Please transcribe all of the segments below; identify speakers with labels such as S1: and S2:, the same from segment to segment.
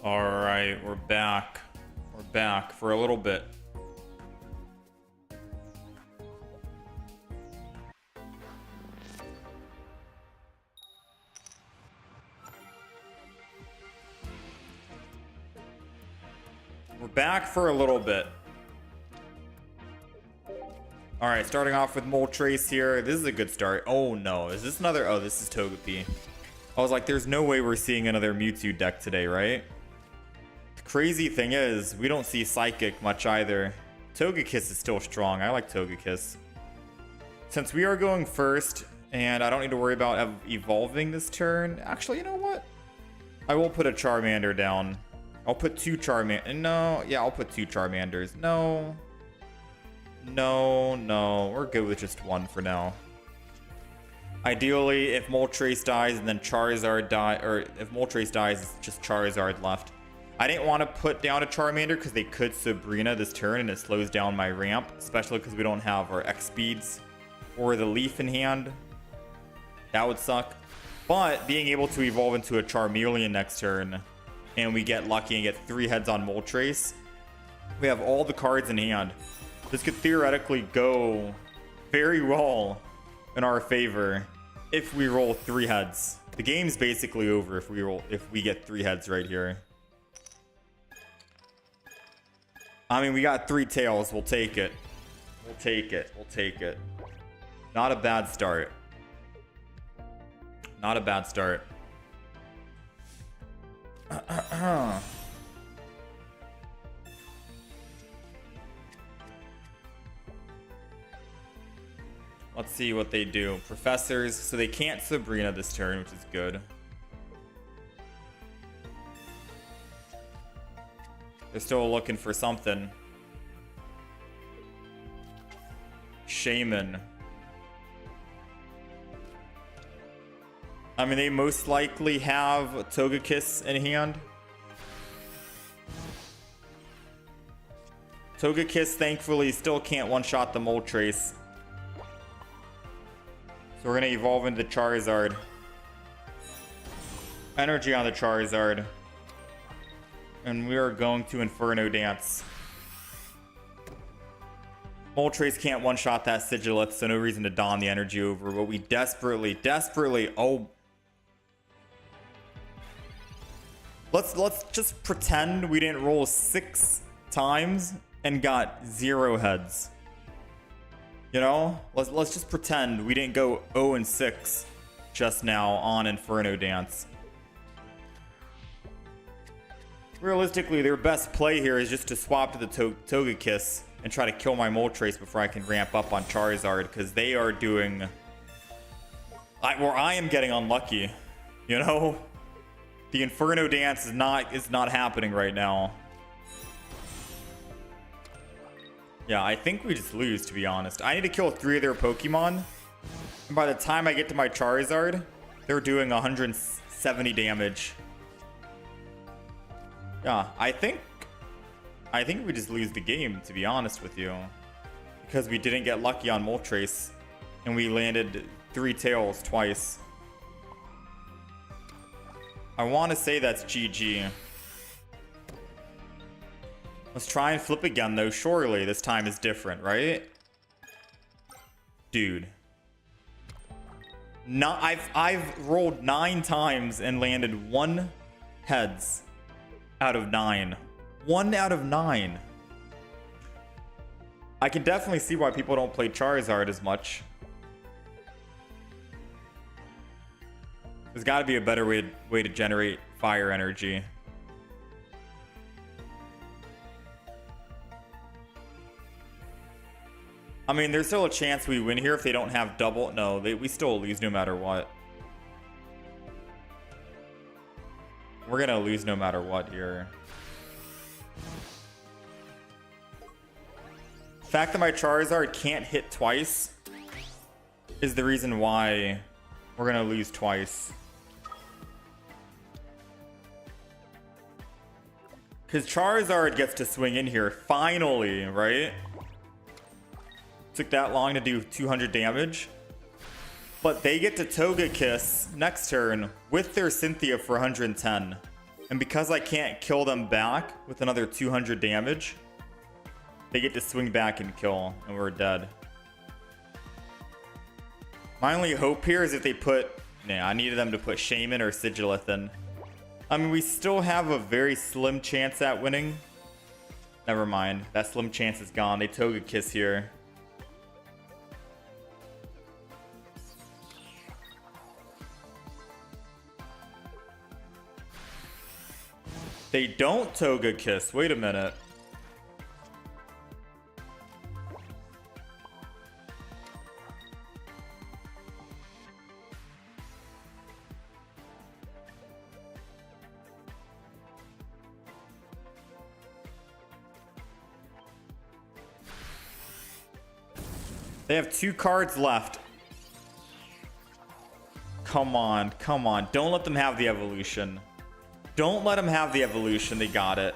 S1: All right, we're back. We're back for a little bit. We're back for a little bit. All right, starting off with Moltres here. This is a good start. Oh no, is this another? Oh, this is Togepi. I was like, there's no way we're seeing another Mewtwo deck today, right? The crazy thing is, we don't see Psychic much either. Togekiss is still strong. I like Togekiss. Since we are going first, and I don't need to worry about evolving this turn. Actually, you know what? I will put a Charmander down. I'll put two Charmander. No, yeah, I'll put two Charmanders. No. No, we're good with just one for now. Ideally, if Moltres dies and then Charizard die, or if Moltres dies, it's just Charizard left. I didn't want to put down a Charmander because they could Sabrina this turn and it slows down my ramp, especially because we don't have our X speeds or the Leaf in hand. That would suck. But being able to evolve into a Charmeleon next turn and we get lucky and get 3 heads on Moltres, we have all the cards in hand. This could theoretically go very well in our favor if we roll 3 heads. The game's basically over if we get 3 heads right here. I mean, we got 3 tails. We'll take it. We'll take it. Not a bad start. Not a bad start. Let's see what they do. Professors, so they can't Sabrina this turn, which is good. They're still looking for something. Shaman. I mean, they most likely have Togekiss in hand. Togekiss, thankfully, still can't one-shot the Moltres. So we're going to evolve into Charizard. Energy on the Charizard. And we are going to Inferno Dance. Moltres can't one-shot that Sigilith, so no reason to don the energy over. But we desperately... Oh. Let's just pretend we didn't roll 6 times and got 0 heads. You know, let's just pretend we didn't go 0 and 6 just now on Inferno Dance. Realistically, their best play here is just to swap to the Togekiss and try to kill my Moltres before I can ramp up on Charizard, because they are doing... I am getting unlucky, you know? The Inferno Dance is not happening right now. Yeah, I think we just lose, to be honest. I need to kill 3 of their Pokemon. And by the time I get to my Charizard, they're doing 170 damage. Yeah, I think we just lose the game, to be honest with you. Because we didn't get lucky on Moltres. And we landed 3 tails twice. I want to say that's GG. Let's try and flip again, though. Surely this time is different, right? Dude. No, I've rolled 9 times and landed 1 heads out of 9. 1 out of 9. I can definitely see why people don't play Charizard as much. There's got to be a better way to generate fire energy. I mean, there's still a chance we win here if they don't have double. No, we still lose no matter what. We're gonna lose no matter what here. The fact that my Charizard can't hit twice is the reason why we're gonna lose twice. Because Charizard gets to swing in here finally, right? Took that long to do 200 damage. But they get to Togekiss next turn with their Cynthia for 110. And because I can't kill them back with another 200 damage, they get to swing back and kill, and we're dead. My only hope here is if they put... Nah, I needed them to put Shaman or Sigilith in. I mean, we still have a very slim chance at winning. Never mind. That slim chance is gone. They Toga Kiss here. They don't Toga Kiss. Wait a minute. They have 2 cards left. Come on, come on. Don't let them have the evolution. Don't let them have the evolution. They got it.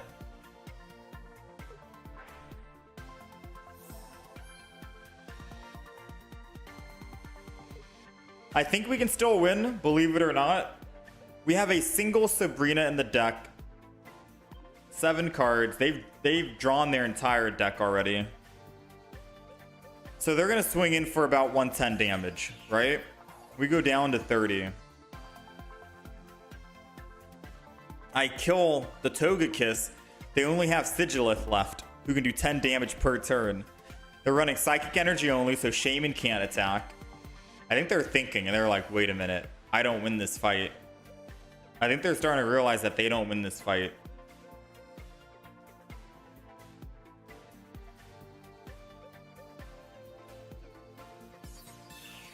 S1: I think we can still win, believe it or not. We have a single Sabrina in the deck. 7 cards. They've drawn their entire deck already. So they're going to swing in for about 110 damage, right? We go down to 30. I kill the Toga Kiss. They only have Sigilith left, who can do 10 damage per turn. They're running Psychic Energy only, so Shaman can't attack. I think they're thinking, and they're like, wait a minute. I don't win this fight. I think they're starting to realize that they don't win this fight.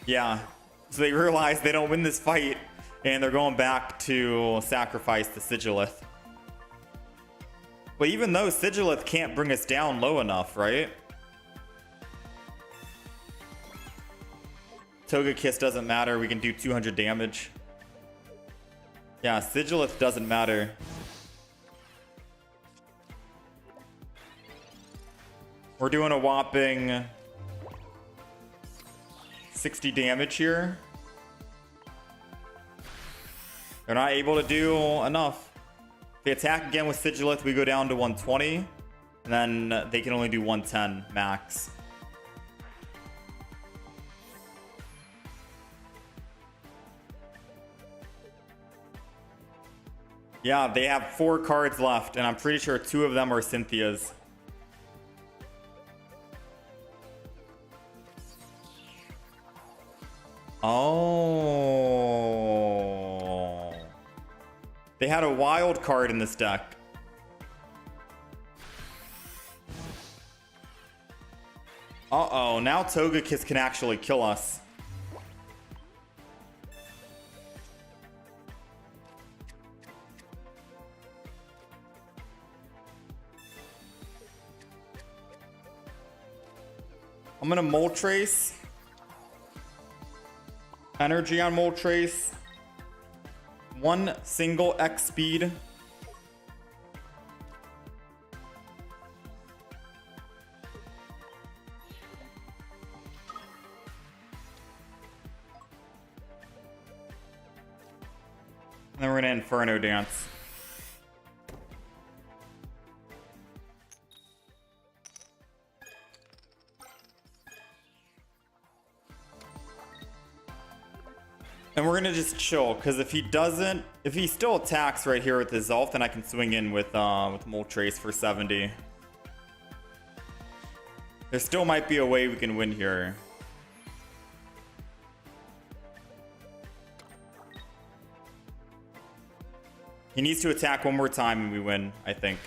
S1: Yeah, so they realize they don't win this fight, and they're going back to sacrifice the Sigilith. But even though Sigilith can't bring us down low enough, right? Toga Kiss doesn't matter. We can do 200 damage. Yeah, Sigilith doesn't matter. We're doing a whopping 60 damage here. They're not able to do enough. If they attack again with Sigilith, we go down to 120. And then they can only do 110 max. Yeah, they have 4 cards left, and I'm pretty sure 2 of them are Cynthia's. Oh. They had a wild card in this deck. Uh-oh, now Toga Kiss can actually kill us. I'm gonna Moltres. Energy on Moltres. 1 single X speed. And then we're gonna Inferno Dance. And we're gonna just chill, because if he still attacks right here with his Elf, then I can swing in with Moltres for 70. There still might be a way we can win here. He needs to attack one more time and we win, I think.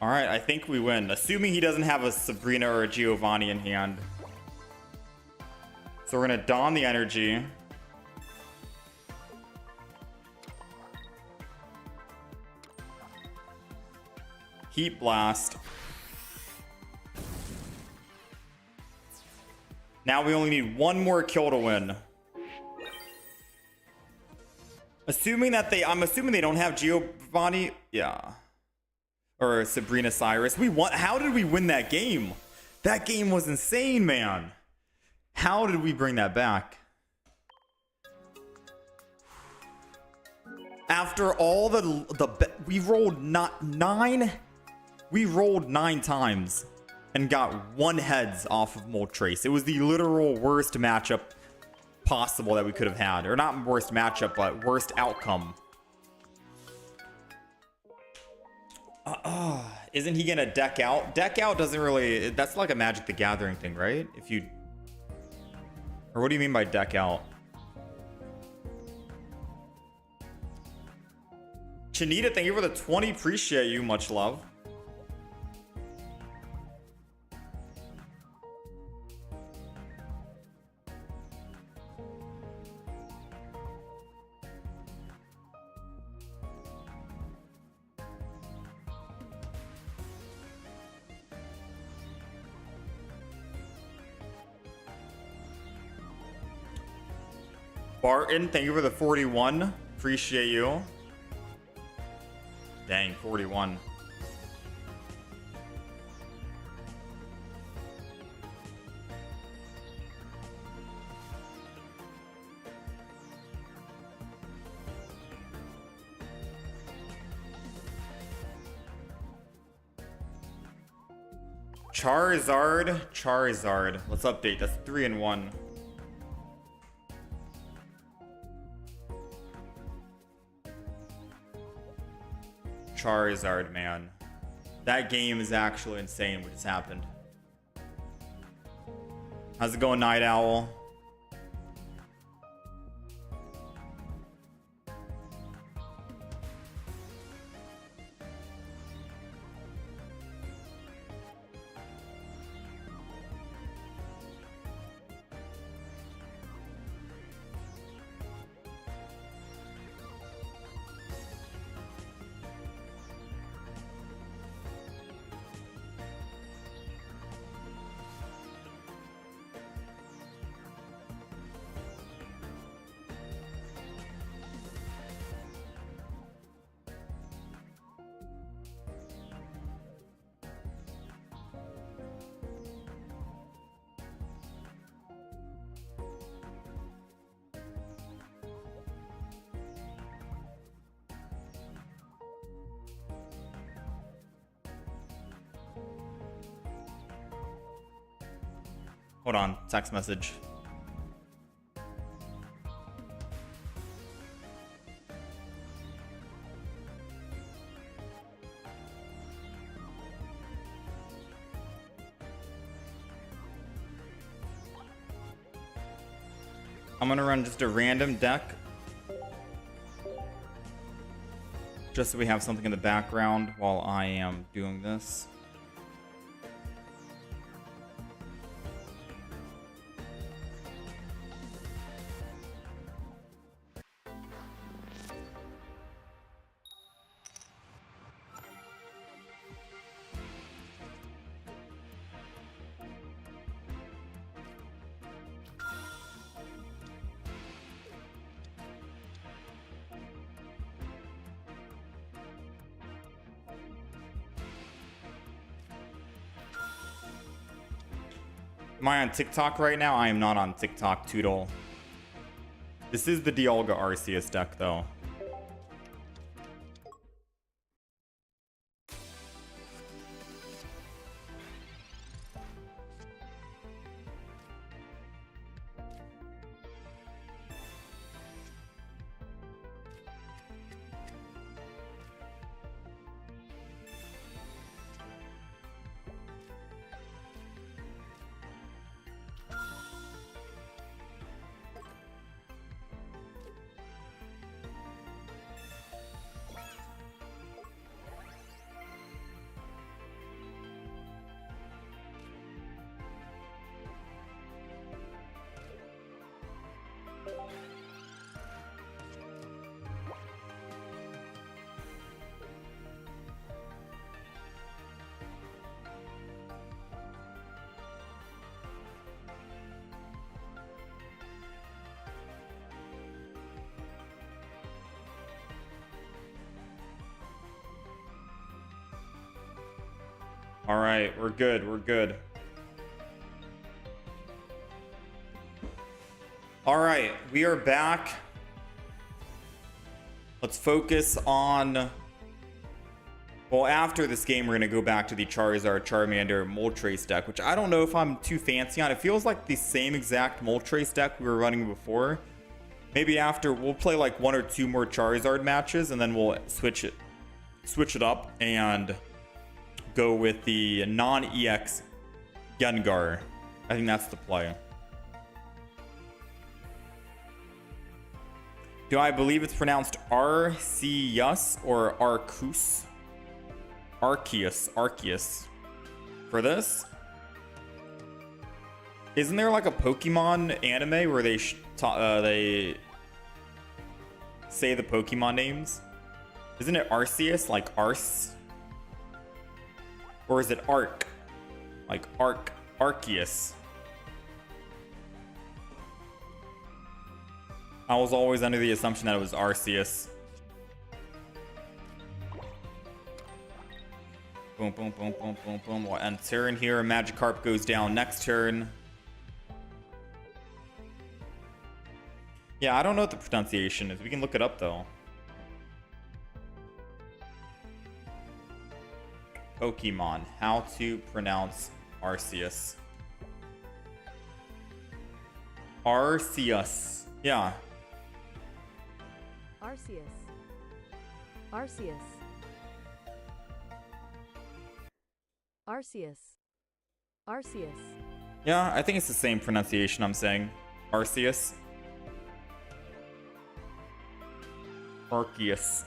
S1: Alright, I think we win. Assuming he doesn't have a Sabrina or a Giovanni in hand. So we're going to Don the energy. Heat Blast. Now we only need 1 more kill to win. I'm assuming they don't have Giovanni. Yeah. Or Sabrina Cyrus. How did we win that game? That game was insane, man. How did we bring that back? After all we rolled we rolled 9 times and got 1 heads off of Moltres. It was the literal worst matchup possible that we could have had. Or not worst matchup, but worst outcome. Isn't he gonna deck out? Deck out doesn't really... That's like a Magic the Gathering thing, right? If you... Or what do you mean by deck out? Chanita, thank you for the 20. Appreciate you. Much love. Barton, thank you for the 41. Appreciate you. Dang, 41. Charizard. Let's update. That's 3-1. Charizard, man. That game is actually insane what just happened. How's it going, Night Owl? Hold on, text message. I'm gonna run just a random deck. Just so we have something in the background while I am doing this. Am I on TikTok right now? I am not on TikTok, Toodle. This is the Dialga Arceus deck, though. All right, we're good. We're good. All right, we are back. Let's focus on... Well, after this game, we're going to go back to the Charizard, Charmander, Moltres deck, which I don't know if I'm too fancy on. It feels like the same exact Moltres deck we were running before. Maybe after, we'll play like 1 or 2 more Charizard matches, and then we'll switch it up and go with the non-EX Gengar. I think that's the play. Do I believe it's pronounced Arceus or Arceus? Arceus. For this? Isn't there like a Pokemon anime where they say the Pokemon names? Isn't it Arceus, like Arce? Or is it Arc? Like Arceus. I was always under the assumption that it was Arceus. Boom, boom, boom, boom, boom, boom. We'll end turn here. Magikarp goes down next turn. Yeah, I don't know what the pronunciation is. We can look it up though. Pokemon. How to pronounce Arceus. Arceus. Yeah.
S2: Arceus. Arceus. Arceus. Arceus.
S1: Yeah, I think it's the same pronunciation I'm saying. Arceus. Arceus.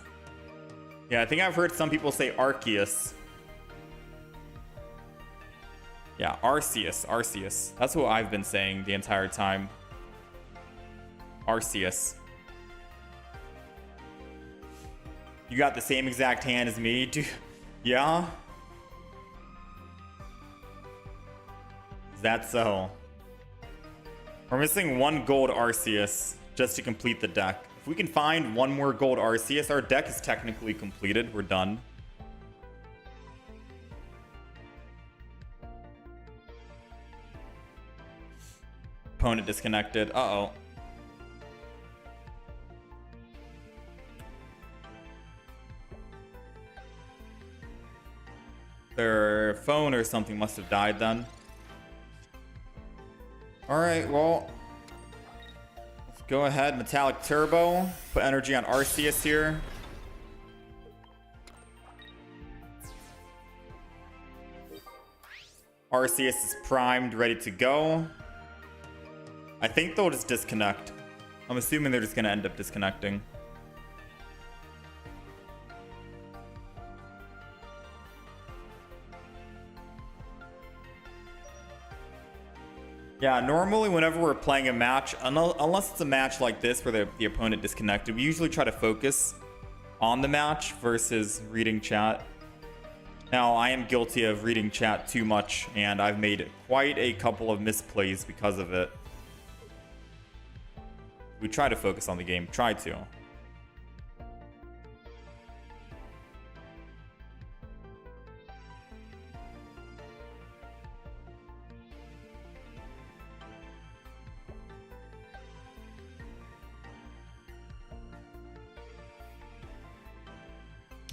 S1: Yeah, I think I've heard some people say Arceus. Yeah, Arceus. That's what I've been saying the entire time. Arceus. You got the same exact hand as me, dude. Yeah? Is that so? We're missing 1 gold Arceus just to complete the deck. If we can find 1 more gold Arceus, our deck is technically completed. We're done. Opponent disconnected. Uh-oh. Their phone or something must have died then. Alright, well, let's go ahead. Metallic Turbo. Put energy on Arceus here. Arceus is primed, ready to go. I think they'll just disconnect. I'm assuming they're just going to end up disconnecting. Yeah, normally whenever we're playing a match, unless it's a match like this where the opponent disconnected, we usually try to focus on the match versus reading chat. Now, I am guilty of reading chat too much, and I've made quite a couple of misplays because of it. We try to focus on the game. Try to.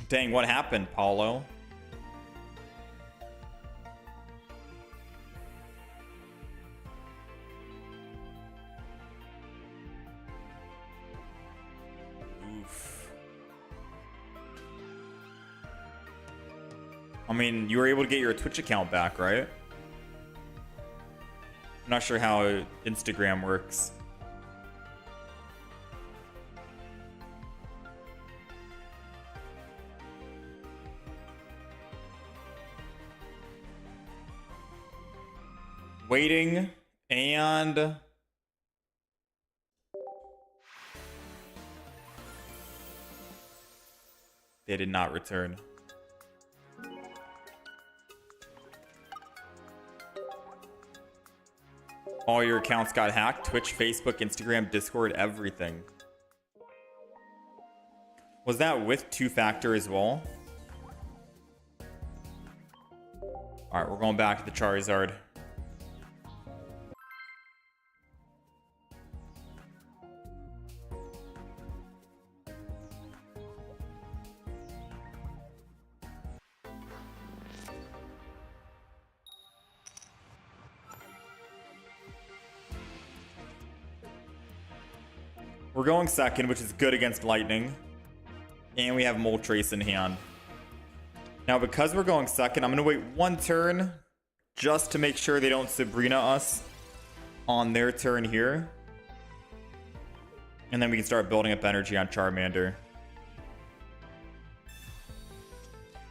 S1: Dang, what happened, Paulo? Oof. I mean, you were able to get your Twitch account back, right? I'm not sure how Instagram works. Waiting, and they did not return. All your accounts got hacked. Twitch, Facebook, Instagram, Discord, everything. Was that with 2-factor as well? Alright, we're going back to the Charizard. We're going second, which is good against lightning. And we have Moltres in hand. Now, because we're going second, I'm going to wait one turn just to make sure they don't Sabrina us on their turn here. And then we can start building up energy on Charmander.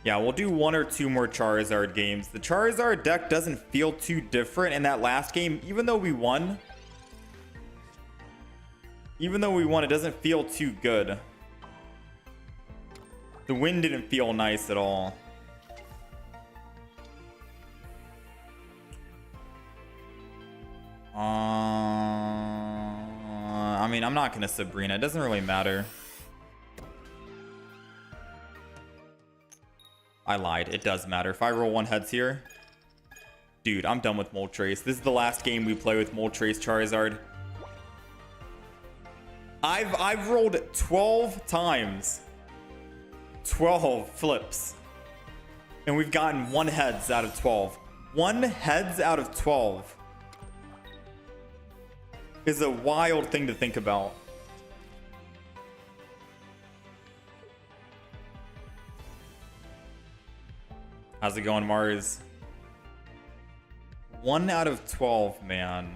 S1: Yeah, we'll do 1 or 2 more Charizard games. The Charizard deck doesn't feel too different in that last game, even though we won. Even though we won, it doesn't feel too good. The win didn't feel nice at all. I mean, I'm not going to Sabrina. It doesn't really matter. I lied. It does matter. If I roll 1 heads here. Dude, I'm done with Moltres. This is the last game we play with Moltres Charizard. I've rolled 12 times. 12 flips. And we've gotten 1 heads out of 12. 1 heads out of 12 is a wild thing to think about. How's it going, Mars? 1 out of 12, man.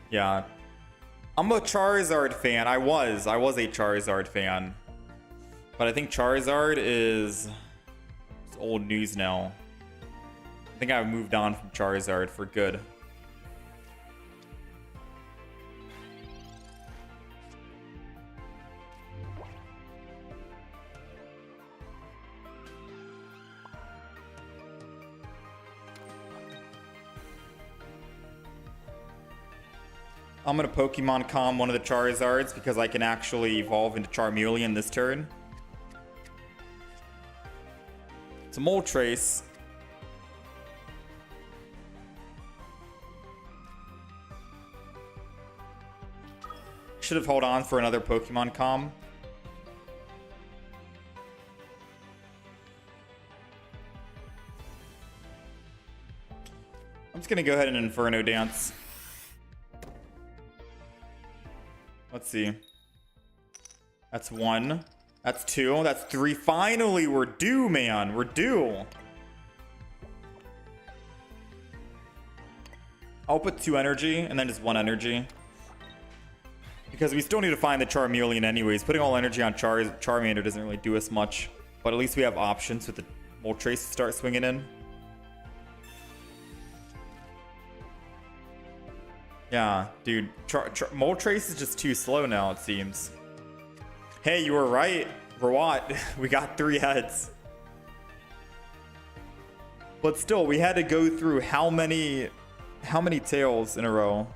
S1: Yeah. I'm a Charizard fan. I was a Charizard fan. But I think Charizard is old news now. I think I've moved on from Charizard for good. I'm going to Pokemon Calm one of the Charizards because I can actually evolve into Charmeleon this turn. It's a Moltres. Should have held on for another Pokemon Calm. I'm just going to go ahead and Inferno Dance. Let's see. That's 1. That's 2. That's 3. Finally, we're due, man. We're due. I'll put 2 energy and then just 1 energy. Because we still need to find the Charmeleon anyways. Putting all energy on Charmander doesn't really do us much. But at least we have options with the Moltres to start swinging in. Yeah, dude. Moltres is just too slow now, it seems. Hey, you were right. Rawat, we got 3 heads. But still, we had to go through how many tails in a row?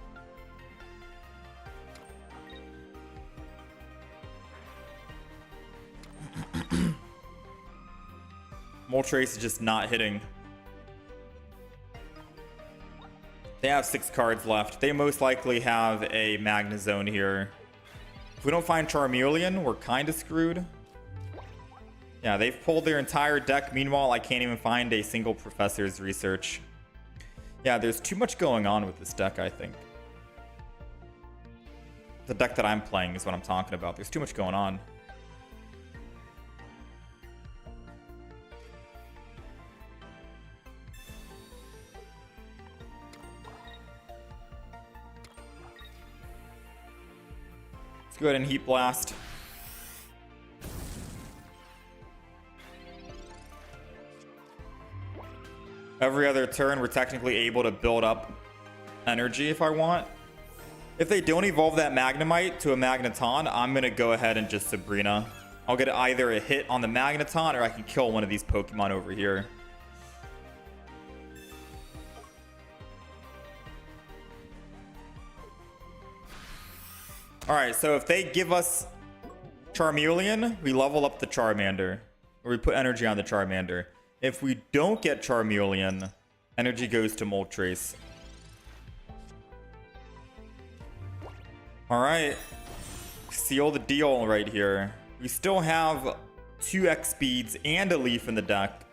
S1: Moltres is just not hitting. They have 6 cards left. They most likely have a Magnezone here. If we don't find Charmeleon, we're kind of screwed. Yeah, they've pulled their entire deck. Meanwhile, I can't even find a single Professor's Research. Yeah, there's too much going on with this deck, I think. The deck that I'm playing is what I'm talking about. There's too much going on. Go ahead and Heat Blast. Every other turn, we're technically able to build up energy if I want. If they don't evolve that Magnemite to a Magneton, I'm going to go ahead and just Sabrina. I'll get either a hit on the Magneton or I can kill one of these Pokemon over here. Alright, so if they give us Charmeleon, we level up the Charmander. Or we put energy on the Charmander. If we don't get Charmeleon, energy goes to Moltres. Alright. Seal the deal right here. We still have 2 X speeds and a leaf in the deck.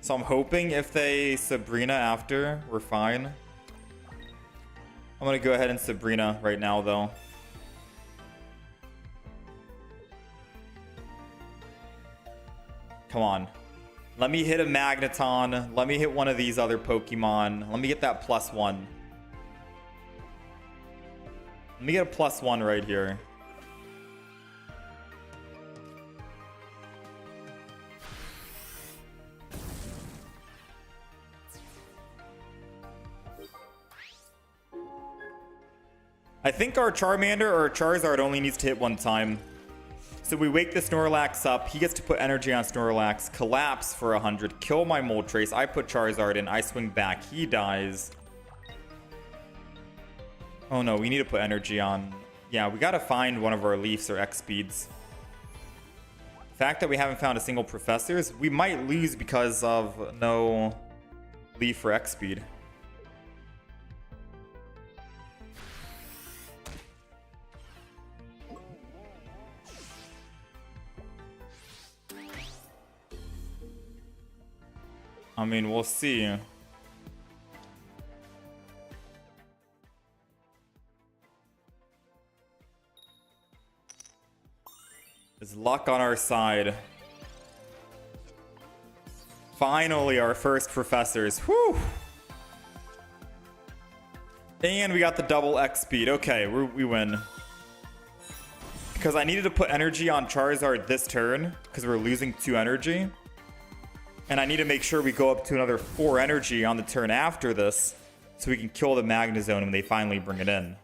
S1: So I'm hoping if they Sabrina after, we're fine. I'm gonna go ahead and Sabrina right now though. Come on. Let me hit a Magneton. Let me hit one of these other Pokemon. Let me get that +1. Let me get a +1 right here. I think our Charmander or Charizard only needs to hit one time. So we wake the Snorlax up. He gets to put energy on Snorlax. Collapse for 100. Kill my Moltres. I put Charizard in. I swing back. He dies. Oh no, we need to put energy on. Yeah, we gotta find one of our Leafs or X-Speeds. The fact that we haven't found a single Professors, we might lose because of no Leaf or X-Speed. I mean, we'll see. Is luck on our side? Finally, our first Professors. Whew! And we got the double X speed. Okay, we win. Because I needed to put energy on Charizard this turn, because we're losing 2 energy. And I need to make sure we go up to another 4 energy on the turn after this, so we can kill the Magnezone when they finally bring it in.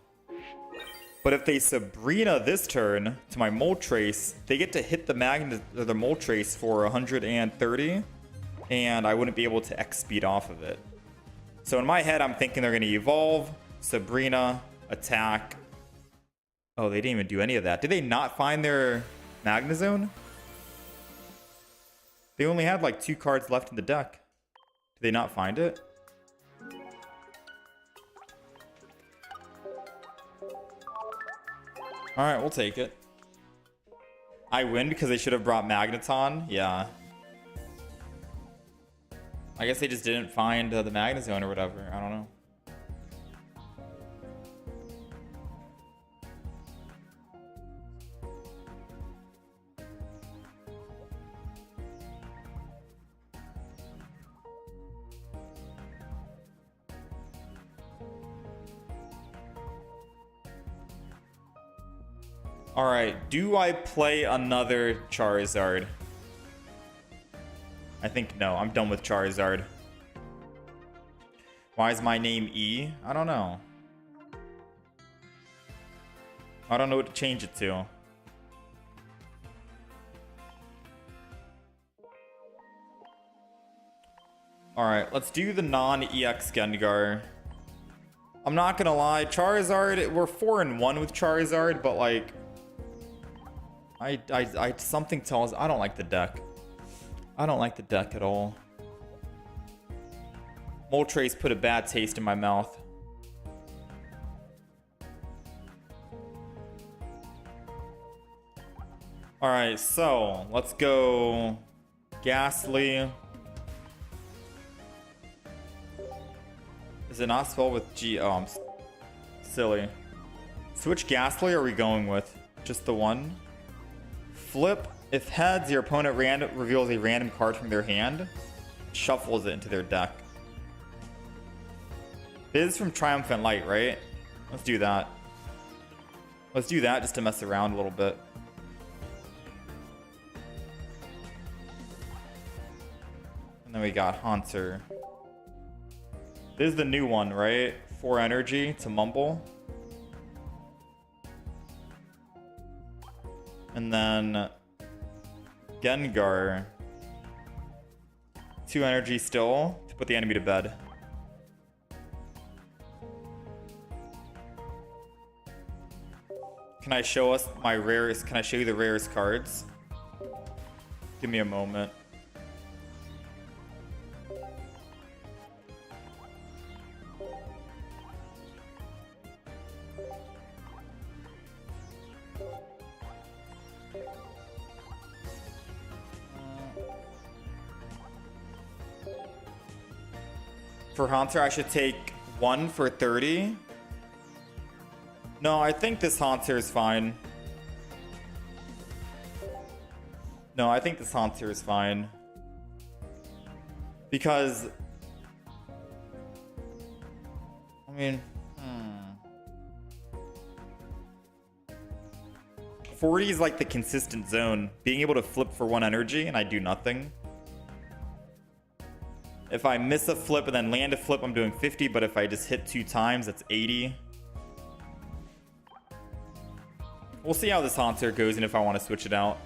S1: But if they Sabrina this turn to my Moltres, they get to hit the Moltres for 130, and I wouldn't be able to X speed off of it. So in my head, I'm thinking they're going to evolve, Sabrina, attack. Oh, they didn't even do any of that. Did they not find their Magnezone? They only had like 2 cards left in the deck. Did they not find it? Alright, we'll take it. I win because they should have brought Magneton? Yeah. I guess they just didn't find the Magnezone or whatever. I don't know. Alright, do I play another Charizard? I think no, I'm done with Charizard. Why is my name E? I don't know. I don't know what to change it to. Alright, let's do the non-EX Gengar. I'm not gonna lie, Charizard, we're 4-1 with Charizard, but like... something tells I don't like the deck. I don't like the deck at all. Moltres put a bad taste in my mouth. Alright, so let's go Ghastly. Is it not spelled with G? Oh, I'm silly. So which Ghastly are we going with? Just the one? Flip. If heads, your opponent reveals a random card from their hand, shuffles it into their deck. This is from Triumphant Light, right? Let's do that. Let's do that just to mess around a little bit. And then we got Haunter. This is the new one, right? 4 energy to Mumble. And then Gengar. 2 energy still to put the enemy to bed. Can I show us my rarest? Can I show you the rarest cards? Give me a moment. For Haunter, I should take 1 for 30. No, I think this Haunter is fine. No, I think this Haunter is fine. Because... I mean... 40 is like the consistent zone. Being able to flip for 1 energy and I do nothing. If I miss a flip and then land a flip, I'm doing 50. But if I just hit 2 times, that's 80. We'll see how this Haunter goes and if I want to switch it out.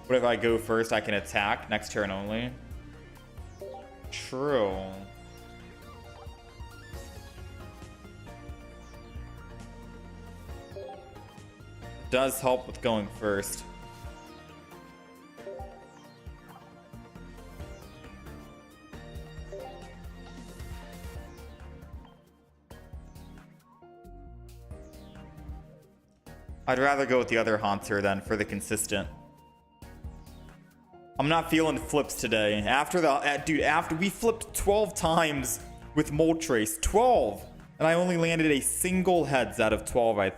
S1: What if I go first? I can attack next turn only. True. Does help with going first. I'd rather go with the other Haunter then for the consistent. I'm not feeling flips today. After the dude, after we flipped 12 times with Moltres, 12, and I only landed a single heads out of 12. I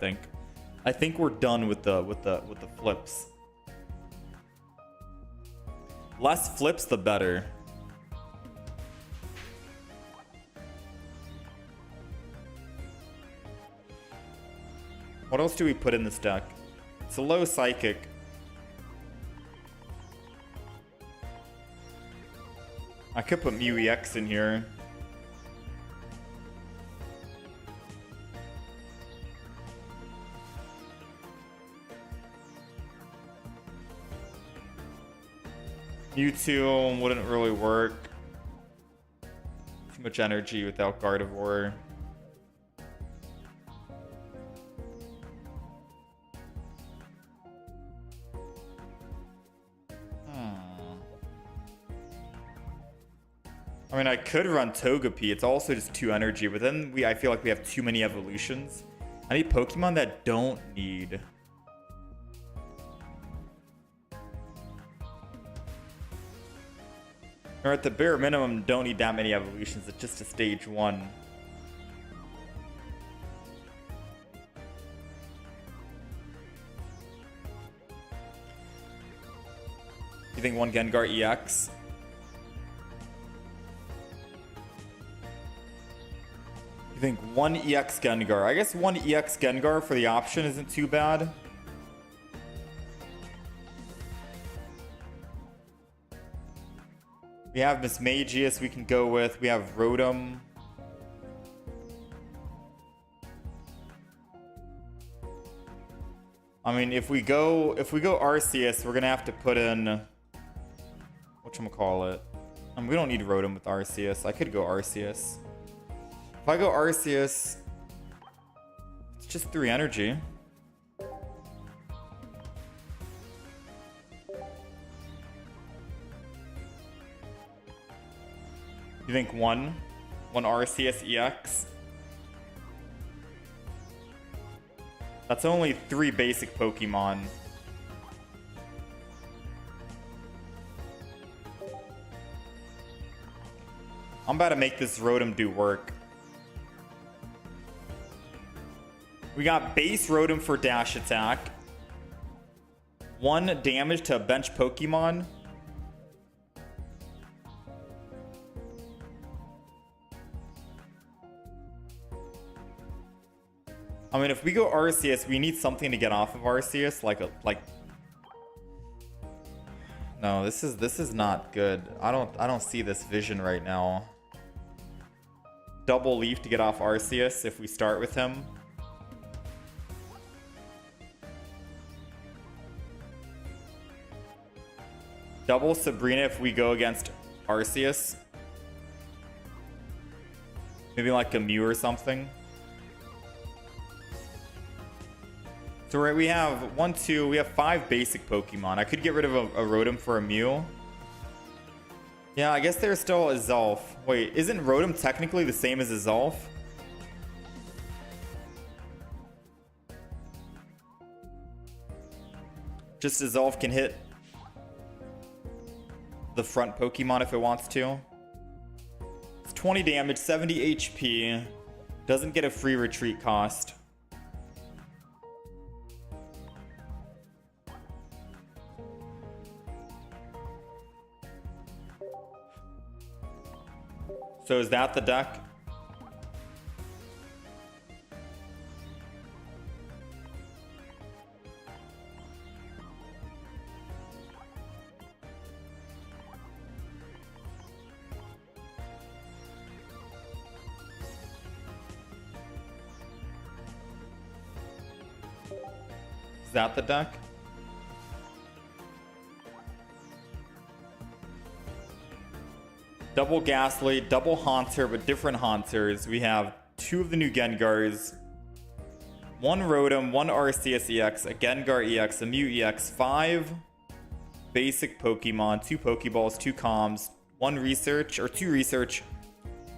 S1: think we're done with the flips. Less flips, the better. What else do we put in this deck? It's a low psychic. I could put Mew EX in here. Mewtwo wouldn't really work. Too much energy without Gardevoir. I mean, I could run Togepi. It's also just 2 energy, but then I feel like we have too many evolutions. I need Pokemon that don't need. Or at the bare minimum, don't need that many evolutions. It's just a stage 1. You think 1 Gengar EX? You think 1 EX Gengar? I guess 1 EX Gengar for the option isn't too bad. We have Mismagius we can go with. We have Rotom. I mean, if we go Arceus, we're gonna have to put in whatchamacallit. We don't need Rotom with Arceus. I could go Arceus. If I go Arceus, it's just 3 energy. You think one Arceus EX? That's only 3 basic Pokemon. I'm about to make this Rotom do work. We got base Rotom for dash attack. 1 damage to a bench Pokemon. I mean, if we go Arceus, we need something to get off of Arceus, No, this is not good. I don't see this vision right now. Double Leaf to get off Arceus if we start with him. Double Sabrina if we go against Arceus. Maybe like a Mew or something. So we have 1, 2, we have 5 basic Pokemon. I could get rid of a Rotom for a Mew. Yeah, I guess there's still a Zolf. Wait, isn't Rotom technically the same as a Zolf? Just a Zolf can hit the front Pokemon if it wants to. It's 20 damage, 70 HP. Doesn't get a free retreat cost. So is that the deck? Is that the deck? Double Ghastly, double Haunter, but different Haunters. We have 2 of the new Gengars, 1 Rotom, 1 Arceus EX, a Gengar EX, a Mew EX, 5 basic Pokemon, 2 Pokeballs, 2 Comms, 1 Research, or 2 Research,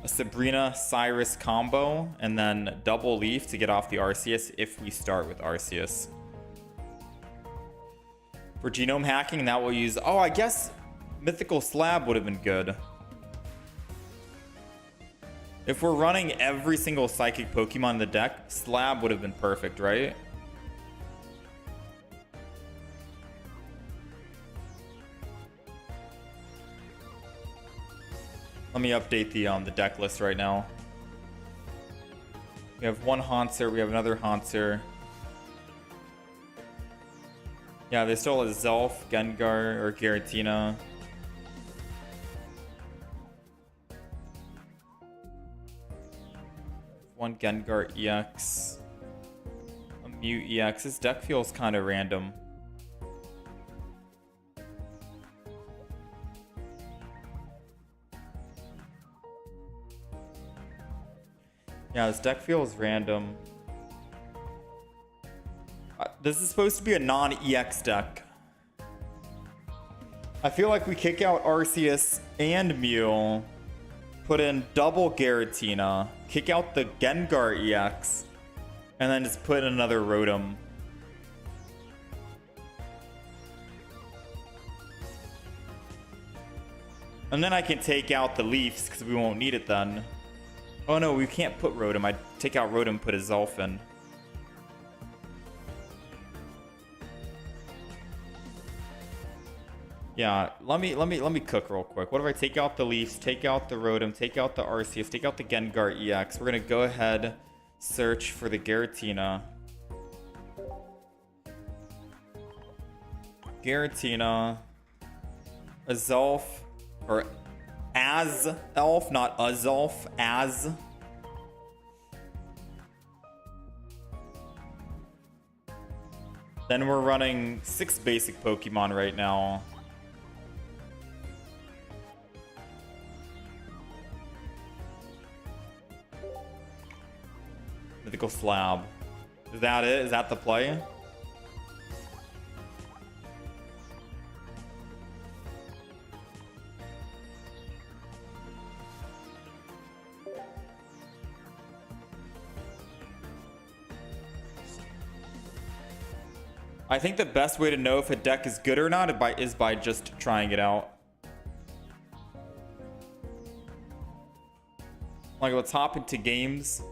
S1: a Sabrina Cyrus combo, and then double Leaf to get off the Arceus if we start with Arceus. For genome hacking, that will use... Oh, I guess Mythical Slab would have been good. If we're running every single Psychic Pokemon in the deck, Slab would have been perfect, right? Let me update the deck list right now. We have 1 Haunter, we have another Haunter. Yeah, they still have Zelf, Gengar, or Giratina. One Gengar EX. A Mew EX. This deck feels kind of random. Yeah, this deck feels random. This is supposed to be a non-EX deck. I feel like we kick out Arceus and Mew, put in double Giratina, kick out the Gengar EX, and then just put in another Rotom. And then I can take out the Leafs because we won't need it then. Oh no, we can't put Rotom. I'd take out Rotom, put a Zelf in. Yeah, let me cook real quick. What if I take out the Leafs, take out the Rotom, take out the Arceus, take out the Gengar EX? We're gonna go ahead, search for the Giratina. Giratina, a Zelf, or as Elf, not a Zelf, as. Then we're running 6 basic Pokemon right now. Mythical Slab. Is that it? Is that the play? I think the best way to know if a deck is good or not is by just trying it out. Like, let's hop into games.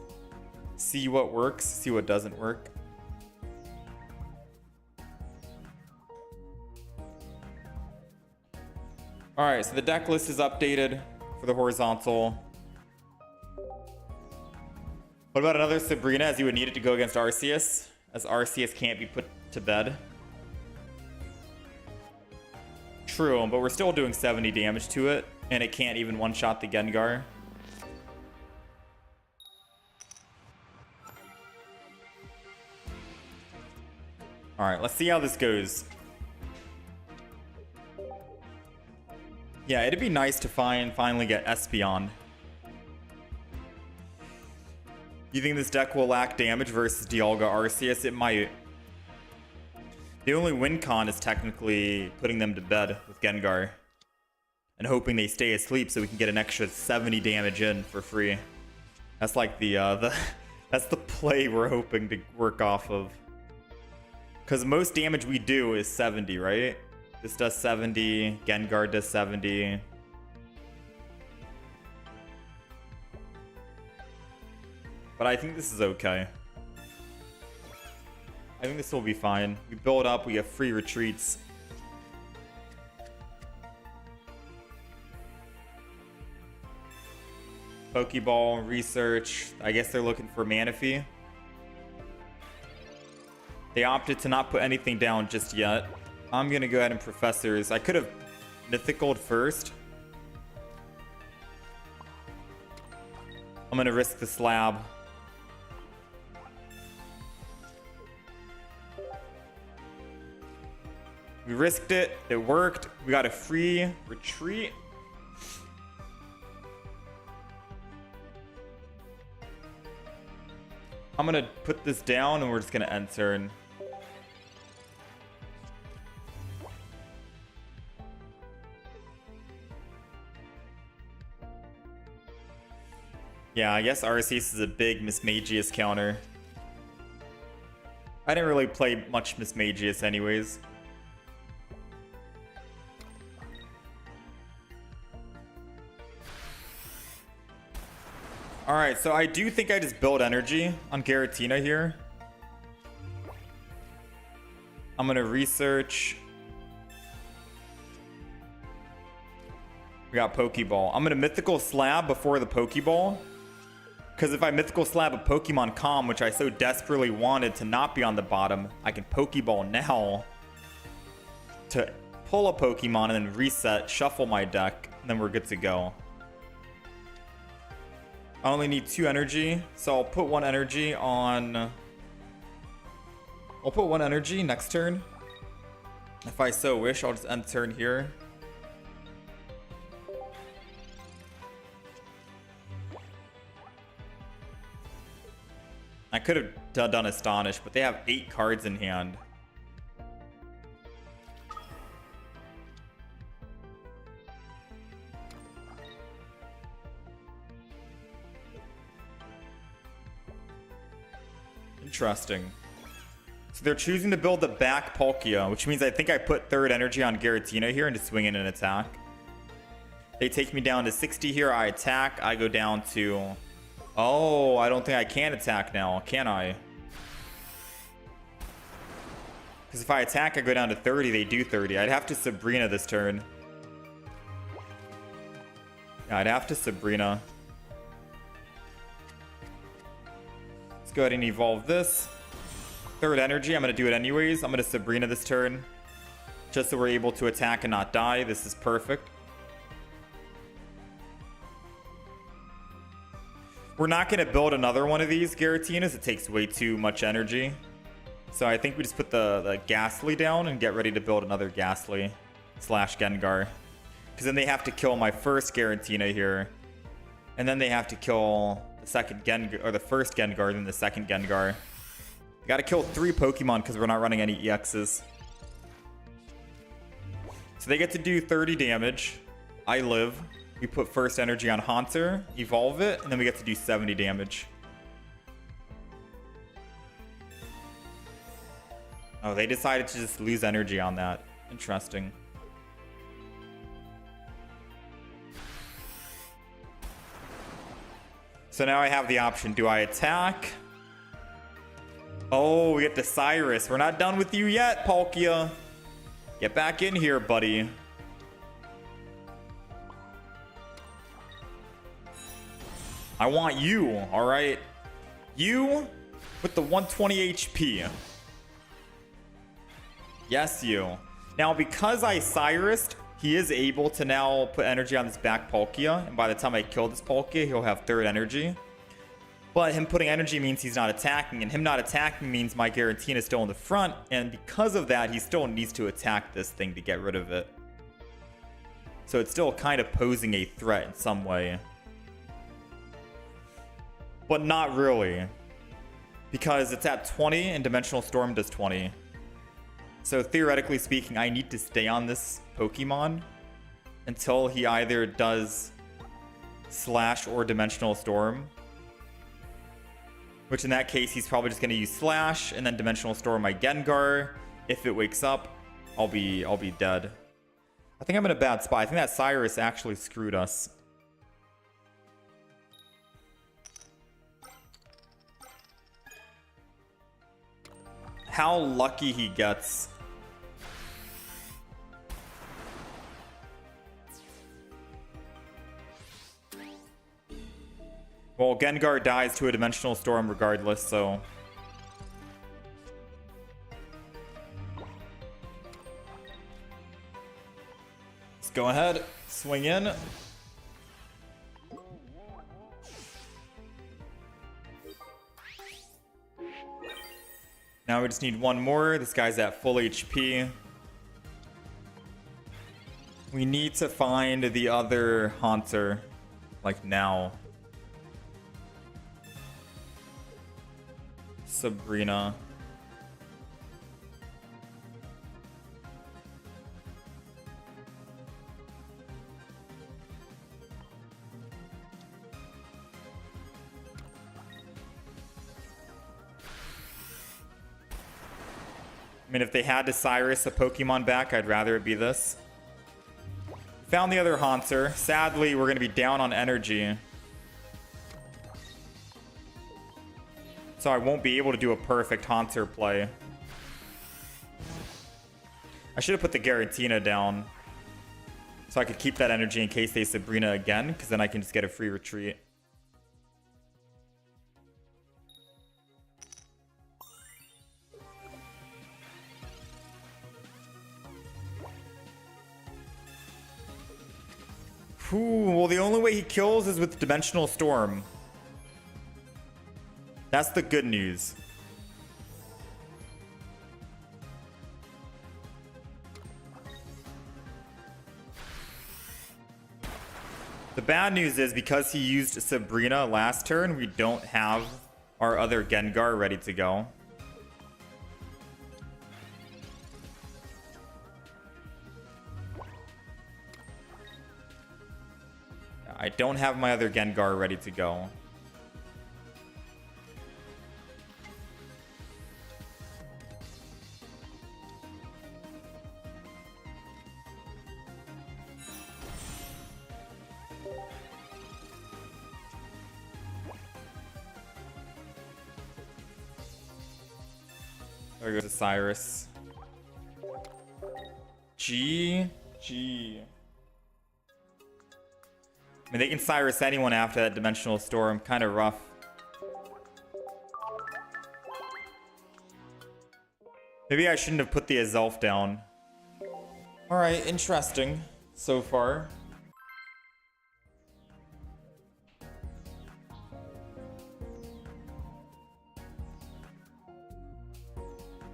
S1: See what works, see what doesn't work. Alright, so the deck list is updated for the horizontal. What about another Sabrina, as you would need it to go against Arceus? As Arceus can't be put to bed. True, but we're still doing 70 damage to it, and it can't even one-shot the Gengar. Alright, let's see how this goes. Yeah, it'd be nice to finally get Espeon. You think this deck will lack damage versus Dialga Arceus? It might. The only win con is technically putting them to bed with Gengar. And hoping they stay asleep so we can get an extra 70 damage in for free. That's like that's the play we're hoping to work off of. Because most damage we do is 70, right? This does 70. Gengar does 70. But I think this is okay. I think this will be fine. We build up, we have free retreats. Pokeball, research. I guess they're looking for Manaphy. They opted to not put anything down just yet. I'm gonna go ahead and Professors. I could have Mythicaled first. I'm gonna risk the slab. We risked it. It worked. We got a free retreat. I'm gonna put this down and we're just gonna end turn. Yeah, I guess Arceus is a big Mismagius counter. I didn't really play much Mismagius anyways. Alright, so I do think I just build energy on Giratina here. I'm gonna research. We got Pokeball. I'm gonna Mythical Slab before the Pokeball. Because if I Mythical Slab a Pokemon Calm, which I so desperately wanted to not be on the bottom, I can Pokeball now to pull a Pokemon and then reset, shuffle my deck, and then we're good to go. I only need 2 energy, so I'll put 1 energy on... I'll put 1 energy next turn. If I so wish, I'll just end turn here. I could have done Astonish, but they have 8 cards in hand. Interesting. So they're choosing to build the back Palkia, which means I think I put 3rd energy on Giratina here and just swing in an attack. They take me down to 60 here. I attack. I go down to... Oh, I don't think I can attack now, can I? Because if I attack, I go down to 30. They do 30. I'd have to Sabrina this turn. Yeah, I'd have to Sabrina. Let's go ahead and evolve this. 3rd energy. I'm going to do it anyways. I'm going to Sabrina this turn. Just so we're able to attack and not die. This is perfect. We're not going to build another one of these Giratinas. It takes way too much energy. So I think we just put the Ghastly down and get ready to build another Ghastly / Gengar. Because then they have to kill my first Giratina here. And then they have to kill the second Gengar, or the first Gengar, then the second Gengar. We got to kill 3 Pokemon because we're not running any EXs. So they get to do 30 damage. I live. We put first energy on Haunter, evolve it, and then we get to do 70 damage. Oh, they decided to just lose energy on that. Interesting. So now I have the option. Do I attack? Oh, we get the Cyrus. We're not done with you yet, Palkia. Get back in here, buddy. I want you, all right? You with the 120 HP. Yes, you. Now, because I Cyrused, he is able to now put energy on this back Palkia. And by the time I kill this Palkia, he'll have 3rd energy. But him putting energy means he's not attacking. And him not attacking means my Giratina is still in the front. And because of that, he still needs to attack this thing to get rid of it. So it's still kind of posing a threat in some way. But not really. Because it's at 20 and Dimensional Storm does 20. So theoretically speaking, I need to stay on this Pokemon until he either does Slash or Dimensional Storm. Which in that case, he's probably just going to use Slash and then Dimensional Storm my Gengar if it wakes up. I'll be dead. I think I'm in a bad spot. I think that Cyrus actually screwed us. How lucky he gets. Well, Gengar dies to a Dimensional Storm regardless, so... Let's go ahead, swing in. Now we just need one more. This guy's at full HP. We need to find the other Haunter, like now. Sabrina. I mean, if they had to Cyrus a Pokemon back, I'd rather it be this. Found the other Haunter. Sadly, we're going to be down on energy. So I won't be able to do a perfect Haunter play. I should have put the Giratina down. So I could keep that energy in case they Sabrina again, because then I can just get a free retreat. Ooh, well, the only way he kills is with Dimensional Storm. That's the good news. The bad news is because he used Sabrina last turn, we don't have our other Gengar ready to go. I don't have my other Gengar ready to go. There goes Cyrus. G. I mean, they can Cyrus anyone after that Dimensional Storm. Kind of rough. Maybe I shouldn't have put the Azelf down. Alright, interesting so far.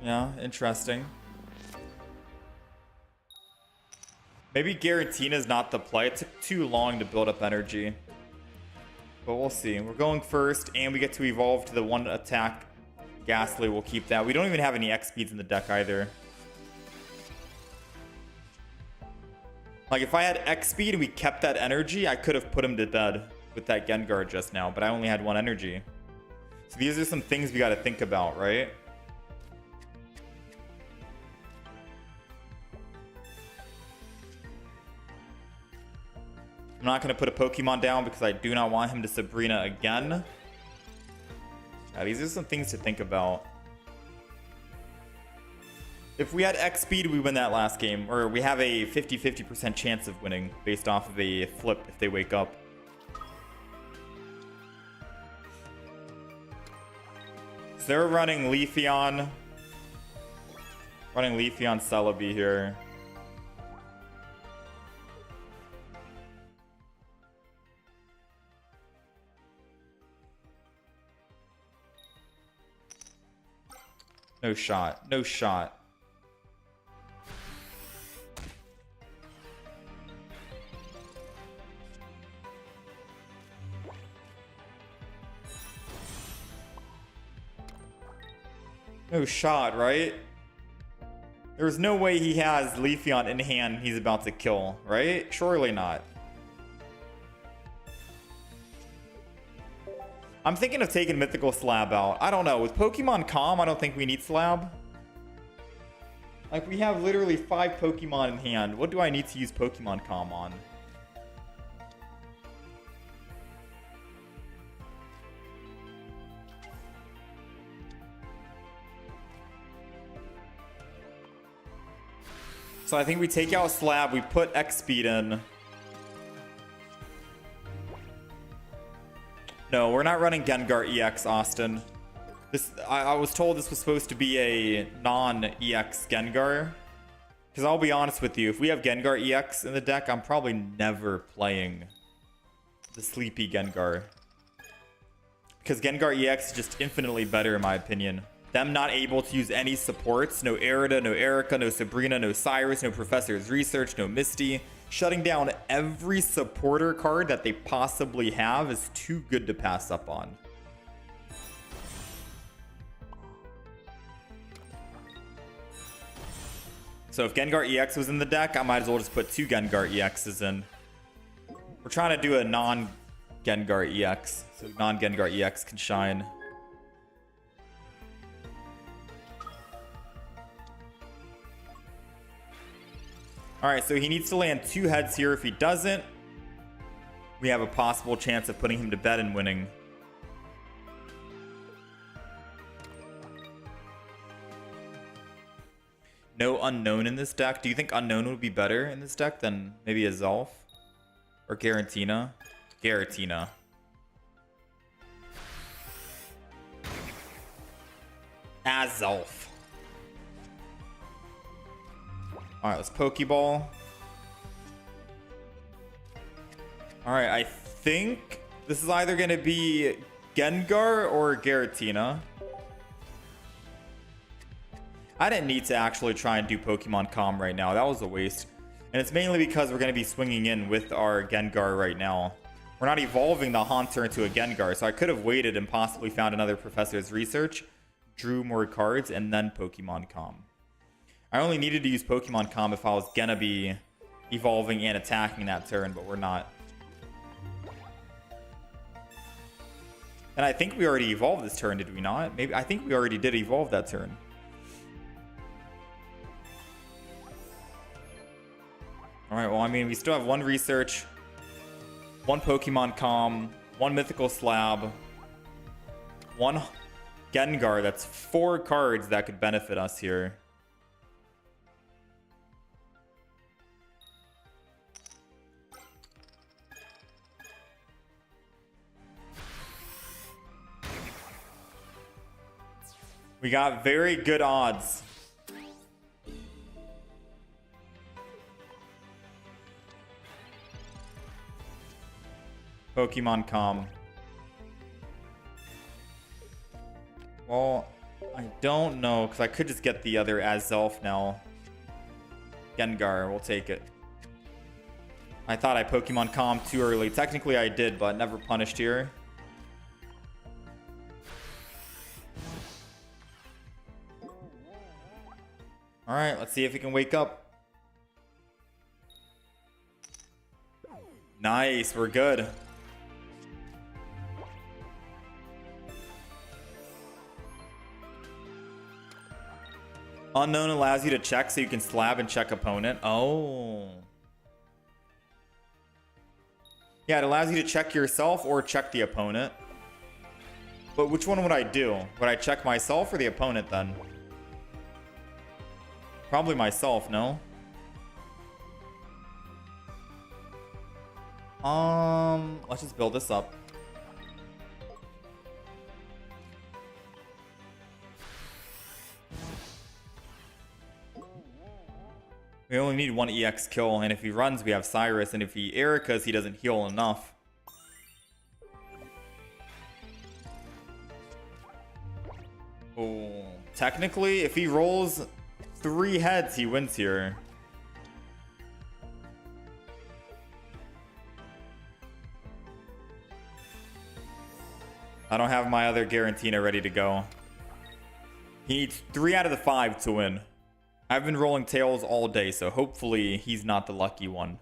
S1: Yeah, interesting. Maybe Giratina's not the play. It took too long to build up energy. But we'll see. We're going first, and we get to evolve to the one attack. Ghastly, we'll keep that. We don't even have any X speeds in the deck either. Like, if I had X speed and we kept that energy, I could have put him to bed with that Gengar just now, but I only had one energy. So these are some things we got to think about, right? I'm not going to put a Pokemon down because I do not want him to Sabrina again. Yeah, these are some things to think about. If we had X speed, we win that last game. Or we have a 50-50% chance of winning based off of a flip if they wake up. So they're running Leafeon. Running Leafeon Celebi here. No shot. No shot. No shot, right? There's no way he has Leafeon in hand he's about to kill, right? Surely not. I'm thinking of taking Mythical Slab out. I don't know. With Pokemon Calm, I don't think we need Slab. Like, we have literally 5 Pokemon in hand. What do I need to use Pokemon Com on? So I think we take out Slab, we put X-Speed in. No, we're not running Gengar EX, Austin. I was told this was supposed to be a non-EX Gengar. Because I'll be honest with you, if we have Gengar EX in the deck, I'm probably never playing the Sleepy Gengar. Because Gengar EX is just infinitely better in my opinion. Them not able to use any supports, no Erida, no Erica, no Sabrina, no Cyrus, no Professor's Research, no Misty. Shutting down every supporter card that they possibly have is too good to pass up on. So if Gengar EX was in the deck, I might as well just put 2 Gengar EXs in. We're trying to do a non-Gengar EX, so non-Gengar EX can shine. Alright, so he needs to land 2 heads here. If he doesn't, we have a possible chance of putting him to bed and winning. No Unknown in this deck. Do you think Unknown would be better in this deck than maybe a Zolf? Or Garatina? Garatina. Azolf. Alright, let's Pokeball. Alright, I think this is either going to be Gengar or Garatina. I didn't need to actually try and do Pokemon Com right now. That was a waste. And it's mainly because we're going to be swinging in with our Gengar right now. We're not evolving the Haunter into a Gengar, so I could have waited and possibly found another Professor's Research, drew more cards, and then Pokemon Com. I only needed to use Pokemon Com if I was going to be evolving and attacking that turn, but we're not. And I think we already evolved this turn, did we not? Maybe I think we already did evolve that turn. Alright, well, I mean, we still have 1 Research, 1 Pokemon Com, 1 Mythical Slab, 1 Gengar. That's 4 cards that could benefit us here. We got very good odds. Pokemon Com. Well, I don't know, because I could just get the other Azolf now. Gengar, we'll take it. I thought I Pokemon Com too early. Technically I did, but never punished here. Alright, let's see if we can wake up. Nice, we're good. Unknown allows you to check so you can slab and check opponent. Oh. Yeah, it allows you to check yourself or check the opponent. But which one would I do? Would I check myself or the opponent then? Probably myself, no? Let's just build this up. We only need 1 EX kill, and if he runs, we have Cyrus, and if he Ericas, he doesn't heal enough. Oh, technically, if he rolls 3 heads, he wins here. I don't have my other Garatina ready to go. He needs 3 out of the 5 to win. I've been rolling tails all day, so hopefully he's not the lucky one.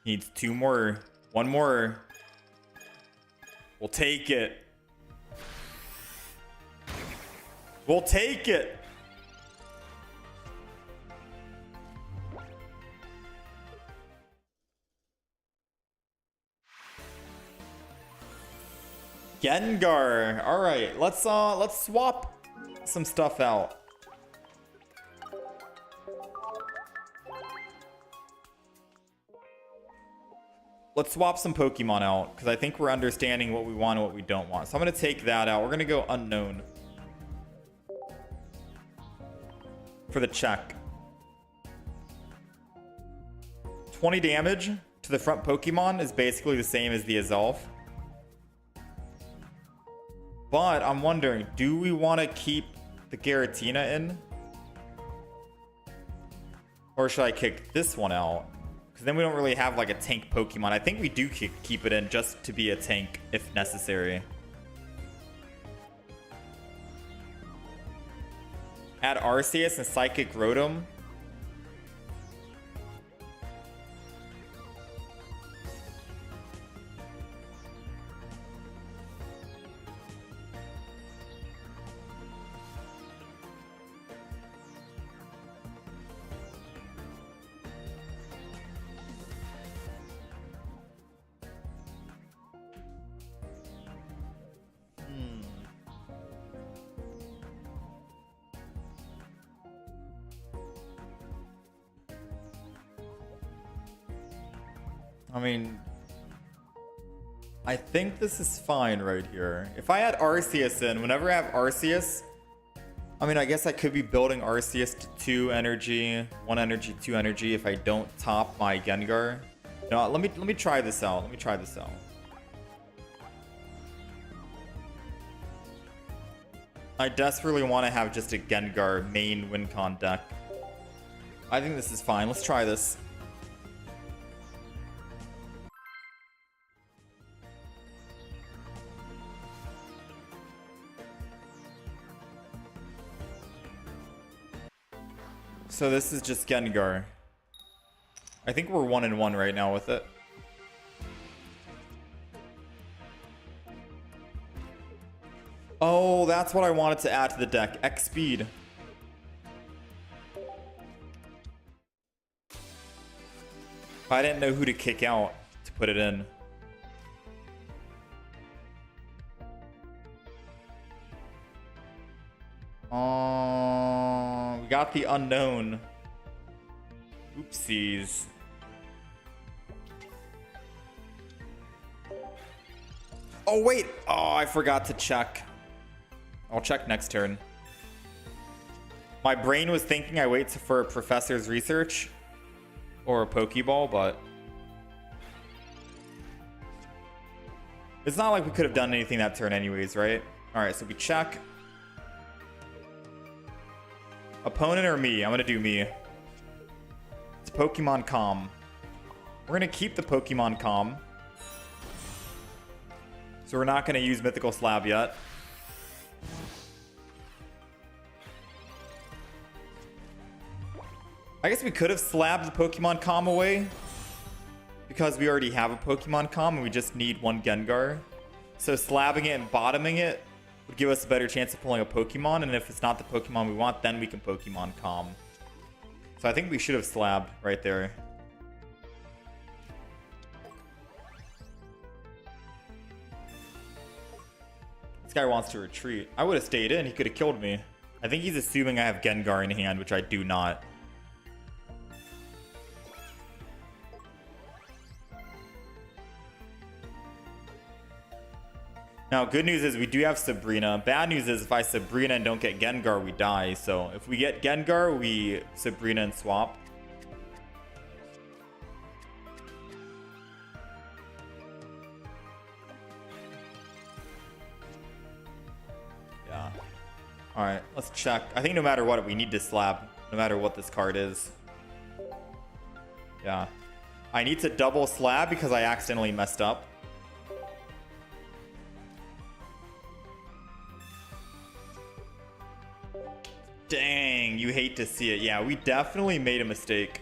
S1: He needs 2 more. 1 more. We'll take it. We'll take it. Gengar. All right, let's swap some stuff out. Let's swap some Pokemon out because I think we're understanding what we want and what we don't want. So I'm going to take that out. We're going to go unknown for the check. 20 damage to the front Pokemon is basically the same as the Azalf. But I'm wondering, do we want to keep the Giratina in? Or should I kick this one out? Because then we don't really have like a tank Pokemon. I think we do keep it in just to be a tank if necessary. Add Arceus and Psychic Rotom. I mean, I think this is fine right here. If I had Arceus in, whenever I have Arceus, I mean, I guess I could be building Arceus to 2 energy, 1 energy, 2 energy if I don't top my Gengar. No, let me try this out. Let me try this out. I desperately want to have just a Gengar main WinCon deck. I think this is fine. Let's try this. So this is just Gengar. I think we're 1-1 right now with it. Oh, that's what I wanted to add to the deck. X speed. I didn't know who to kick out to put it in. We got the unknown. Oopsies. Oh, wait. Oh, I forgot to check. I'll check next turn. My brain was thinking I wait for a professor's research or a Pokeball, but it's not like we could have done anything that turn anyways, right? All right, so we check. Opponent or me? I'm going to do me. It's Pokemon Calm. We're going to keep the Pokemon Calm. So we're not going to use Mythical Slab yet. I guess we could have slabbed the Pokemon Calm away because we already have a Pokemon Calm and we just need one Gengar. So slabbing it and bottoming it would give us a better chance of pulling a Pokemon, and if it's not the Pokemon we want, then we can Pokemon Calm. So I think we should have slabbed right there. This guy wants to retreat. I would have stayed in. He could have killed me. I think he's assuming I have Gengar in hand, which I do not. Now, good news is we do have Sabrina. Bad news is if I Sabrina and don't get Gengar, we die. So if we get Gengar, we Sabrina and swap. Yeah. All right, let's check. I think no matter what, we need to slab, no matter what this card is. Yeah. I need to double slab because I accidentally messed up. Dang, you hate to see it. Yeah, we definitely made a mistake.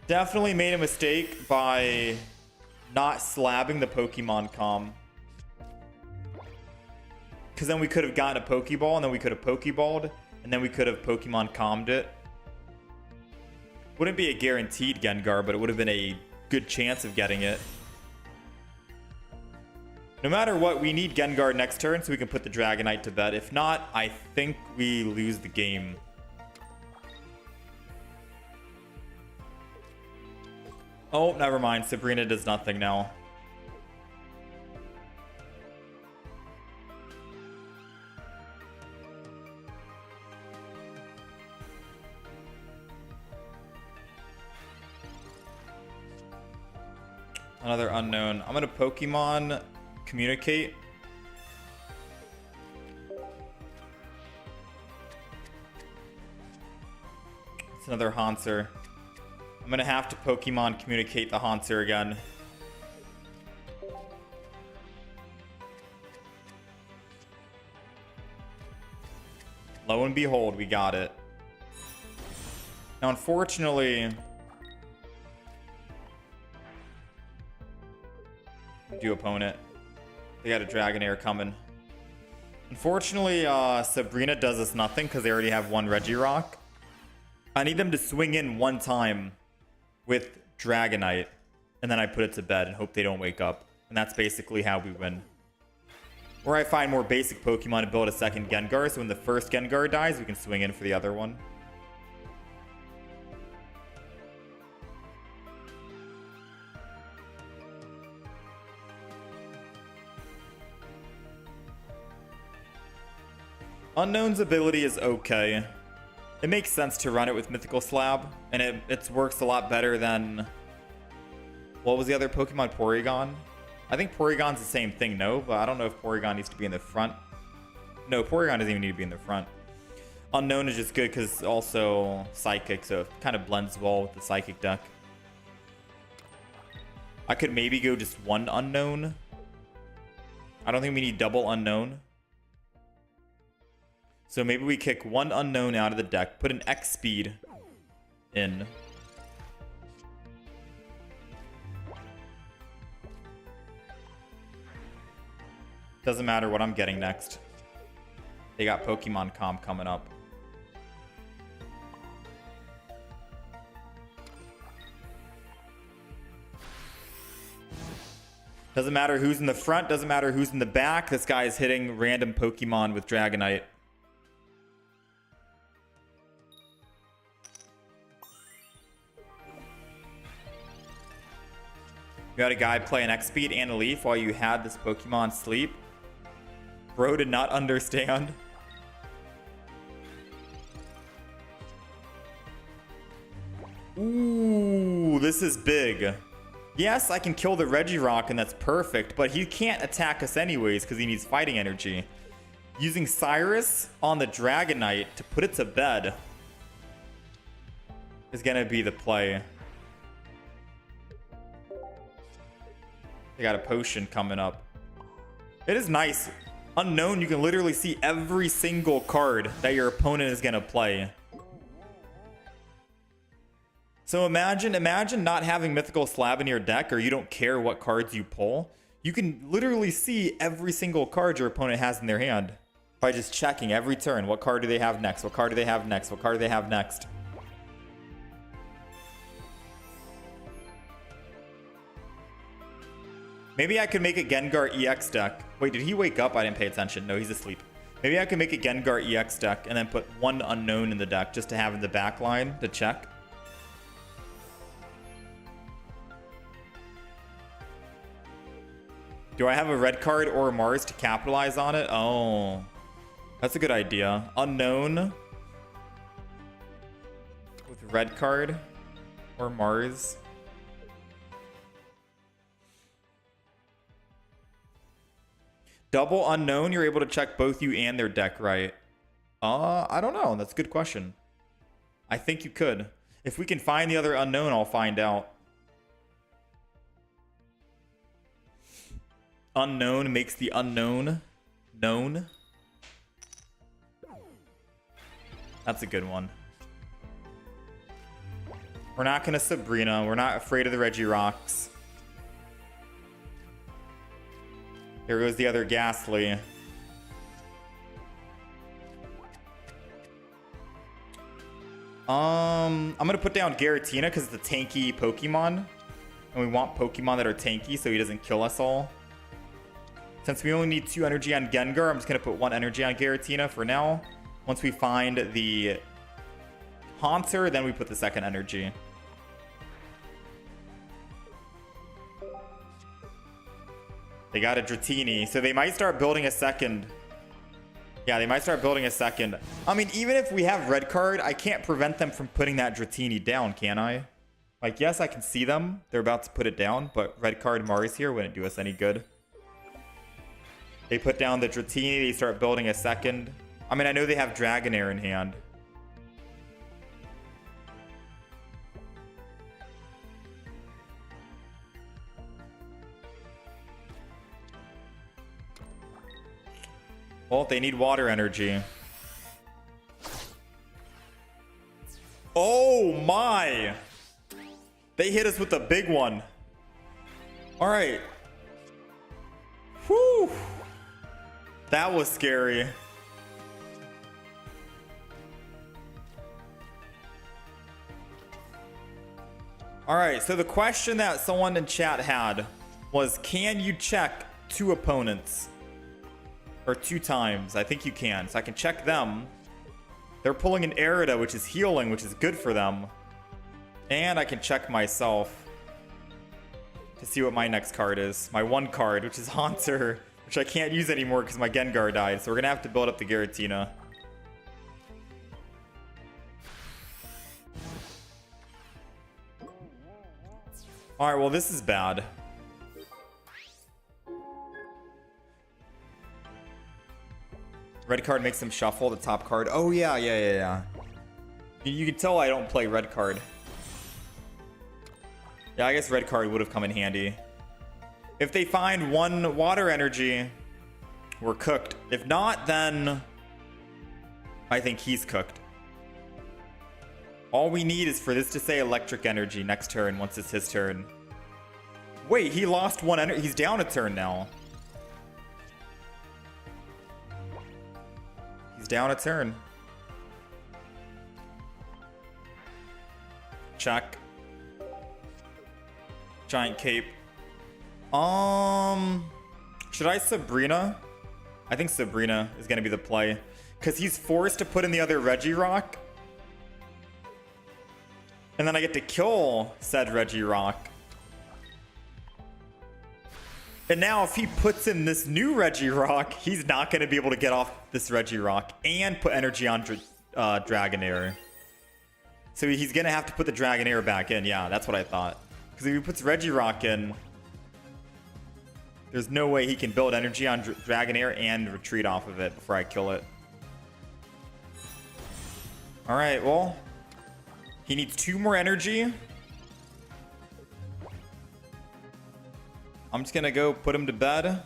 S1: Definitely made a mistake by not slabbing the Pokemon Calm. Because then we could have gotten a Pokeball, and then we could have Pokeballed, and then we could have Pokemon calmed it. Wouldn't be a guaranteed Gengar, but it would have been a good chance of getting it. No matter what, we need Gengar next turn so we can put the Dragonite to bed. If not, I think we lose the game. Oh, never mind. Sabrina does nothing now. Another unknown. I'm going to Pokemon Communicate. It's another Haunter. I'm going to have to Pokemon Communicate the Haunter again. Lo and behold, we got it. Now, unfortunately... do opponent. They got a Dragonair coming. Unfortunately, Sabrina does us nothing because they already have one Regirock. I need them to swing in one time with Dragonite, and then I put it to bed and hope they don't wake up. And that's basically how we win. Or I find more basic Pokemon to build a second Gengar, so when the first Gengar dies, we can swing in for the other one. Unknown's ability is okay. It makes sense to run it with Mythical Slab, and it works a lot better than... what was the other Pokemon? Porygon? I think Porygon's the same thing, no? But I don't know if Porygon needs to be in the front. No, Porygon doesn't even need to be in the front. Unknown is just good because it's also Psychic, so it kind of blends well with the Psychic deck. I could maybe go just one Unknown. I don't think we need double Unknown. So maybe we kick one Unknown out of the deck, put an X speed in. Doesn't matter what I'm getting next. They got Pokemon Comp coming up. Doesn't matter who's in the front, doesn't matter who's in the back. This guy is hitting random Pokemon with Dragonite. You had a guy play an X-Speed and a Leaf while you had this Pokemon sleep. Bro did not understand. Ooh, this is big. Yes, I can kill the Regirock and that's perfect, but he can't attack us anyways because he needs fighting energy. Using Cyrus on the Dragonite to put it to bed is going to be the play. They got a potion coming up. It is nice. Unknown, you can literally see every single card that your opponent is going to play. So imagine not having Mythical Slab in your deck, or you don't care what cards you pull. You can literally see every single card your opponent has in their hand by just checking every turn. What card do they have next? What card do they have next? What card do they have next? Maybe I could make a Gengar EX deck. Wait, did he wake up? I didn't pay attention. No, he's asleep. Maybe I could make a Gengar EX deck and then put one Unknown in the deck just to have in the back line to check. Do I have a red card or a Mars to capitalize on it? Oh, that's a good idea. Unknown with red card or Mars. Double Unknown, you're able to check both you and their deck, right? I don't know. That's a good question. I think you could. If we can find the other Unknown, I'll find out. Unknown makes the unknown known. That's a good one. We're not going to Sabrina. We're not afraid of the Regirocks. There goes the other Ghastly. I'm gonna put down Giratina because it's a tanky Pokemon. And we want Pokemon that are tanky so he doesn't kill us all. Since we only need 2 energy on Gengar, I'm just gonna put 1 energy on Giratina for now. Once we find the Haunter, then we put the second energy. They got a Dratini, so they might start building a second. Yeah, they might start building a second. I mean, even if we have red card, I can't prevent them from putting that Dratini down, can I? Like, yes, I can see them. They're about to put it down, but red card Mars here wouldn't do us any good. They put down the Dratini, they start building a second. I mean, I know they have Dragonair in hand. Well, they need water energy. Oh my! They hit us with a big one. All right. Whew. That was scary. All right, so the question that someone in chat had was, can you check 2 opponents? Or 2 times. I think you can. So I can check them. They're pulling an Erida, which is healing, which is good for them. And I can check myself to see what my next card is. My 1 card, which is Haunter, which I can't use anymore because my Gengar died. So we're going to have to build up the Giratina. Alright, well, this is bad. Red card makes them shuffle the top card. Oh, yeah. You can tell I don't play red card. Yeah, I guess red card would have come in handy. If they find 1 water energy, we're cooked. If not, then I think he's cooked. All we need is for this to say electric energy next turn once it's his turn. Wait, he lost 1 energy. He's down a turn now. Down a turn. Check. Giant cape. Should I Sabrina? I think Sabrina is gonna be the play. Because he's forced to put in the other Regirock. And then I get to kill said Regirock. And now if he puts in this new Regirock, he's not going to be able to get off this Regirock and put energy on Dragonair. So he's going to have to put the Dragonair back in. Yeah, that's what I thought. Because if he puts Regirock in, there's no way he can build energy on Dragonair and retreat off of it before I kill it. Alright, well, he needs 2 more energy. I'm just gonna go put him to bed.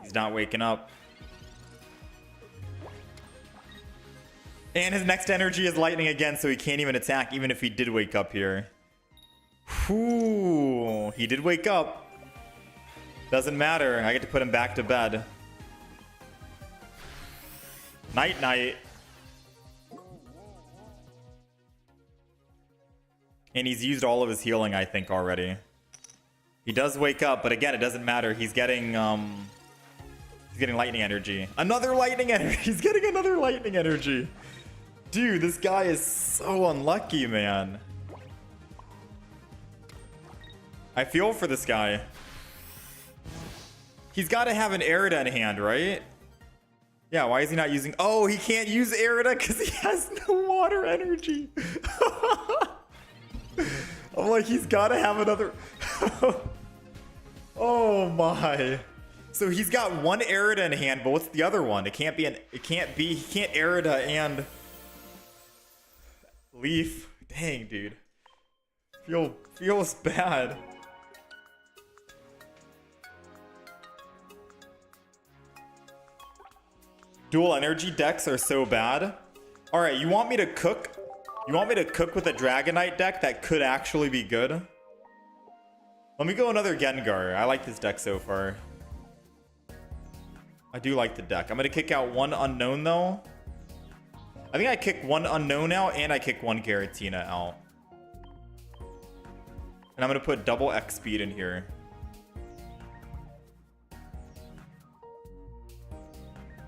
S1: He's not waking up. And his next energy is lightning again, so he can't even attack, even if he did wake up here. Whew, he did wake up. Doesn't matter, I get to put him back to bed. Night, night. And he's used all of his healing, I think, already. He does wake up, but again, it doesn't matter. He's getting lightning energy. Another lightning energy. He's getting another lightning energy. Dude, this guy is so unlucky, man. I feel for this guy. He's got to have an Erida in hand, right? Yeah, why is he not using... Oh, he can't use Erida because he has no water energy. I'm like, he's got to have another... Oh my. So he's got 1 Erida in hand, but what's the other one? He can't Erida and Leaf. Dang, dude. Feels bad. Dual energy decks are so bad. All right, you want me to cook? You want me to cook with a Dragonite deck that could actually be good? Let me go another Gengar. I like this deck so far. I do like the deck. I'm going to kick out one unknown, though. I think I kick one unknown out, and I kick one Giratina out. And I'm going to put double X speed in here.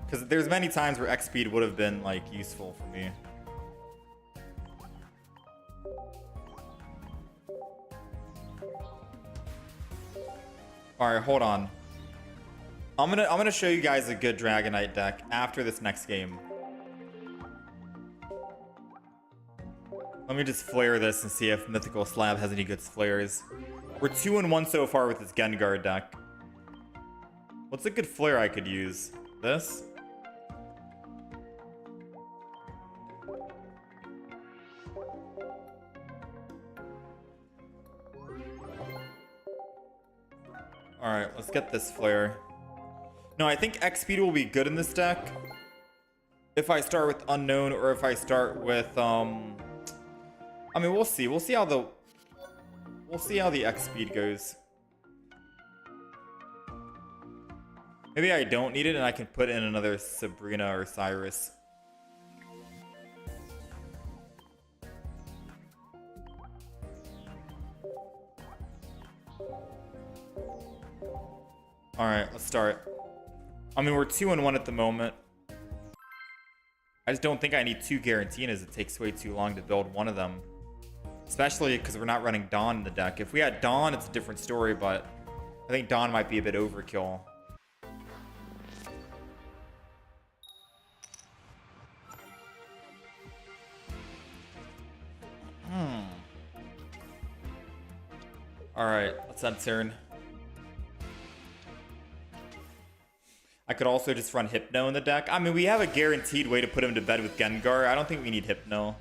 S1: Because there's many times where X speed would have been, like, useful for me. Alright, hold on. I'm gonna show you guys a good Dragonite deck after this next game. Let me just flare this and see if Mythical Slab has any good flares. We're 2-1 so far with this Gengar deck. What's a good flare I could use? This? Alright, let's get this flare. No, I think X speed will be good in this deck. If I start with unknown or if I start with I mean, we'll see. We'll see how the X speed goes. Maybe I don't need it and I can put in another Sabrina or Cyrus. Alright, let's start. I mean, we're 2-1 at the moment. I just don't think I need two Garatinas. It takes way too long to build one of them. Especially because we're not running Dawn in the deck. If we had Dawn, it's a different story, but I think Dawn might be a bit overkill. Alright, let's end turn. I could also just run Hypno in the deck. I mean, we have a guaranteed way to put him to bed with Gengar. I don't think we need Hypno.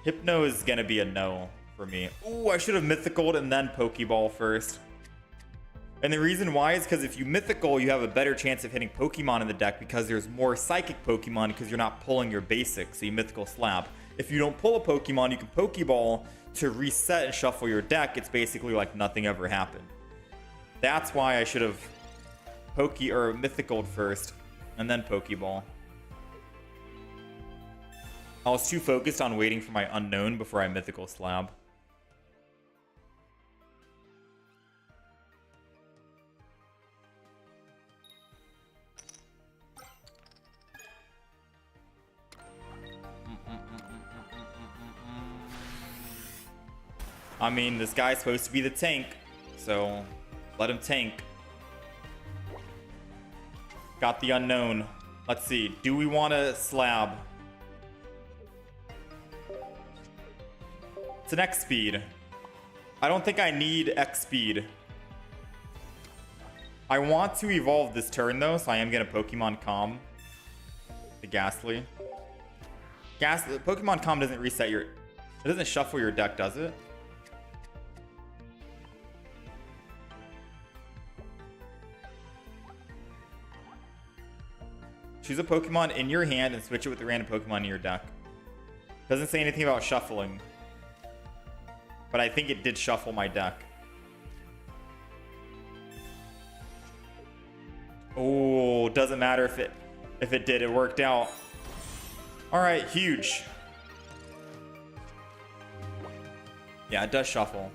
S1: Hypno is going to be a no for me. Ooh, I should have Mythicaled and then Pokeball first. And the reason why is because if you Mythical, you have a better chance of hitting Pokemon in the deck because there's more Psychic Pokemon because you're not pulling your basic, so you Mythical Slab. If you don't pull a Pokemon, you can Pokeball to reset and shuffle your deck. It's basically like nothing ever happened. That's why I should have Mythicaled first and then Pokeball. I was too focused on waiting for my unknown before I Mythical Slab. I mean, this guy's supposed to be the tank, so let him tank. Got the unknown. Let's see. Do we want to slab? It's an X speed. I don't think I need X speed. I want to evolve this turn though, so I am going to Pokemon Calm. The Ghastly. Pokemon Calm doesn't reset your... It doesn't shuffle your deck, does it? Choose a Pokemon in your hand and switch it with the random Pokemon in your deck. Doesn't say anything about shuffling. But I think it did shuffle my deck. Oh, doesn't matter if it did. It worked out. Alright, huge. Yeah, it does shuffle.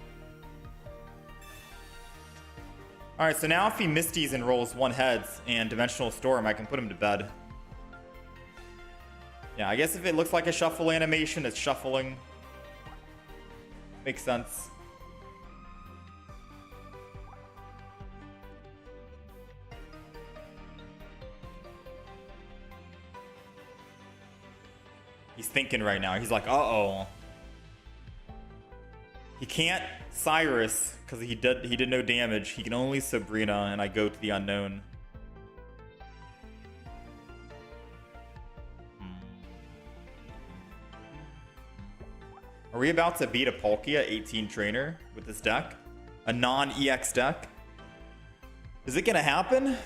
S1: Alright, so now if he Misties and rolls one heads and Dimensional Storm, I can put him to bed. Yeah, I guess if it looks like a shuffle animation, it's shuffling. Makes sense. He's thinking right now. He's like, uh-oh. He can't Cyrus because he did no damage. He can only Sabrina, and I go to the unknown. Are we about to beat a Palkia 18 trainer with this deck? A non-EX deck? Is it gonna happen?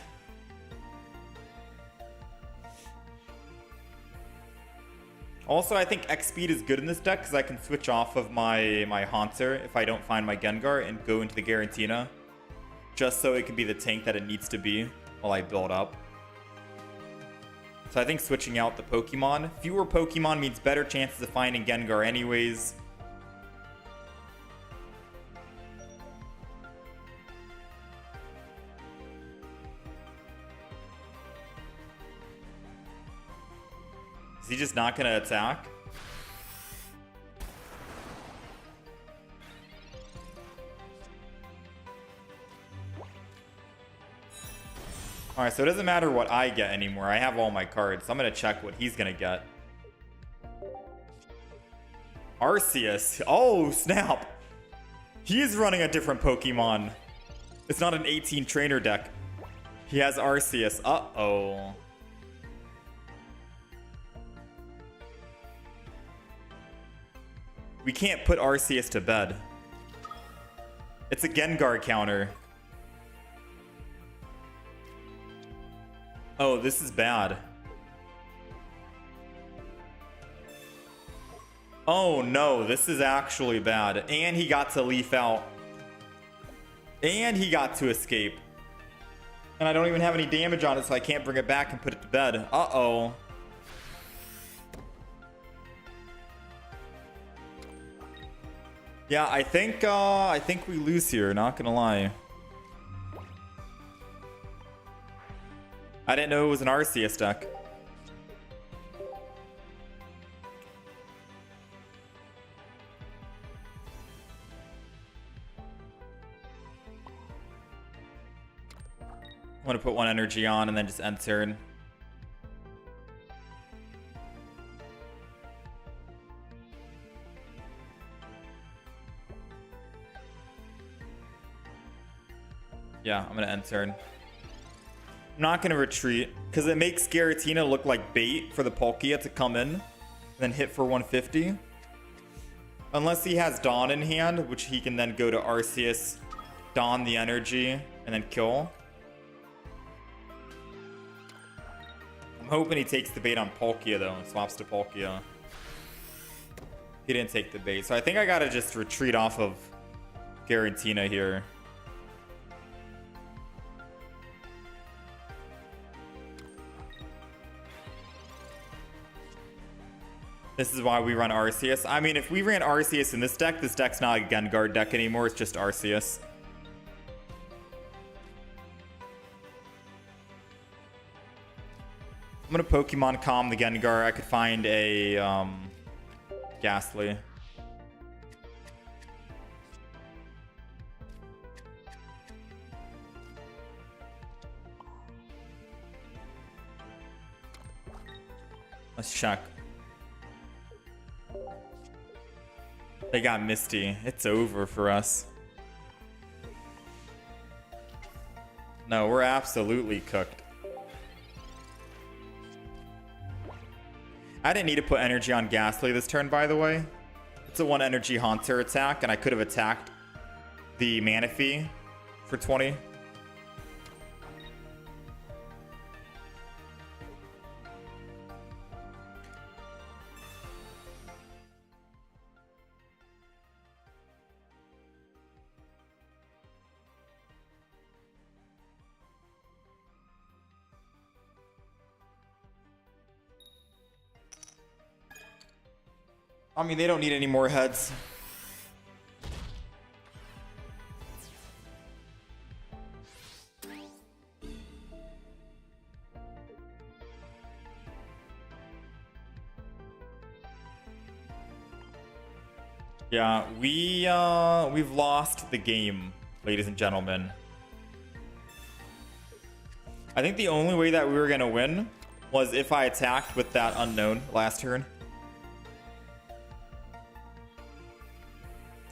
S1: Also, I think X speed is good in this deck because I can switch off of my Haunter if I don't find my Gengar and go into the Garantina, just so it can be the tank that it needs to be while I build up. So I think switching out the Pokemon. Fewer Pokemon means better chances of finding Gengar anyways. Is he just not going to attack? Alright, so it doesn't matter what I get anymore. I have all my cards. So I'm going to check what he's going to get. Arceus. Oh, snap. He is running a different Pokemon. It's not an 18 trainer deck. He has Arceus. Uh-oh. We can't put Arceus to bed. It's a Gengar counter. Oh, this is bad. Oh no, this is actually bad. And he got to leaf out. And he got to escape. And I don't even have any damage on it, so I can't bring it back and put it to bed. Uh-oh. Yeah, I think we lose here, not gonna lie. I didn't know it was an Arceus deck. I'm gonna put one energy on and then just end turn. Yeah, I'm gonna end turn. I'm not gonna retreat because it makes Giratina look like bait for the Palkia to come in and then hit for 150. Unless he has Dawn in hand, which he can then go to Arceus, Dawn the energy, and then kill. I'm hoping he takes the bait on Palkia though and swaps to Palkia. He didn't take the bait, so I think I gotta just retreat off of Giratina here. This is why we run Arceus. I mean, if we ran Arceus in this deck's not a Gengar deck anymore. It's just Arceus. I'm gonna Pokemon Calm the Gengar. I could find a Ghastly. Let's check. They got Misty. It's over for us. No, we're absolutely cooked. I didn't need to put energy on Ghastly this turn, by the way. It's a 1 energy Haunter attack, and I could have attacked the Manaphy for 20. I mean, they don't need any more heads. Yeah, we've lost the game, ladies and gentlemen. I think the only way that we were gonna win was if I attacked with that unknown last turn.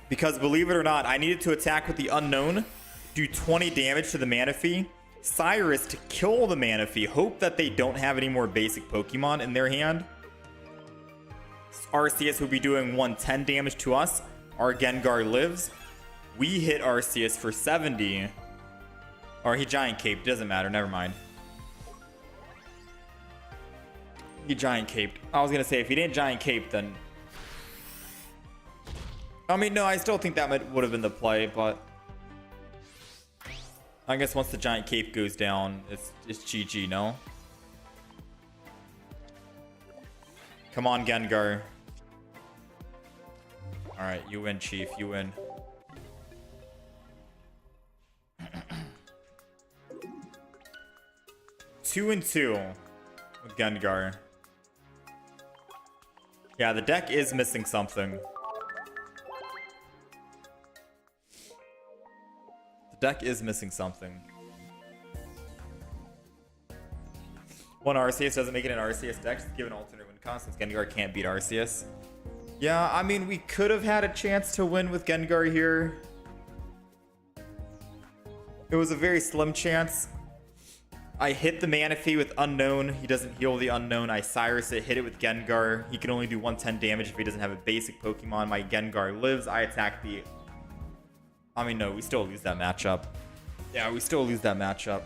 S1: Because believe it or not, I needed to attack with the unknown, do 20 damage to the Manaphy, Cyrus to kill the Manaphy, hope that they don't have any more basic Pokemon in their hand. Arceus would be doing 110 damage to us. Our Gengar lives. We hit Arceus for 70. Or he Giant Cape, doesn't matter, never mind. He giant caped. I was gonna say if he didn't giant cape, then I mean no, I still think that would have been the play, but I guess once the giant cape goes down, it's GG, no? Come on, Gengar. Alright, you win, Chief. You win. Two and two with Gengar. Yeah, the deck is missing something. The deck is missing something. One Arceus doesn't make it an Arceus deck. Just give an alternate win con since Gengar can't beat Arceus. Yeah, I mean, we could have had a chance to win with Gengar here. It was a very slim chance. I hit the Manaphy with Unknown. He doesn't heal the Unknown. I Cyrus it, hit it with Gengar. He can only do 110 damage if he doesn't have a basic Pokemon. My Gengar lives. I attack the... I mean, no, we still lose that matchup. Yeah, we still lose that matchup.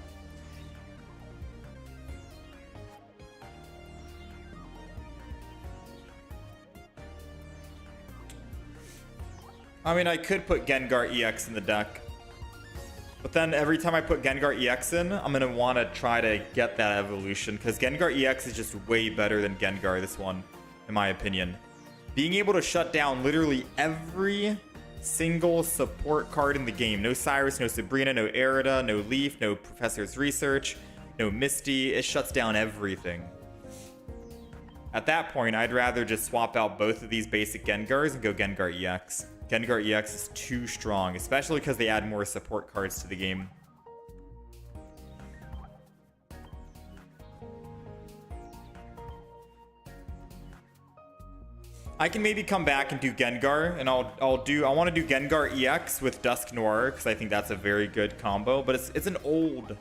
S1: I mean, I could put Gengar EX in the deck. But then every time I put Gengar EX in, I'm going to want to try to get that evolution. Because Gengar EX is just way better than Gengar, this one, in my opinion. Being able to shut down literally every single support card in the game. No Cyrus, no Sabrina, no Erida, no Leaf, no Professor's Research, no Misty. It shuts down everything. At that point, I'd rather just swap out both of these basic Gengars and go Gengar EX. Gengar EX is too strong, especially because they add more support cards to the game. I can maybe come back and do Gengar, and I want to do Gengar EX with Dusk Noir because I think that's a very good combo. But it's an old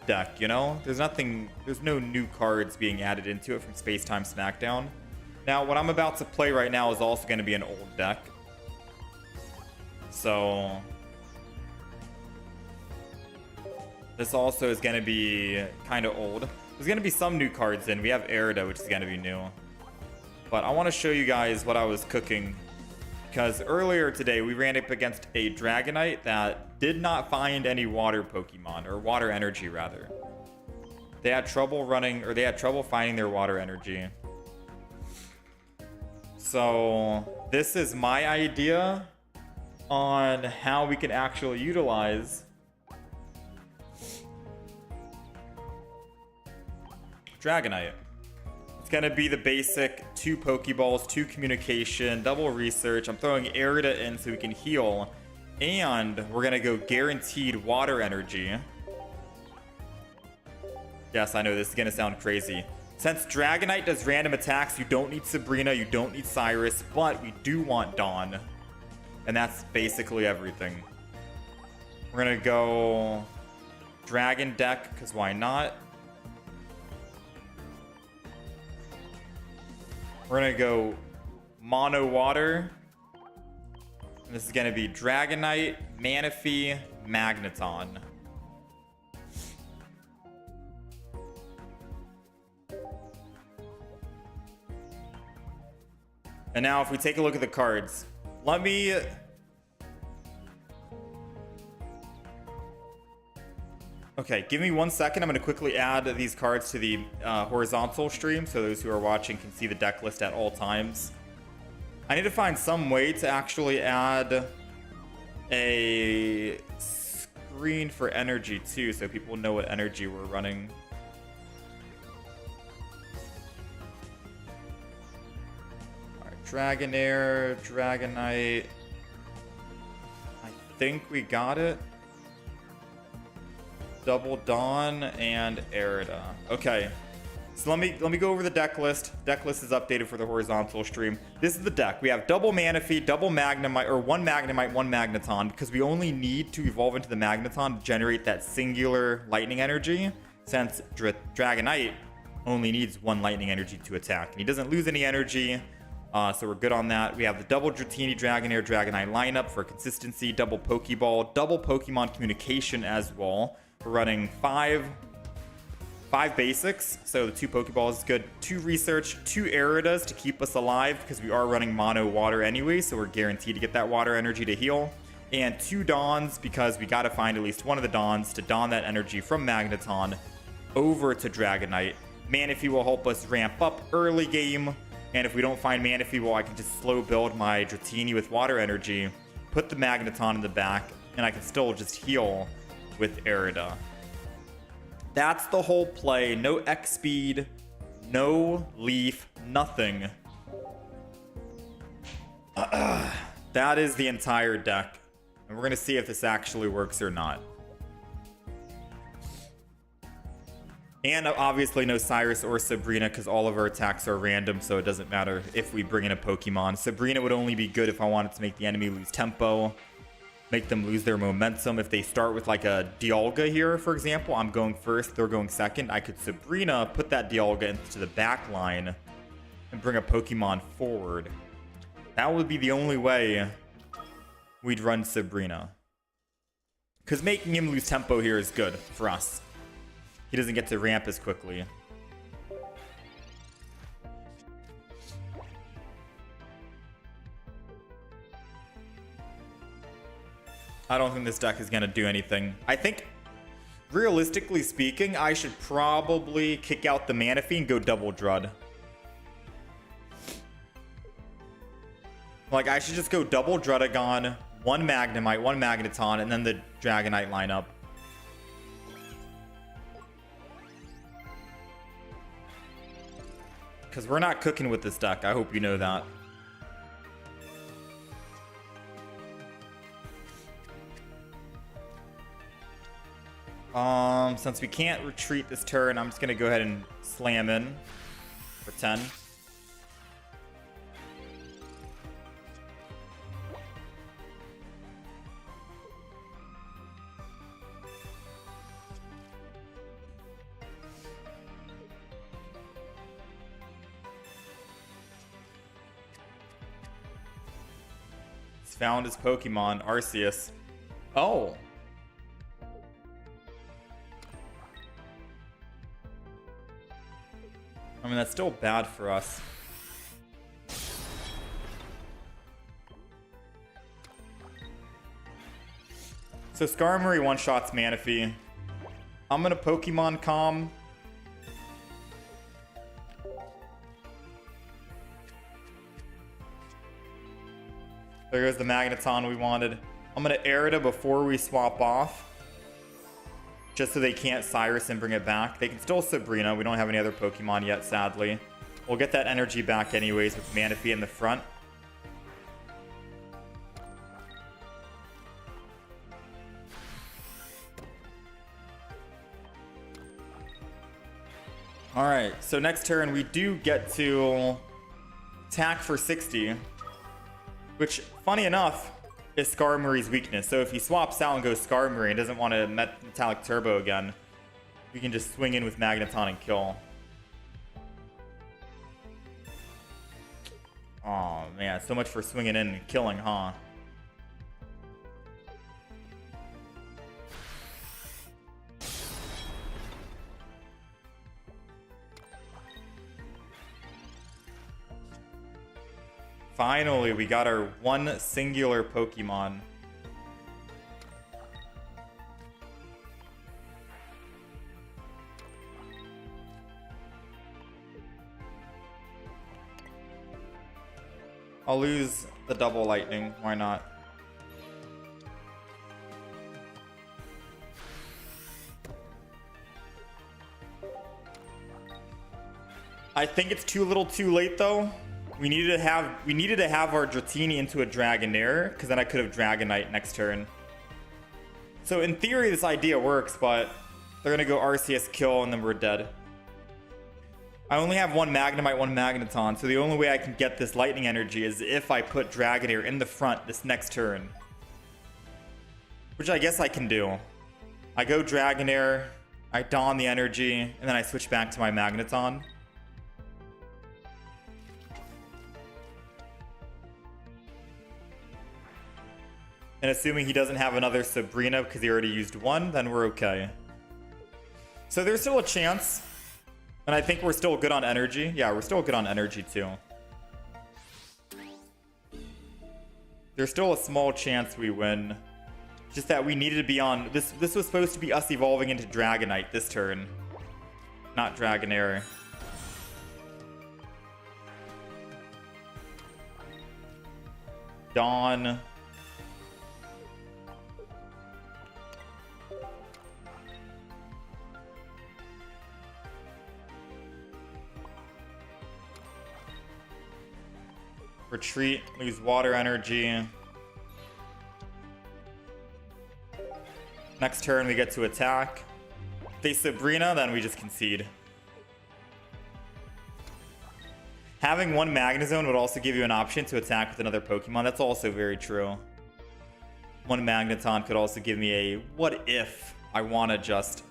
S1: deck, you know. There's no new cards being added into it from Space Time Smackdown. Now, what I'm about to play right now is also going to be an old deck. So this also is going to be kind of old. There's going to be some new cards in. We have Erida, which is going to be new. But I want to show you guys what I was cooking. Because earlier today, we ran up against a Dragonite that did not find any water Pokemon. Or water energy, rather. They had trouble finding their water energy. So this is my idea on how we can actually utilize Dragonite. It's gonna be the basic 2 Pokeballs, 2 communication, double research. I'm throwing Erida in so we can heal, and we're gonna go guaranteed water energy. Yes, I know this is gonna sound crazy. Since Dragonite does random attacks, you don't need Sabrina, you don't need Cyrus, but we do want Dawn. And that's basically everything. We're gonna go Dragon deck, because why not? We're gonna go Mono Water. And this is gonna be Dragonite, Manaphy, Magneton. And now if we take a look at the cards, let me... Okay, give me 1 second. I'm going to quickly add these cards to the horizontal stream so those who are watching can see the deck list at all times. I need to find some way to actually add a screen for energy too so people know what energy we're running. Dragonair, Dragonite. I think we got it. Double Dawn and Erida. Okay. So let me go over the deck list. Deck list is updated for the horizontal stream. This is the deck. We have double Manaphy, double Magnemite, or 1 Magnemite, 1 Magneton, because we only need to evolve into the Magneton to generate that singular lightning energy, since Dragonite only needs 1 lightning energy to attack. And he doesn't lose any energy. So we're good on that. We have the double Dratini, Dragonair, Dragonite lineup for consistency, double Pokeball, double Pokemon communication as well. We're running 5 5 basics, so the 2 Pokeballs is good. 2 research, 2 Aridas to keep us alive because we are running mono water anyway, so we're guaranteed to get that water energy to heal. And 2 Dawns because we gotta find at least one of the Dawns to don that energy from Magneton over to Dragonite. Manaphy will help us ramp up early game, and if we don't find Manaphy, well, I can just slow build my Dratini with water energy, put the Magneton in the back, and I can still just heal with Arida. That's the whole play. No X speed, no leaf, nothing. That is the entire deck. And we're going to see if this actually works or not. And obviously no Cyrus or Sabrina because all of our attacks are random, so it doesn't matter if we bring in a Pokemon. Sabrina would only be good if I wanted to make the enemy lose tempo, make them lose their momentum. If they start with like a Dialga here, for example, I'm going first, they're going second. I could Sabrina, put that Dialga into the back line and bring a Pokemon forward. That would be the only way we'd run Sabrina. Because making him lose tempo here is good for us. He doesn't get to ramp as quickly. I don't think this deck is going to do anything. I think, realistically speaking, I should probably kick out the Manaphy and go double Drud. Like, I should just go double Drudagon, 1 Magnemite, 1 Magneton, and then the Dragonite lineup. Because we're not cooking with this deck. I hope you know that. Since we can't retreat this turn, I'm just going to go ahead and slam in for 10. Found his Pokemon, Arceus. Oh. I mean, that's still bad for us. So Skarmory one-shots Manaphy. I'm gonna Pokemon Calm. There goes the Magneton we wanted. I'm going to Arida before we swap off. Just so they can't Cyrus and bring it back. They can still Sabrina. We don't have any other Pokemon yet, sadly. We'll get that energy back anyways with Manaphy in the front. Alright, so next turn we do get to attack for 60. Which, funny enough, is Skarmory's weakness. So if he swaps out and goes Skarmory and doesn't want to Metallic Turbo again, we can just swing in with Magneton and kill. Oh man, so much for swinging in and killing, huh? Finally, we got our one singular Pokemon. I'll lose the double lightning. Why not? I think it's too little too late though. We needed to have our Dratini into a Dragonair, because then I could have Dragonite next turn. So in theory this idea works, but they're gonna go Arceus kill and then we're dead. I only have 1 Magnemite, 1 Magneton, so the only way I can get this lightning energy is if I put Dragonair in the front this next turn. Which I guess I can do. I go Dragonair, I don the energy, and then I switch back to my Magneton. And assuming he doesn't have another Sabrina because he already used 1, then we're okay. So there's still a chance. And I think we're still good on energy. Yeah, we're still good on energy too. There's still a small chance we win. Just that we needed to be on... This was supposed to be us evolving into Dragonite this turn. Not Dragonair. Dawn. Retreat, lose water energy. Next turn we get to attack. If they Sabrina, then we just concede. Having one Magnezone would also give you an option to attack with another Pokemon. That's also very true. One Magneton could also give me a what if I want to just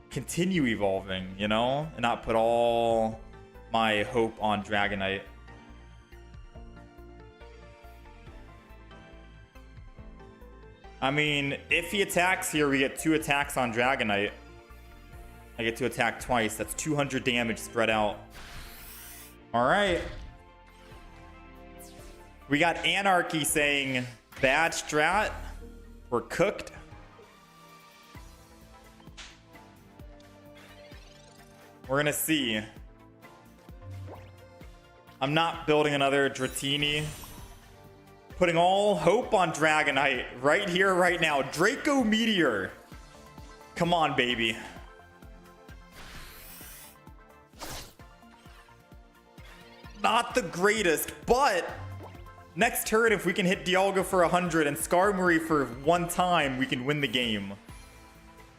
S1: continue evolving, you know? And not put all my hope on Dragonite. I mean, if he attacks here, we get 2 attacks on Dragonite. I get to attack twice. That's 200 damage spread out. Alright. We got Anarchy saying, bad strat. We're cooked. We're gonna see. I'm not building another Dratini. Putting all hope on Dragonite right here, right now. Draco Meteor. Come on, baby. Not the greatest, but next turn, if we can hit Dialga for 100 and Skarmory for 1 time, we can win the game.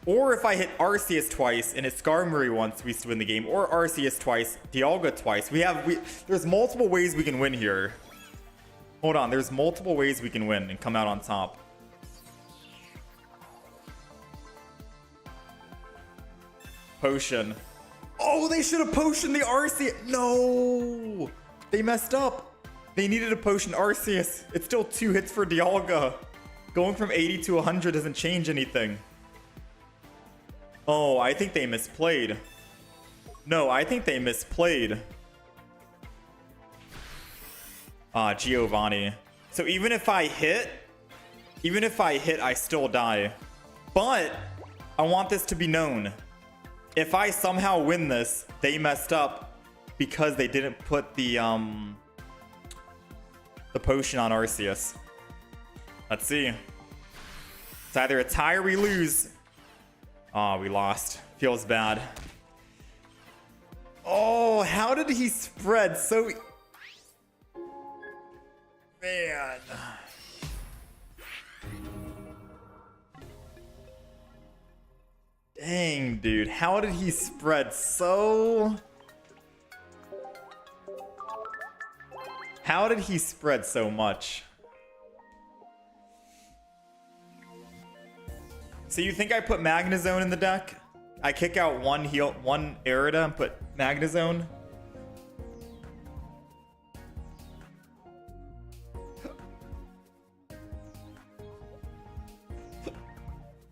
S1: Or if I hit Arceus twice and hit Skarmory once, we win the game. Or Arceus twice, Dialga twice. There's multiple ways we can win here. Hold on, there's multiple ways we can win and come out on top. Potion. Oh, they should have potioned the Arceus. No! They messed up. They needed a potion Arceus. It's still 2 hits for Dialga. Going from 80 to 100 doesn't change anything. Oh, I think they misplayed. No, I think they misplayed. Giovanni. So even if I hit, I still die. But I want this to be known. If I somehow win this, they messed up because they didn't put the potion on Arceus. Let's see. It's either a tie or we lose. Oh, we lost. Feels bad. Oh, how did he spread so... Man. Dang, dude. How did he spread so... How did he spread so much? So you think I put Magnezone in the deck? I kick out one Erida and put Magnezone?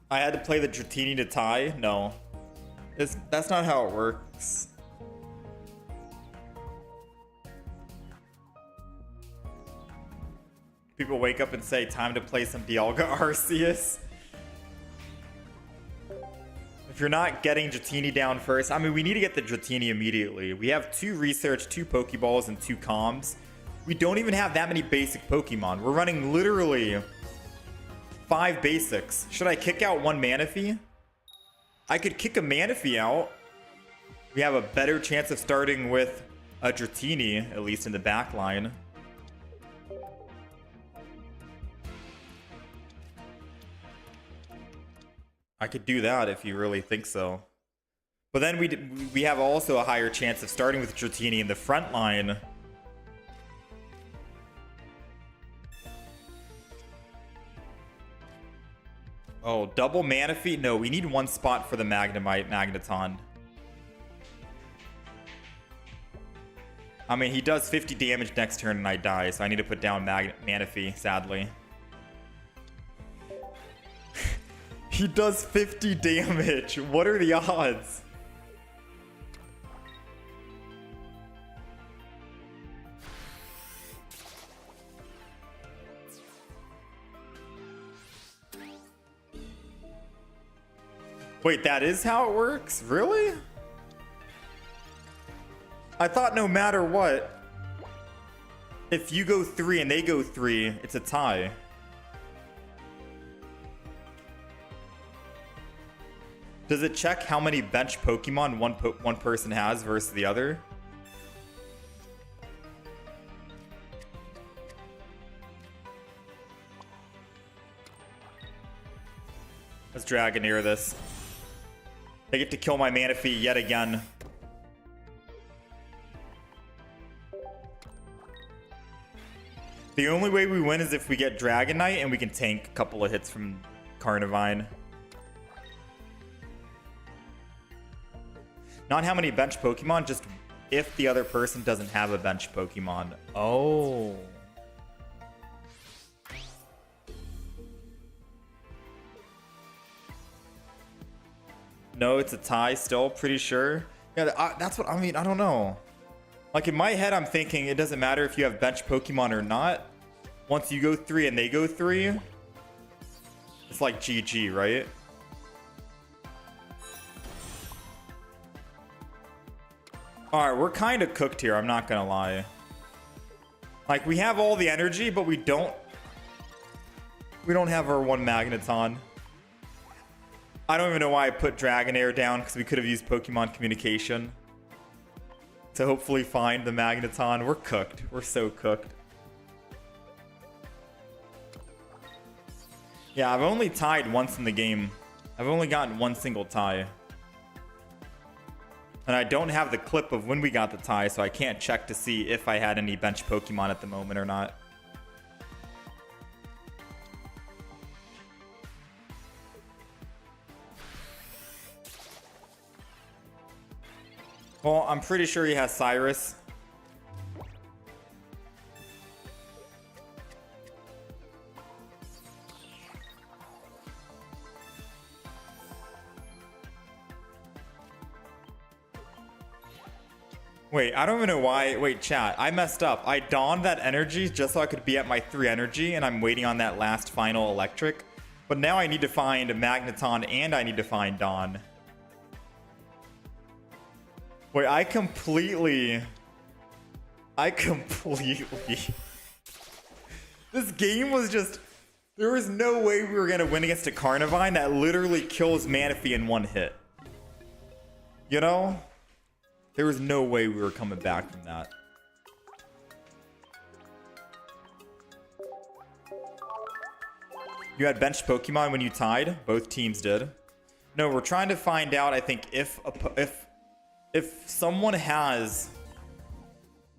S1: I had to play the Dratini to tie? No. That's not how it works. People wake up and say, time to play some Dialga Arceus. If you're not getting Dratini down first, I mean, we need to get the Dratini immediately. We have 2 research, 2 Pokeballs, and 2 comms. We don't even have that many basic Pokemon. We're running literally 5 basics. Should I kick out 1 Manaphy? I could kick a Manaphy out. We have a better chance of starting with a Dratini, at least in the back line. I could do that if you really think so. But then we have also a higher chance of starting with Dratini in the front line. Oh, double Manaphy? No, we need 1 spot for the Magneton. I mean, he does 50 damage next turn and I die, so I need to put down Manaphy, sadly. He does 50 damage. What are the odds? Wait, that is how it works? Really? I thought no matter what, if you go 3 and they go 3, it's a tie. Does it check how many bench Pokemon one person has versus the other? Let's Dragoneer this. They get to kill my Manaphy yet again. The only way we win is if we get Dragonite and we can tank a couple of hits from Carnivine. Not how many bench Pokemon, just if the other person doesn't have a bench Pokemon. Oh. No, it's a tie still, pretty sure. Yeah, that's what I mean. I don't know. Like in my head, I'm thinking it doesn't matter if you have bench Pokemon or not. Once you go 3 and they go 3, it's like GG, right? All right, we're kind of cooked here. I'm not gonna lie. Like we have all the energy, but we don't have our one Magneton. I don't even know why I put Dragonair down because we could have used Pokemon Communication to hopefully find the Magneton. We're cooked. We're so cooked. Yeah, I've only tied once in the game. I've only gotten one single tie. And I don't have the clip of when we got the tie, so I can't check to see if I had any bench Pokemon at the moment or not. Well, I'm pretty sure he has Cyrus. Wait, I don't even know why. Wait, chat, I messed up. I donned that energy just so I could be at my 3 energy, and I'm waiting on that last final electric. But now I need to find Magneton and I need to find Dawn. Wait, I completely... This game was just... There was no way we were going to win against a Carnivine that literally kills Manaphy in one hit. You know? There was no way we were coming back from that. You had bench Pokemon when you tied? Both teams did. No, we're trying to find out, I think, if someone has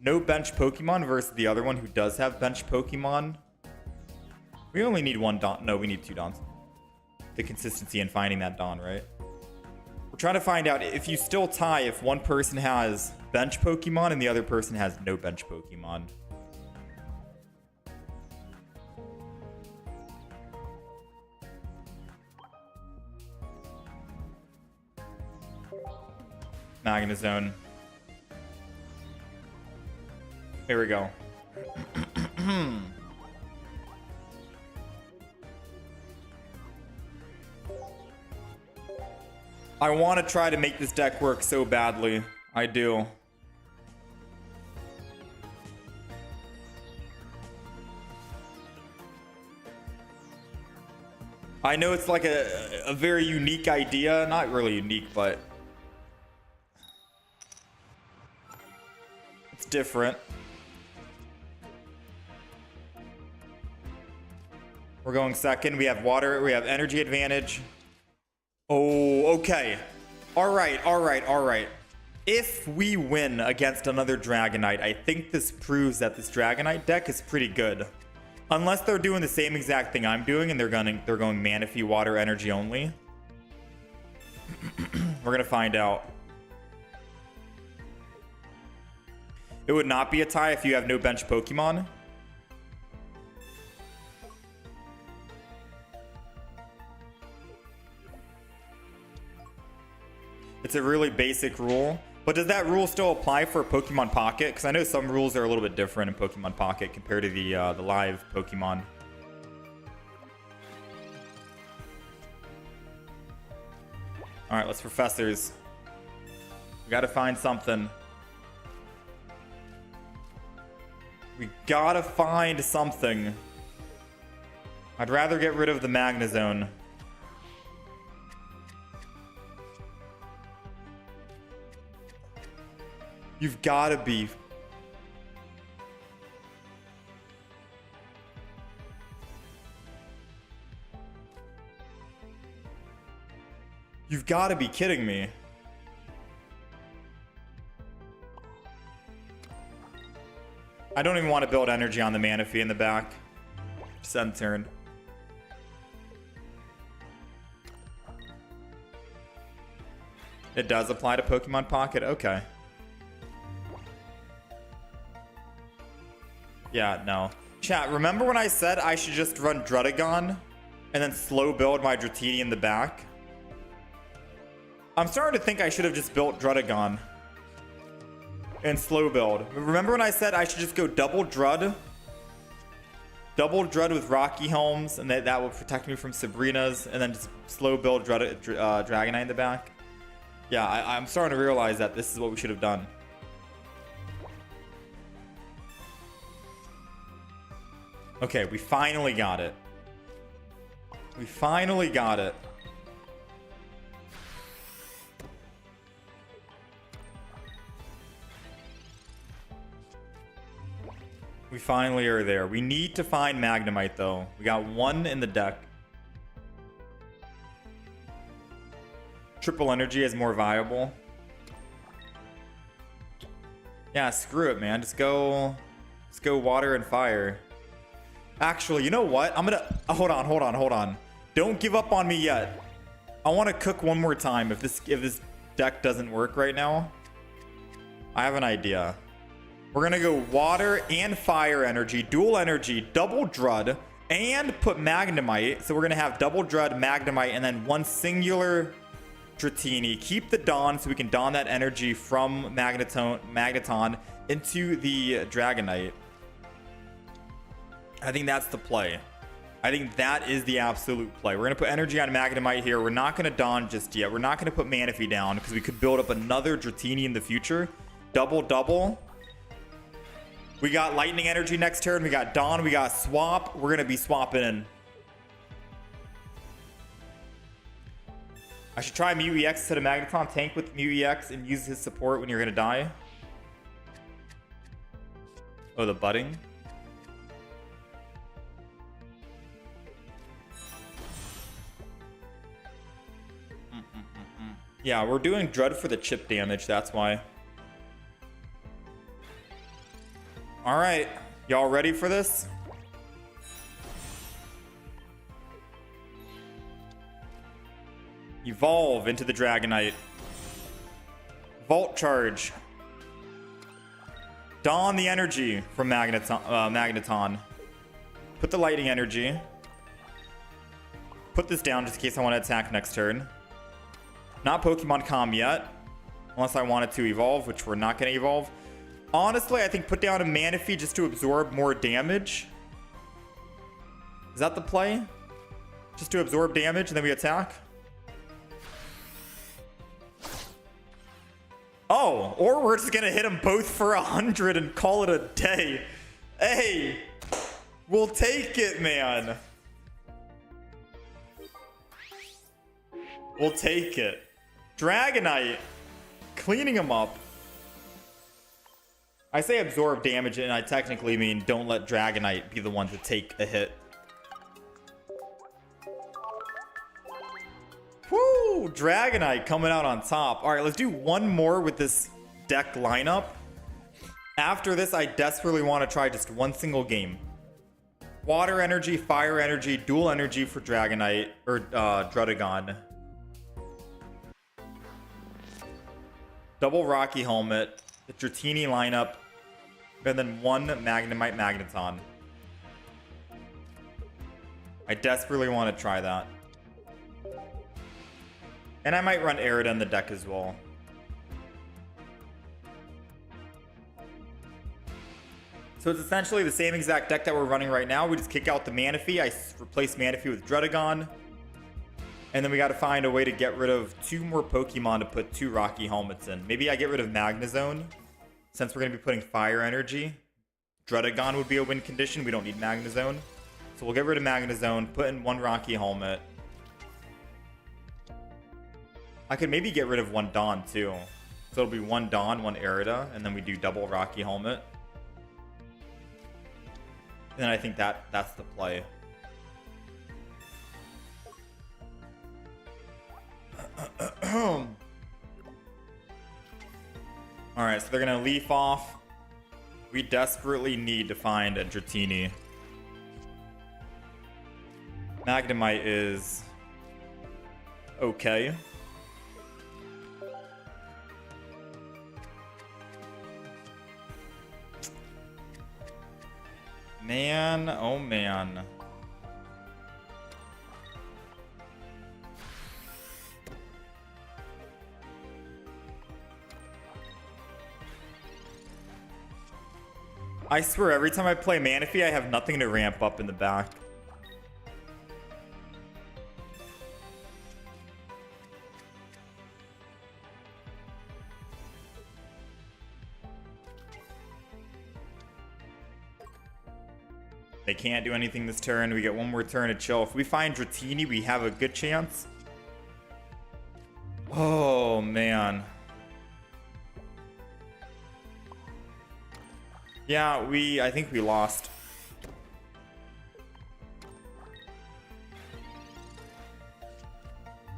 S1: no bench Pokemon versus the other one who does have bench Pokemon. We only need one Dawn. No, we need 2 Dawns. The consistency in finding that Dawn, right? We're trying to find out if you still tie if one person has bench Pokemon and the other person has no bench Pokemon. Magnezone. Here we go. I want to try to make this deck work so badly. I do. I know it's like a very unique idea. Not really unique, but it's different. We're going second. We have water. We have energy advantage. Oh, okay. All right. If we win against another Dragonite, I think this proves that this Dragonite deck is pretty good. Unless they're doing the same exact thing I'm doing and they're going Manaphy water energy only. We're gonna find out. It would not be a tie if you have no bench Pokemon. It's a really basic rule. But does that rule still apply for Pokemon Pocket? Because I know some rules are a little bit different in Pokemon Pocket compared to the live Pokemon. All right, let's professors. We gotta find something. We gotta find something. I'd rather get rid of the Magnezone. You've gotta be. You've gotta be kidding me. I don't even want to build energy on the Manaphy in the back. Just end turn. It does apply to Pokemon Pocket? Okay. Yeah, no. Chat, remember when I said I should just run Druddigon and then slow build my Dratini in the back? I'm starting to think I should have just built Druddigon and slow build. Remember when I said I should just go double Drud? Double Drud with Rocky Helms, and that will protect me from Sabrina's, and then just slow build Dragonite in the back? Yeah, I'm starting to realize that this is what we should have done. Okay, we finally got it. We finally got it. We finally are there. We need to find Magnemite, though. We got one in the deck. Triple Energy is more viable. Yeah, screw it, man. Just go water and fire. Actually, you know what? I'm gonna... hold on. Don't give up on me yet. I want to cook one more time if this deck doesn't work right now. I have an idea. We're gonna go water and fire energy, dual energy, double Drud, and put Magnemite. So we're gonna have double Drud, Magnemite, and then one singular Dratini. Keep the Dawn so we can don that energy from Magneton into the Dragonite. I think that's the play. I think that is the absolute play. We're gonna put energy on Magnemite here. We're not gonna Dawn just yet. We're not gonna put Manaphy down because we could build up another Dratini in the future. Double. We got Lightning Energy next turn. We got Dawn. We got Swap. We're going to be swapping in. I should try Mew EX instead of Magneton. Tank with Mew EX and use his support when you're going to die. Oh, the budding. Yeah, we're doing Drud for the chip damage. That's why. All right, y'all ready for this? Evolve into the Dragonite. Volt Charge. Don the energy from Magneton. Put the Lightning Energy. Put this down just in case I want to attack next turn. Not Pokemon Com yet. Unless I wanted to evolve, which we're not going to evolve. Honestly, I think put down a Manaphy just to absorb more damage. Is that the play? Just to absorb damage and then we attack? Oh, or we're just gonna hit them both for 100 and call it a day. Hey, we'll take it, man. We'll take it. Dragonite, cleaning them up. I say absorb damage, and I technically mean don't let Dragonite be the one to take a hit. Woo! Dragonite coming out on top. All right, let's do one more with this deck lineup. After this, I desperately want to try just one single game. Water energy, fire energy, dual energy for Dragonite, or Druddigon. Double Rocky Helmet. The Dratini lineup, and then one Magnemite Magneton. I desperately want to try that. And I might run Erida in the deck as well. So it's essentially the same exact deck that we're running right now. We just kick out the Manaphy. I replace Manaphy with Dredagon. And then we got to find a way to get rid of 2 more Pokemon to put 2 Rocky Helmets in. Maybe I get rid of Magnezone. Since we're going to be putting Fire Energy. Dredagon would be a win condition. We don't need Magnezone. So we'll get rid of Magnezone, put in 1 Rocky Helmet. I could maybe get rid of 1 Dawn too. So it'll be 1 Dawn, 1 Erida, and then we do double Rocky Helmet. And I think that's the play. Alright, so they're gonna leaf off. We desperately need to find a Dratini. Magnemite is okay. Man, oh man. I swear, every time I play Manaphy, I have nothing to ramp up in the back. They can't do anything this turn. We get 1 more turn to chill. If we find Dratini, we have a good chance. Oh, man. Yeah, I think we lost.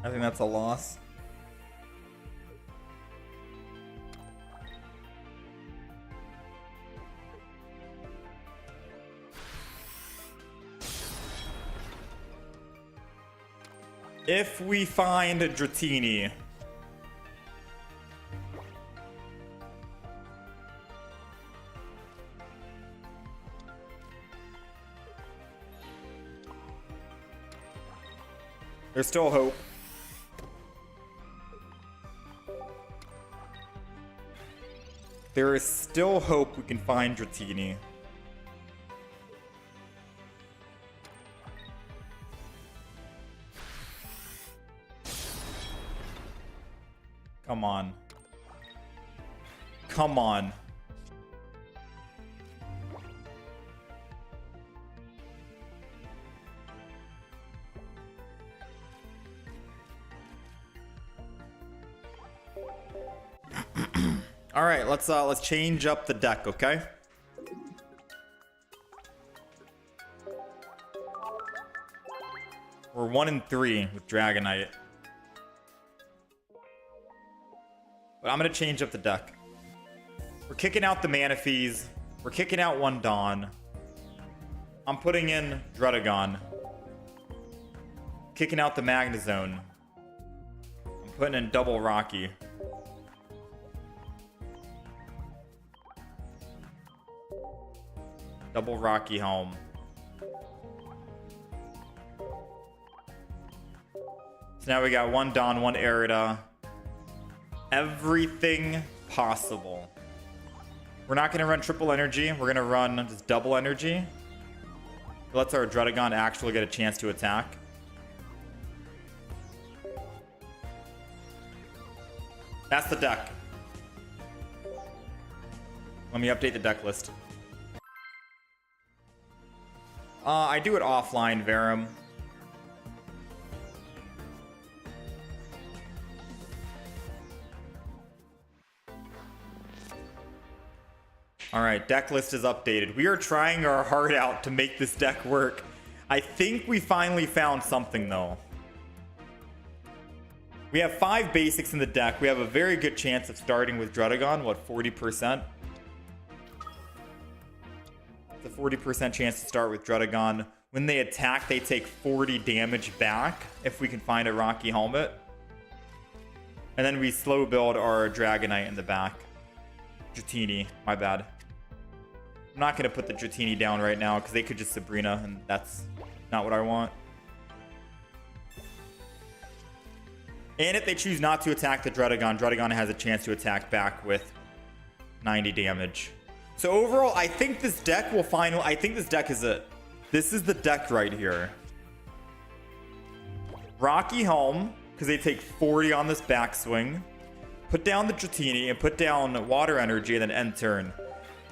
S1: I think that's a loss. If we find Dratini. There's still hope. There is still hope we can find Dratini. Come on. Come on. All right, let's change up the deck, okay? We're 1-3 with Dragonite. But I'm gonna change up the deck. We're kicking out the Manaphys. We're kicking out 1 Dawn. I'm putting in Dredagon. Kicking out the Magnezone. I'm putting in double Rocky. Double Rocky Helm. So now we got 1 Dawn, 1 Erida. Everything possible. We're not going to run triple energy. We're going to run just double energy. It lets our Dredagon actually get a chance to attack. That's the deck. Let me update the deck list. I do it offline, Verum. Alright, deck list is updated. We are trying our heart out to make this deck work. I think we finally found something, though. We have 5 basics in the deck. We have a very good chance of starting with Dredagon. What, 40%? It's a 40% chance to start with Dredagon. When they attack, they take 40 damage back if we can find a Rocky Helmet. And then we slow build our Dragonite in the back. Dratini, my bad. I'm not going to put the Dratini down right now because they could just Sabrina, and that's not what I want. And if they choose not to attack the Dredagon, Dredagon has a chance to attack back with 90 damage. So overall, I think this deck will final. I think this deck is it. This is the deck right here. Rocky Helm, because they take 40 on this backswing. Put down the Dratini and put down Water Energy and then end turn.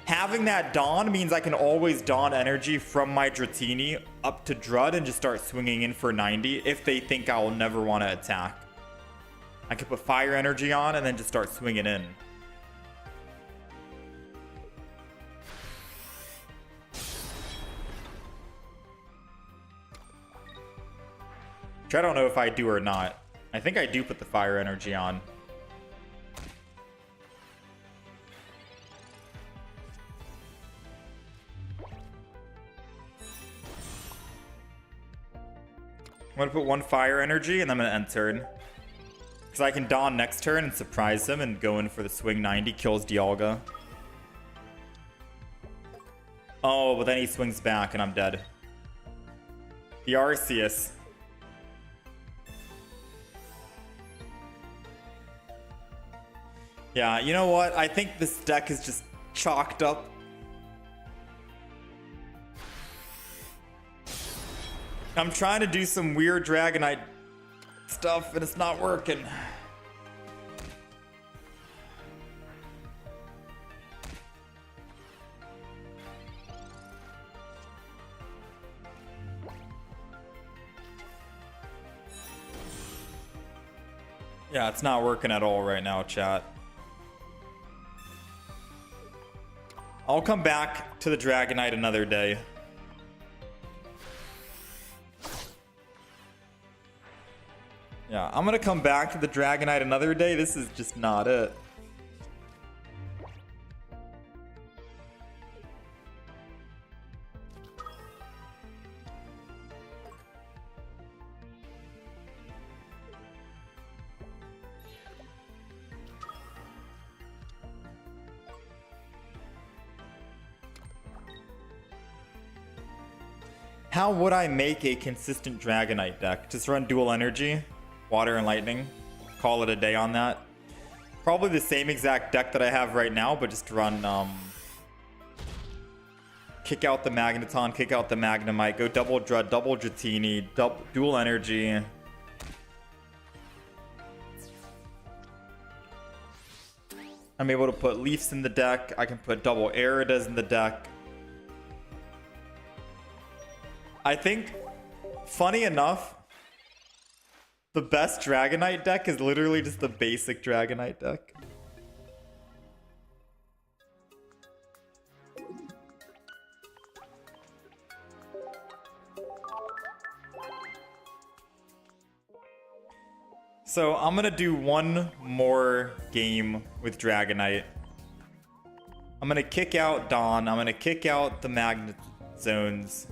S1: Having that Dawn means I can always Dawn energy from my Dratini up to Drud and just start swinging in for 90 if they think I will never want to attack. I could put Fire Energy on and then just start swinging in. Which I don't know if I do or not. I think I do put the Fire Energy on. I'm gonna put one Fire Energy and I'm gonna end turn. Because I can Dawn next turn and surprise him and go in for the swing 90, kills Dialga. Oh, but then he swings back and I'm dead. The Arceus. Yeah, you know what? I think this deck is just chalked up. I'm trying to do some weird Dragonite stuff and it's not working. Yeah, it's not working at all right now, chat. I'll come back to the Dragonite another day. Yeah, I'm gonna come back to the Dragonite another day. This is just not it. How would I make a consistent Dragonite deck? Just run dual energy, water and lightning, call it a day on that. Probably the same exact deck that I have right now, but just run kick out the Magneton, kick out the Magnemite, go double Drud, double Dratini, dual energy. I'm able to put Leafs in the deck. I can put double Aridas in the deck. I think, funny enough, the best Dragonite deck is literally just the basic Dragonite deck. So I'm gonna do one more game with Dragonite. I'm gonna kick out Dawn. I'm gonna kick out the Magnet Zones.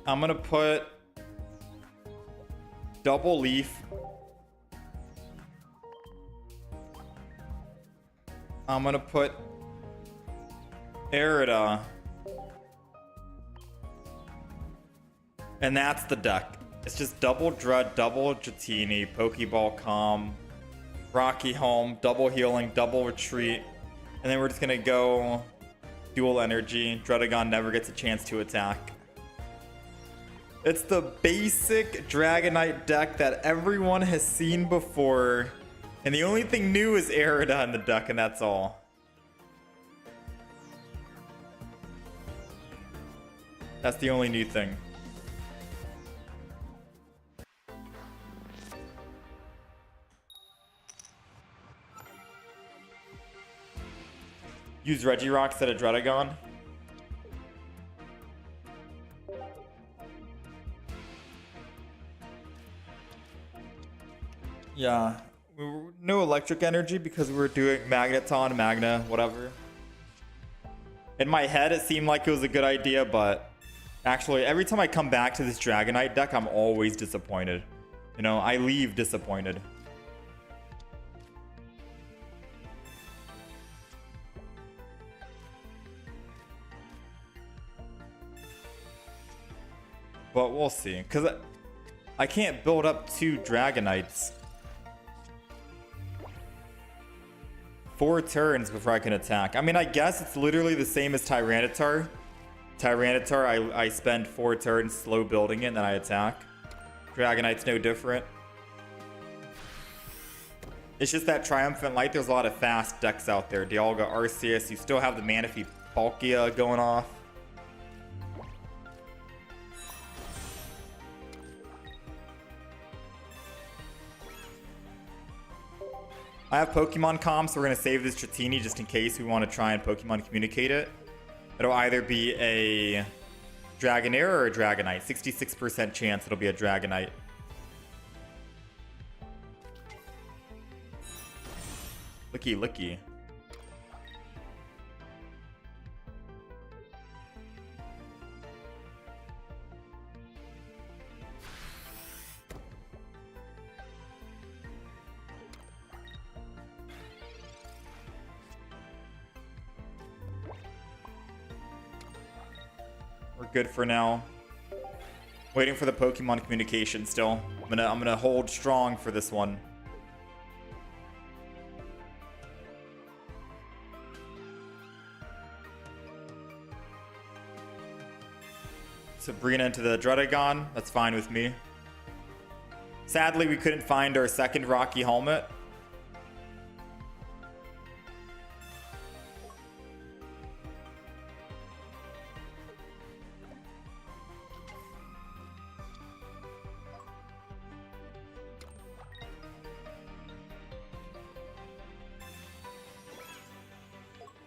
S1: I'm gonna put double Leaf. I'm gonna put Arida. And that's the deck. It's just double Drud, double Dratini, Pokeball Calm, Rocky Home, double Healing, double Retreat. And then we're just gonna go dual energy. Dredagon never gets a chance to attack. It's the basic Dragonite deck that everyone has seen before. And the only thing new is Arida in the deck, and that's all. That's the only new thing. Use Regirock instead of Dredagon. Yeah, no electric energy because we were doing Magneton, Magna, whatever. In my head, it seemed like it was a good idea, but actually, every time I come back to this Dragonite deck, I'm always disappointed. You know, I leave disappointed. But we'll see, because I can't build up 2 Dragonites. 4 turns before I can attack. I mean, I guess it's literally the same as Tyranitar. Tyranitar, I spend 4 turns slow building it and then I attack. Dragonite's no different. It's just that Triumphant Light, there's a lot of fast decks out there. Dialga, Arceus, you still have the Manaphy Palkia going off. I have Pokemon comms, so we're going to save this Dratini just in case we want to try and Pokemon communicate it. It'll either be a Dragonair or a Dragonite. 66% chance it'll be a Dragonite. Licky, licky. We're good for now. Waiting for the Pokemon communication still. I'm gonna hold strong for this one. Sabrina into the Druddigon. That's fine with me. Sadly, we couldn't find our second Rocky Helmet.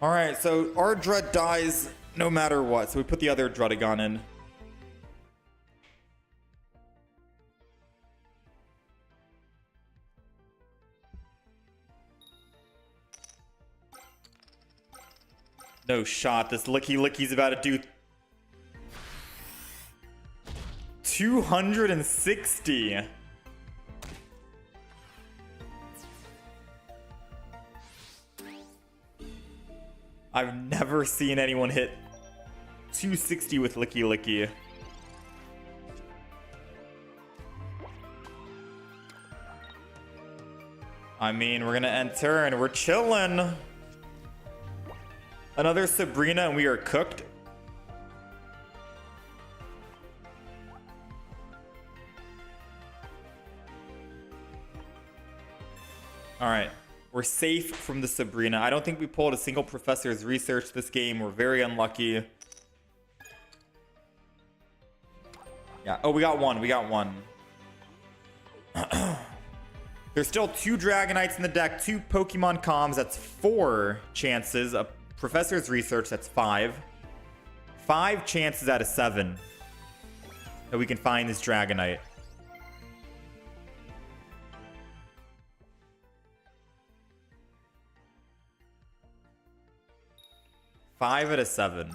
S1: Alright, so our Drud dies no matter what, so we put the other Druddigon in. No shot, this Licky Licky's about to do 260. I've never seen anyone hit 260 with Licky Licky. I mean, we're gonna enter and we're chilling. Another Sabrina and we are cooked. All right. We're safe from the Sabrina. I don't think we pulled a single Professor's Research this game. We're very unlucky. Yeah. Oh, we got one. We got one. There's still 2 Dragonites in the deck, 2 Pokemon comms. That's 4 chances. A Professor's Research, that's 5. 5 chances out of 7 that we can find this Dragonite. Five out of 7.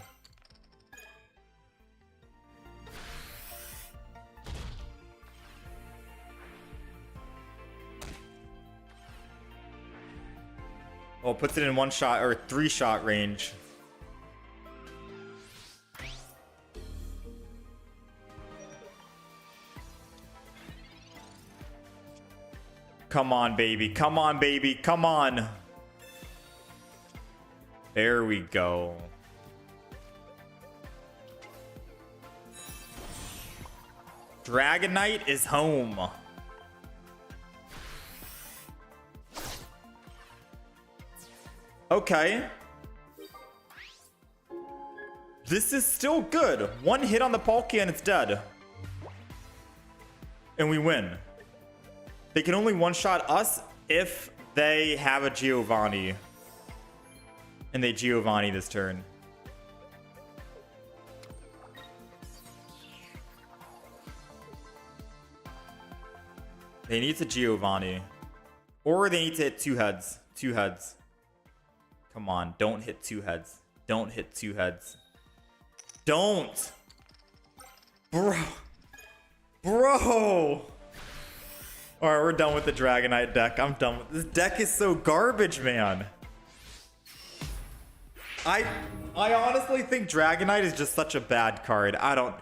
S1: Well, puts it in 1-shot or 3-shot range. Come on, baby. Come on, baby. Come on. There we go. Dragonite is home. Okay. This is still good. 1 hit on the Palkia and it's dead. And we win. They can only 1-shot us if they have a Giovanni. And they Giovanni this turn. They need to Giovanni. Or they need to hit 2 heads. 2 heads. Come on, don't hit 2 heads. Don't hit 2 heads. Don't! Bro! Bro! Alright, we're done with the Dragonite deck. I'm done with this deck. Is so garbage, man. I honestly think Dragonite is just such a bad card. I don't...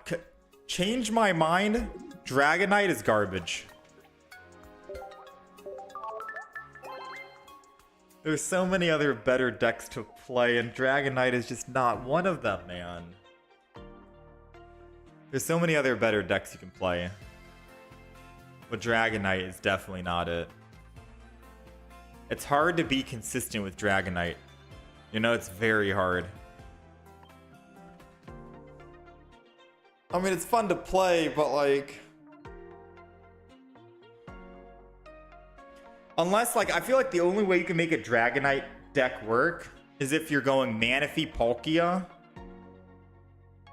S1: Change my mind. Dragonite is garbage. There's so many other better decks to play, and Dragonite is just not one of them, man. There's so many other better decks you can play. But Dragonite is definitely not it. It's hard to be consistent with Dragonite. You know, it's very hard. I mean, it's fun to play, but like... Unless, like, I feel like the only way you can make a Dragonite deck work is if you're going Manaphy Palkia.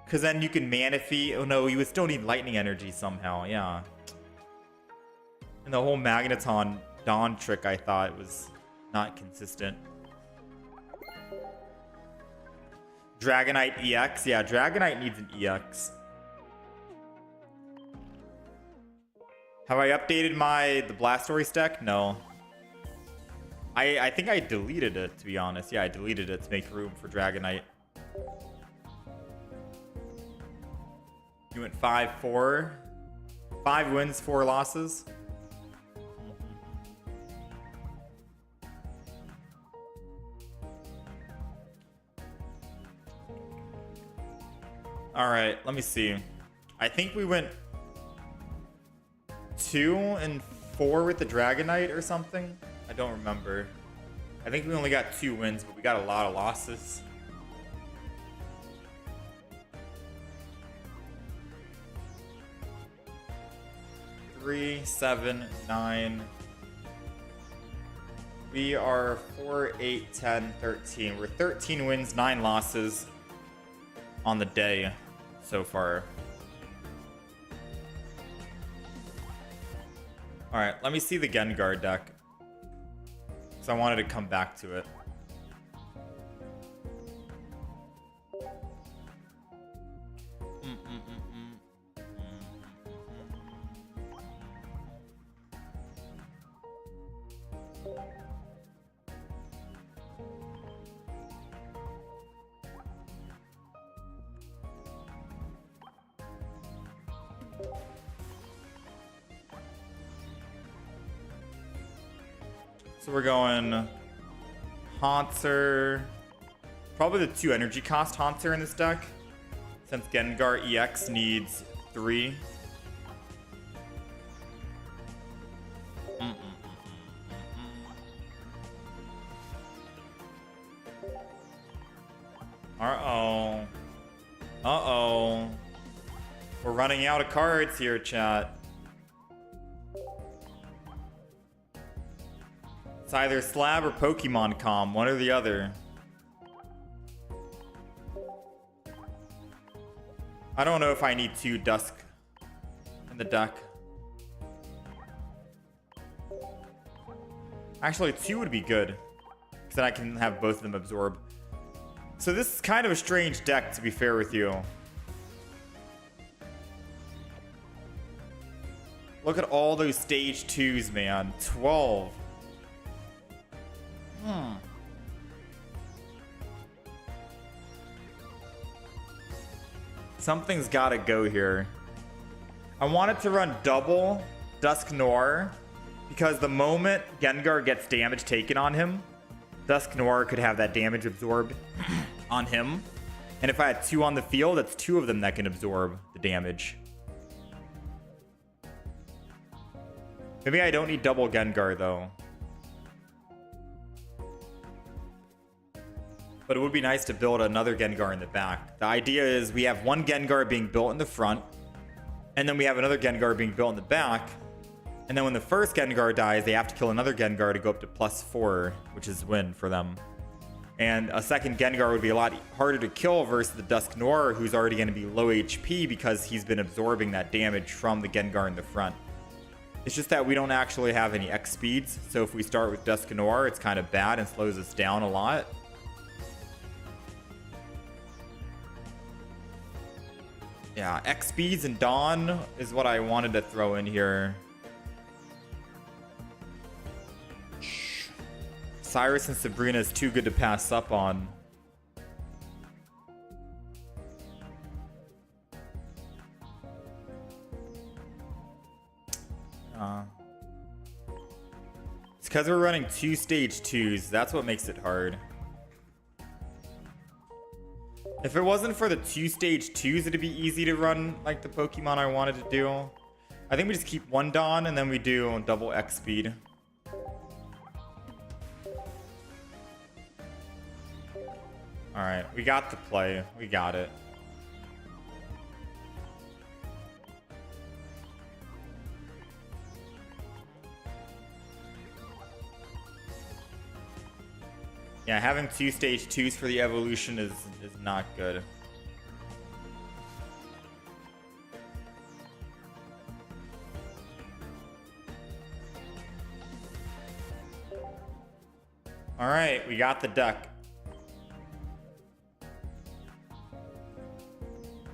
S1: Because then you can Manaphy... Oh no, you would still need Lightning Energy somehow, yeah. And the whole Magneton Dawn trick, I thought, was not consistent. Dragonite EX? Yeah, Dragonite needs an EX. Have I updated the Blastoise deck? No. I think I deleted it, to be honest. Yeah, I deleted it to make room for Dragonite. You went 5-4. 5 wins, 4 losses. All right, let me see. I think we went 2-4 with the Dragonite or something. I don't remember. I think we only got 2 wins, but we got a lot of losses. Three, 7, 9. We are 4, 8, 10, 13. We're 13 wins, 9 losses on the day so far. All right, let me see the Gengar deck. So I wanted to come back to it. So we're going Haunter. Probably the 2 energy cost Haunter in this deck, since Gengar EX needs 3. Uh-oh. Uh-oh. We're running out of cards here, chat. It's either Slab or Pokemon Com, one or the other. I don't know if I need 2 Dusk in the deck. Actually, 2 would be good, because then I can have both of them absorb. So this is kind of a strange deck, to be fair with you. Look at all those stage 2s, man. 12. Something's gotta go here. I wanted to run double Dusk Noir, because the moment Gengar gets damage taken on him, Dusk Noir could have that damage absorbed on him. And if I had 2 on the field, that's 2 of them that can absorb the damage. Maybe I don't need double Gengar, though. But it would be nice to build another Gengar in the back. The idea is we have one Gengar being built in the front, and then we have another Gengar being built in the back. And then when the first Gengar dies, they have to kill another Gengar to go up to +4, which is win for them. And a second Gengar would be a lot harder to kill versus the Dusk Noir, who's already going to be low HP because he's been absorbing that damage from the Gengar in the front. It's just that we don't actually have any X speeds, so if we start with Dusk Noir, it's kind of bad and slows us down a lot. Yeah, X speeds and Dawn is what I wanted to throw in here. Cyrus and Sabrina is too good to pass up on. because we're running 2 stage 2s, that's what makes it hard. If it wasn't for the 2 stage 2s, it'd be easy to run like the Pokemon I wanted to do. I think we just keep 1 Dawn and then we do double X speed. Alright, we got the play. We got it. Yeah, having 2 stage 2s for the evolution is not good. Alright, we got the deck.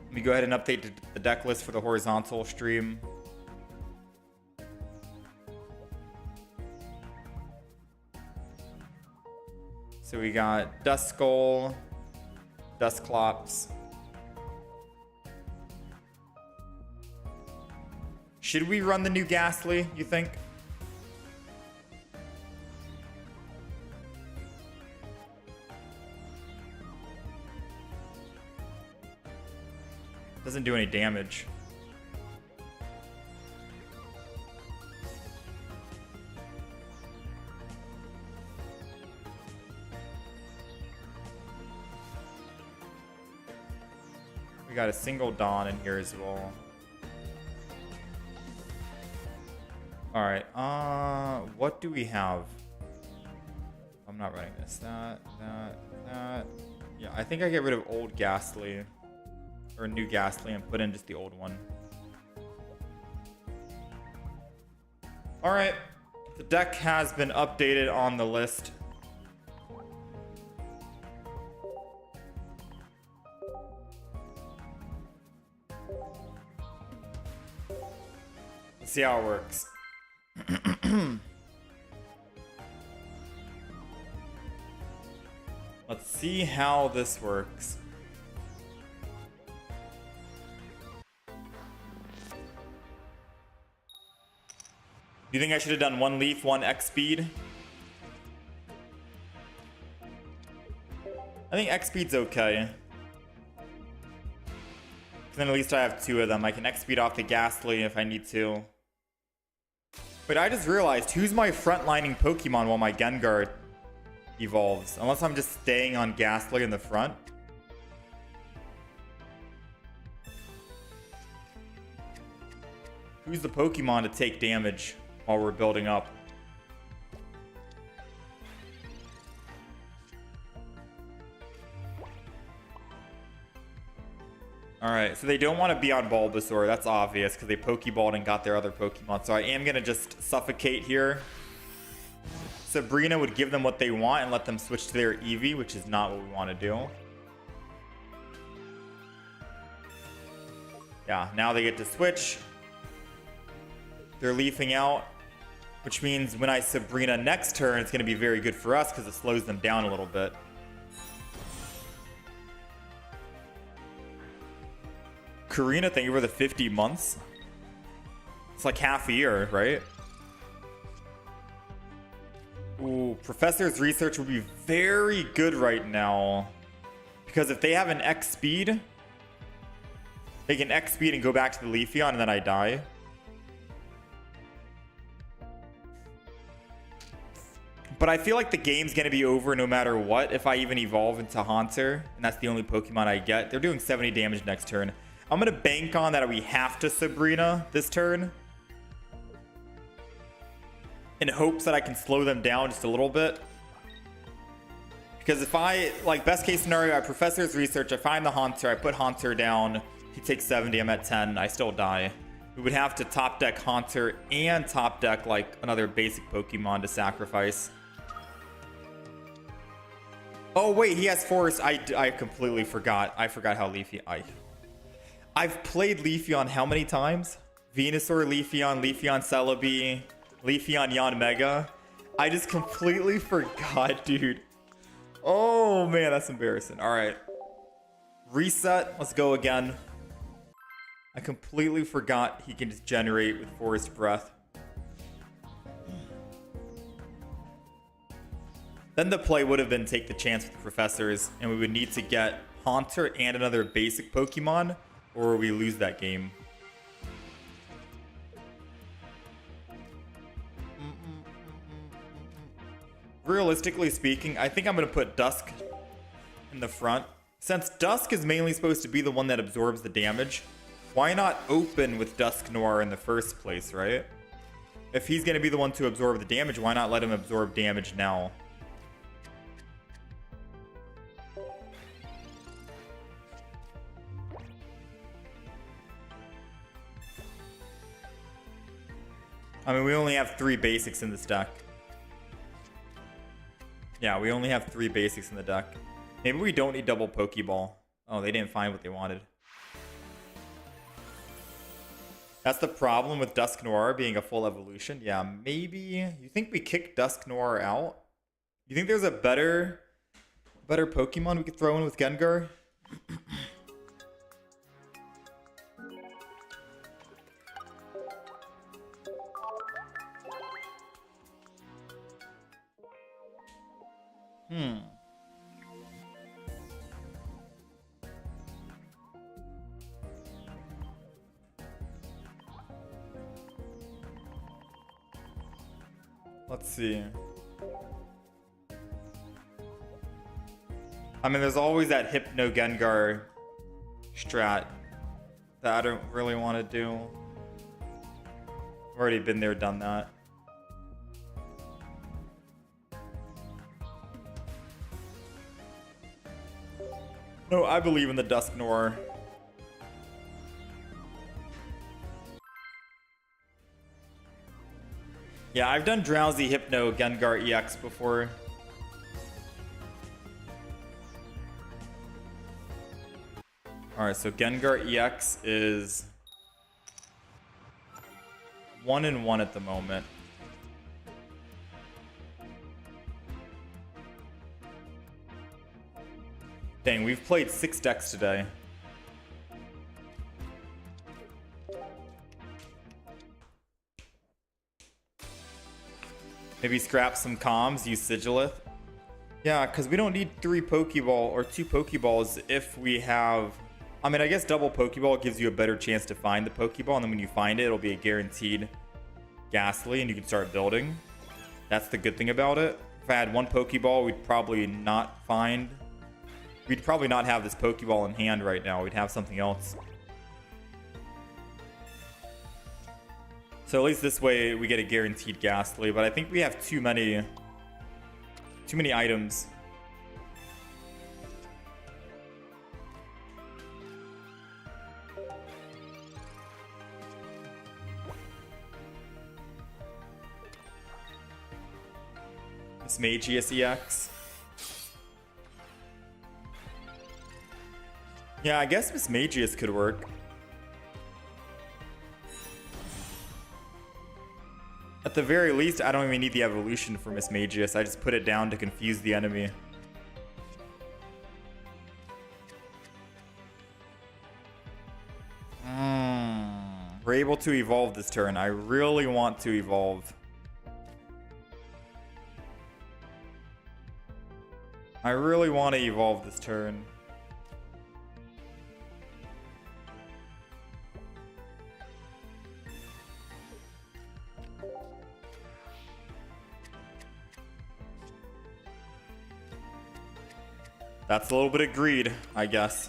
S1: Let me go ahead and update the deck list for the horizontal stream. So we got Duskull, Dusclops. Should we run the new Ghastly, you think? Doesn't do any damage. We got a single Dawn in here as well. Alright, what do we have? I'm not running this. That. Yeah, I think I get rid of old Ghastly. Or new Ghastly and put in just the old one. Alright, the deck has been updated on the list. Let's see how it works. Let's see how this works. Do you think I should have done 1 leaf, 1 X speed? I think X speed's okay. Then at least I have 2 of them. I can X speed off the Ghastly if I need to. But I just realized, who's my frontlining Pokemon while my Gengar evolves? Unless I'm just staying on Ghastly in the front. Who's the Pokemon to take damage while we're building up? Alright, so they don't want to be on Bulbasaur. That's obvious because they Pokeballed and got their other Pokemon. So I am going to just suffocate here. Sabrina would give them what they want and let them switch to their Eevee, which is not what we want to do. Yeah, now they get to switch. They're leafing out, which means when I Sabrina next turn, it's going to be very good for us because it slows them down a little bit. Karina, thank you for the 50 months. It's like half a year, right? Ooh, Professor's research would be very good right now. Because if they have an X speed, they can X speed and go back to the Leafeon and then I die. But I feel like the game's going to be over no matter what if I even evolve into Haunter. And that's the only Pokemon I get. They're doing 70 damage next turn. I'm going to bank on that we have to Sabrina this turn. In hopes that I can slow them down just a little bit. Because if I, like, best case scenario, I Professor's research, I find the Haunter, I put Haunter down, he takes 70, I'm at 10, I still die. We would have to top deck Haunter and top deck, like, another basic Pokemon to sacrifice. Oh, wait, he has Forest. I completely forgot. I forgot how Leafy... I've played Leafeon how many times? Venusaur, Leafeon, Leafeon Celebi, Leafeon Yanmega. I just completely forgot, dude. Oh, man, that's embarrassing. All right. Reset. Let's go again. I completely forgot he can just generate with Forest Breath. Then the play would have been take the chance with the professors, and we would need to get Haunter and another basic Pokemon, or we lose that game. Realistically speaking, I think I'm going to put Dusk in the front. Since Dusk is mainly supposed to be the one that absorbs the damage, why not open with Dusk Noir in the first place, right? If he's going to be the one to absorb the damage, why not let him absorb damage now? I mean, we only have 3 basics in this deck. Yeah, we only have 3 basics in the deck. Maybe we don't need double Pokeball. Oh, they didn't find what they wanted. That's the problem with Dusk Noir being a full evolution. Yeah, maybe. You think we kick Dusk Noir out? You think there's a better Pokemon we could throw in with Gengar? Let's see. I mean, there's always that Hypno Gengar strat that I don't really want to do. I've already been there, done that. No, I believe in the Dusk Noir. Yeah, I've done Drowsy Hypno Gengar EX before. Alright, so Gengar EX is 1-1 at the moment. Dang, we've played 6 decks today. Maybe scrap some comms, use Sigilith. Yeah, because we don't need 3 Pokeball or 2 Pokeballs if we have... I mean, I guess double Pokeball gives you a better chance to find the Pokeball, and then when you find it, it'll be a guaranteed Ghastly, and you can start building. That's the good thing about it. If I had 1 Pokeball, we'd probably not find... We'd probably not have this Pokeball in hand right now. We'd have something else. So at least this way we get a guaranteed Ghastly, but I think we have too many items. This Magius EX. Yeah, I guess Miss Magius could work. At the very least, I don't even need the evolution for Miss Magius. I just put it down to confuse the enemy. We're able to evolve this turn. I really want to evolve. I really want to evolve this turn. That's a little bit of greed, I guess.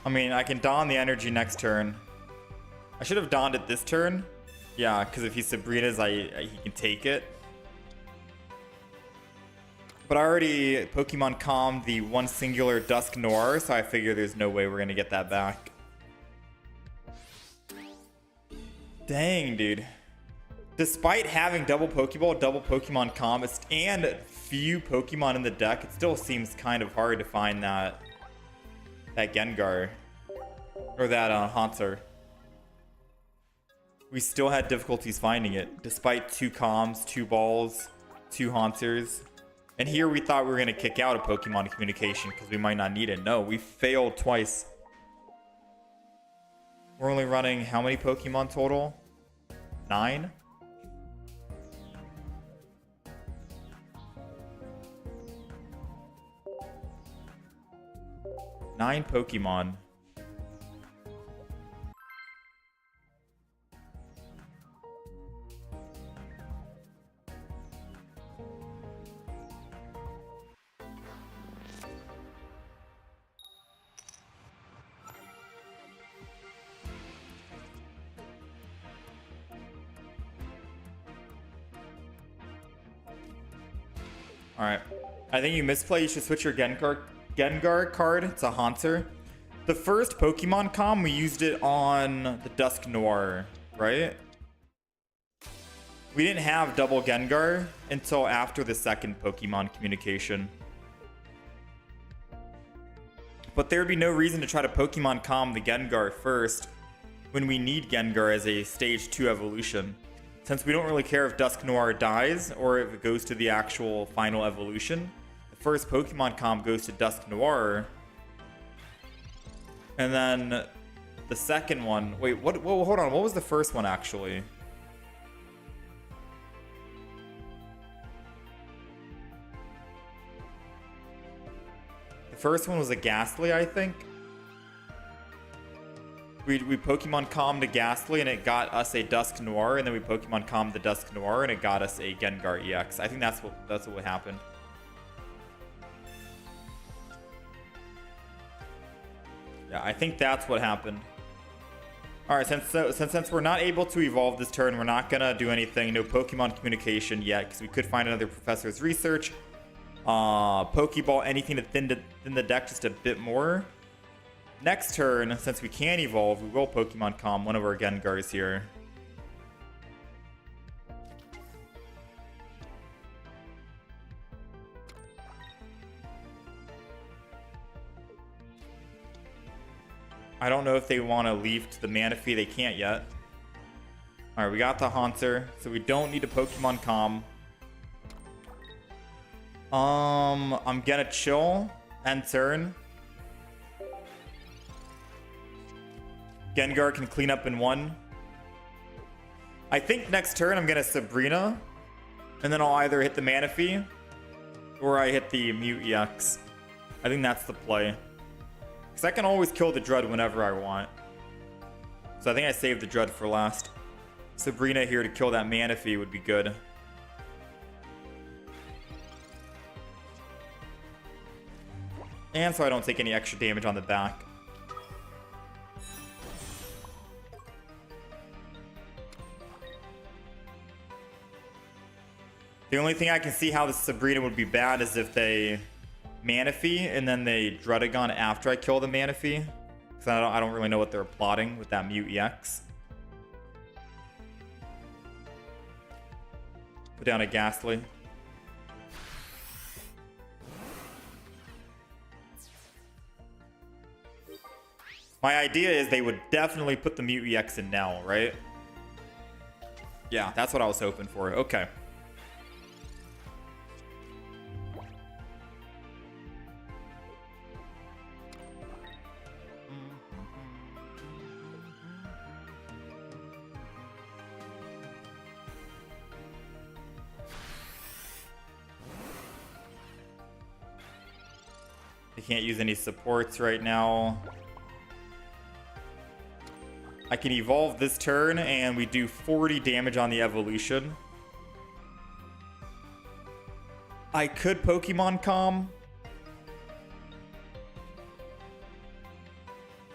S1: I mean, I can don the energy next turn. I should have donned it this turn. Yeah, because if he's Sabrina's, he can take it. But I already Pokemon calmed the one singular Dusk Noir, so I figure there's no way we're going to get that back. Dang, dude. Despite having double Pokeball, double Pokemon calm, and few Pokemon in the deck, it still seems kind of hard to find that Gengar. Or that Haunter. We still had difficulties finding it, despite 2 Calms, 2 Balls, 2 Haunters. And here we thought we were going to kick out a Pokemon Communication because we might not need it. No, we failed twice. We're only running how many Pokemon total? 9? Nine Pokemon. Alright. I think you misplay. You should switch your Gengar card. It's a Haunter. The first Pokemon Com, we used it on the Dusk Noir, right? We didn't have double Gengar until after the second Pokemon Communication. But there would be no reason to try to Pokemon Com the Gengar first when we need Gengar as a Stage 2 evolution. Since we don't really care if Dusk Noir dies or if it goes to the actual final evolution, the first Pokemon Com goes to Dusk Noir. And then the second one... Wait, what? Whoa, hold on. What was the first one, actually? The first one was a Ghastly, I think. We Pokemon Calmed a Ghastly and it got us a Dusk Noir, and then we Pokemon Calmed the Dusk Noir and it got us a Gengar EX. I think that's what happened. Yeah, I think that's what happened. Alright, since we're not able to evolve this turn, we're not gonna do anything. No Pokemon Communication yet, because we could find another Professor's Research. Pokeball, anything to thin the deck just a bit more. Next turn, since we can evolve, we will Pokemon Calm one of our Gengars here. I don't know if they want to leave to the Manaphy. They can't yet. Alright, we got the Haunter, so we don't need a Pokemon Calm. I'm gonna chill end turn. Gengar can clean up in 1. I think next turn I'm gonna Sabrina, and then I'll either hit the Manaphy or I hit the Mew EX. I think that's the play. Because I can always kill the Dread whenever I want. So I think I saved the Dread for last. Sabrina here to kill that Manaphy would be good. And so I don't take any extra damage on the back. The only thing I can see how the Sabrina would be bad is if they Manaphy and then they Druddigon after I kill the Manaphy. Because I don't really know what they're plotting with that Mew EX. Put down a Ghastly. My idea is they would definitely put the Mew EX in now, right? Yeah, that's what I was hoping for. Okay. I can't use any supports right now. I can evolve this turn and we do 40 damage on the evolution. I could Pokemon Calm,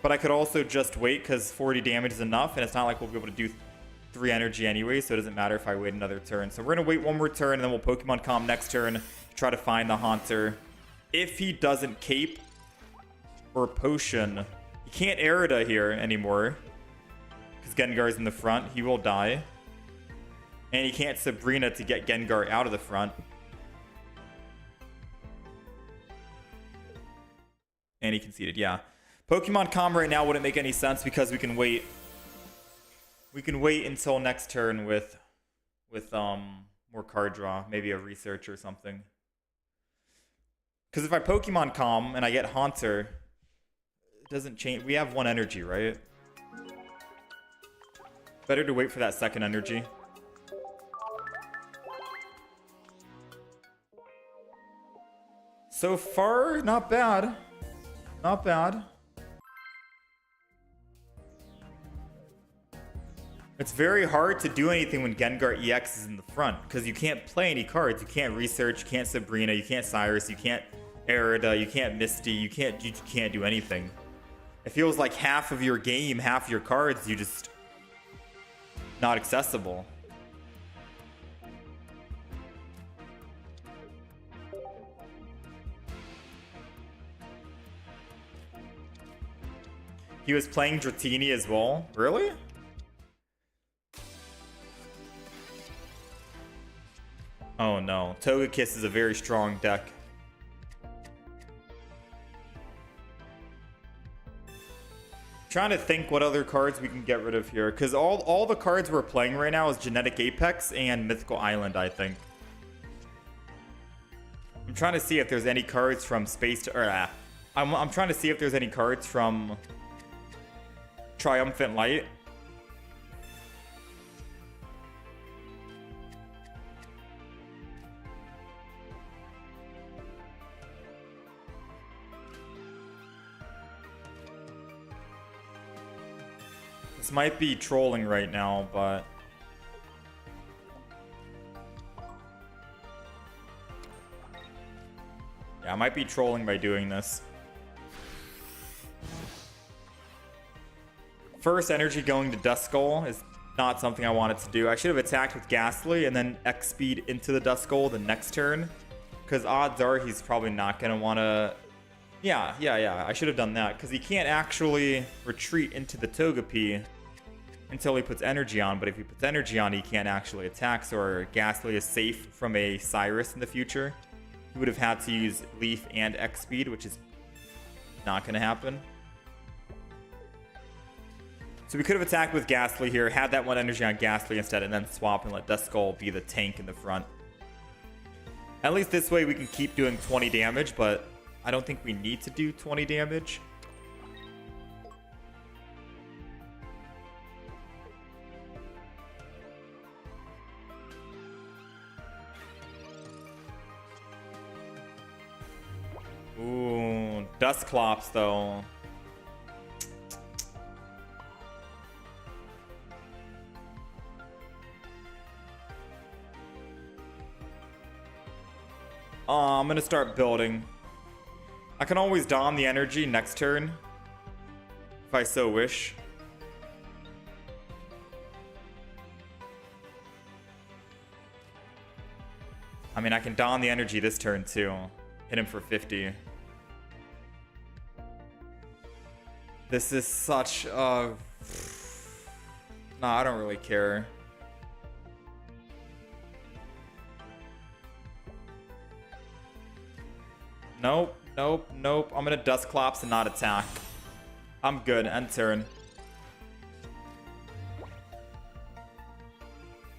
S1: but I could also just wait because 40 damage is enough, and it's not like we'll be able to do 3 energy anyway, so it doesn't matter if I wait another turn. So we're going to wait one more turn, and then we'll Pokemon Calm next turn to try to find the Haunter. If he doesn't Cape or Potion, he can't Erida here anymore because Gengar's in the front. He will die. And he can't Sabrina to get Gengar out of the front. And he conceded, yeah. Pokemon Com right now wouldn't make any sense because we can wait. We can wait until next turn with more card draw, maybe a research or something. Because if I Pokemon Com and I get Haunter, it doesn't change. We have one energy, right? Better to wait for that second energy. So far, not bad. Not bad. It's very hard to do anything when Gengar EX is in the front because you can't play any cards. You can't research, you can't Sabrina, you can't Cyrus, you can't Arida, you can't Misty, you can't do anything. It feels like half of your game, half your cards, you just not accessible. He was playing Dratini as well? Really? Oh no, Togekiss is a very strong deck. Trying to think what other cards we can get rid of here, because all the cards we're playing right now is Genetic Apex and Mythical Island, I think. I'm trying to see if there's any cards from Space to... I'm trying to see if there's any cards from Triumphant Light. This might be trolling right now, but... yeah, I might be trolling by doing this. First energy going to Duskull is not something I wanted to do. I should have attacked with Ghastly and then X-Speed into the Duskull the next turn. Because odds are he's probably not going to want to... Yeah. I should have done that. Because he can't actually retreat into the Togepi until he puts energy on. But if he puts energy on, he can't actually attack. So Ghastly is safe from a Cyrus in the future. He would have had to use Leaf and X-Speed, which is not going to happen. So we could have attacked with Ghastly here, had that one energy on Ghastly instead, and then swap and let Duskull be the tank in the front. At least this way we can keep doing 20 damage, but I don't think we need to do 20 damage. Ooh, Dusclops though. I'm gonna start building. I can always don the energy next turn if I so wish. I mean, I can don the energy this turn too. Hit him for 50. This is such a... Nah, I don't really care. Nope. I'm gonna Dusclops and not attack. I'm good. End turn.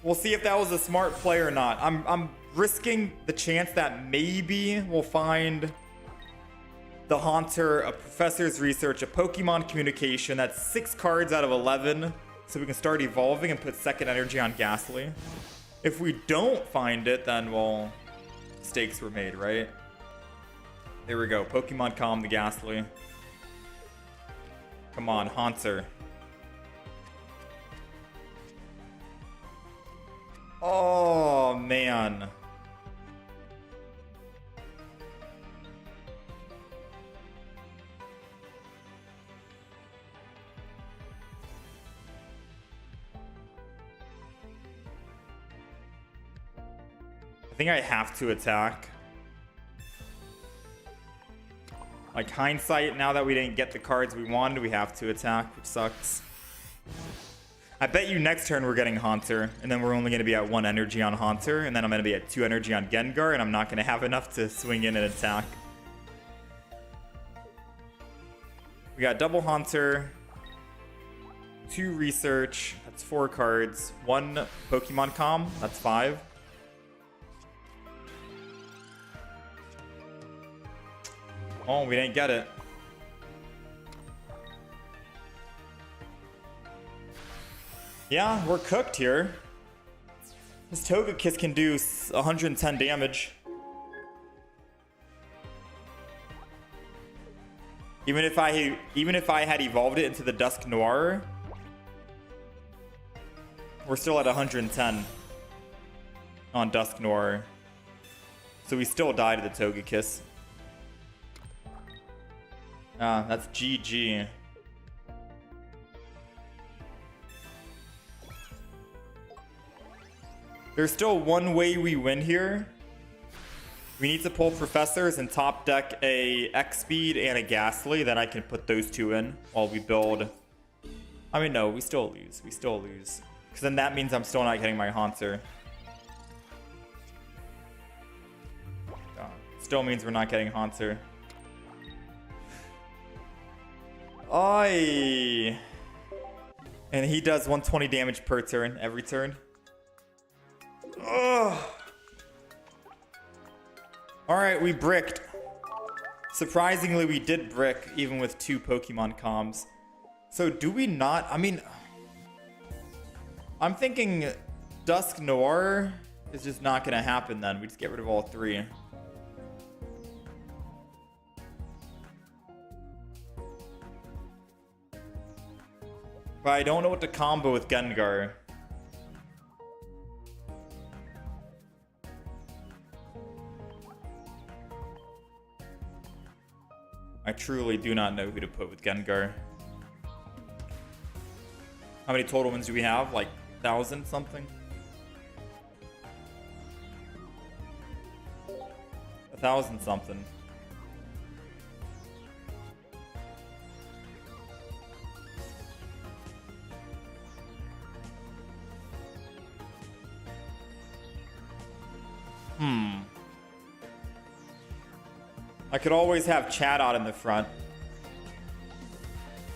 S1: We'll see if that was a smart play or not. I'm risking the chance that maybe we'll find the Haunter, a Professor's Research, a Pokemon Communication. That's 6 cards out of 11. So we can start evolving and put second energy on Ghastly. If we don't find it, then, well, mistakes were made, right? There we go. Pokemon Calm the Ghastly. Come on, Haunter. Oh, man. I think I have to attack. Like, hindsight, now that we didn't get the cards we wanted, we have to attack, which sucks. I bet you next turn we're getting Haunter, and then we're only going to be at 1 energy on Haunter, and then I'm going to be at 2 energy on Gengar, and I'm not going to have enough to swing in and attack. We got double Haunter, 2 research, that's 4 cards, 1 Pokemon Com, that's 5. Oh, we didn't get it. Yeah, we're cooked here. This Togekiss can do 110 damage. Even if I had evolved it into the Dusk Noir, we're still at 110 on Dusk Noir. So we still die to the Togekiss. Ah, that's GG. There's still one way we win here. We need to pull Professors and top deck a X-Speed and a Ghastly. Then I can put those 2 in while we build. I mean, no, we still lose. We still lose. Because then that means I'm still not getting my Haunter. Still means we're not getting Haunter. Oi! And he does 120 damage per turn, every turn. Ugh. Alright, we bricked. Surprisingly, we did brick, even with 2 Pokemon Coms. So do we not? I mean, I'm thinking Dusk Noir is just not going to happen then. We just get rid of all 3. But I don't know what to combo with Gengar. I truly do not know who to put with Gengar. How many total wins do we have? Like 1,000 something? 1,000 something. I could always have Chatot in the front.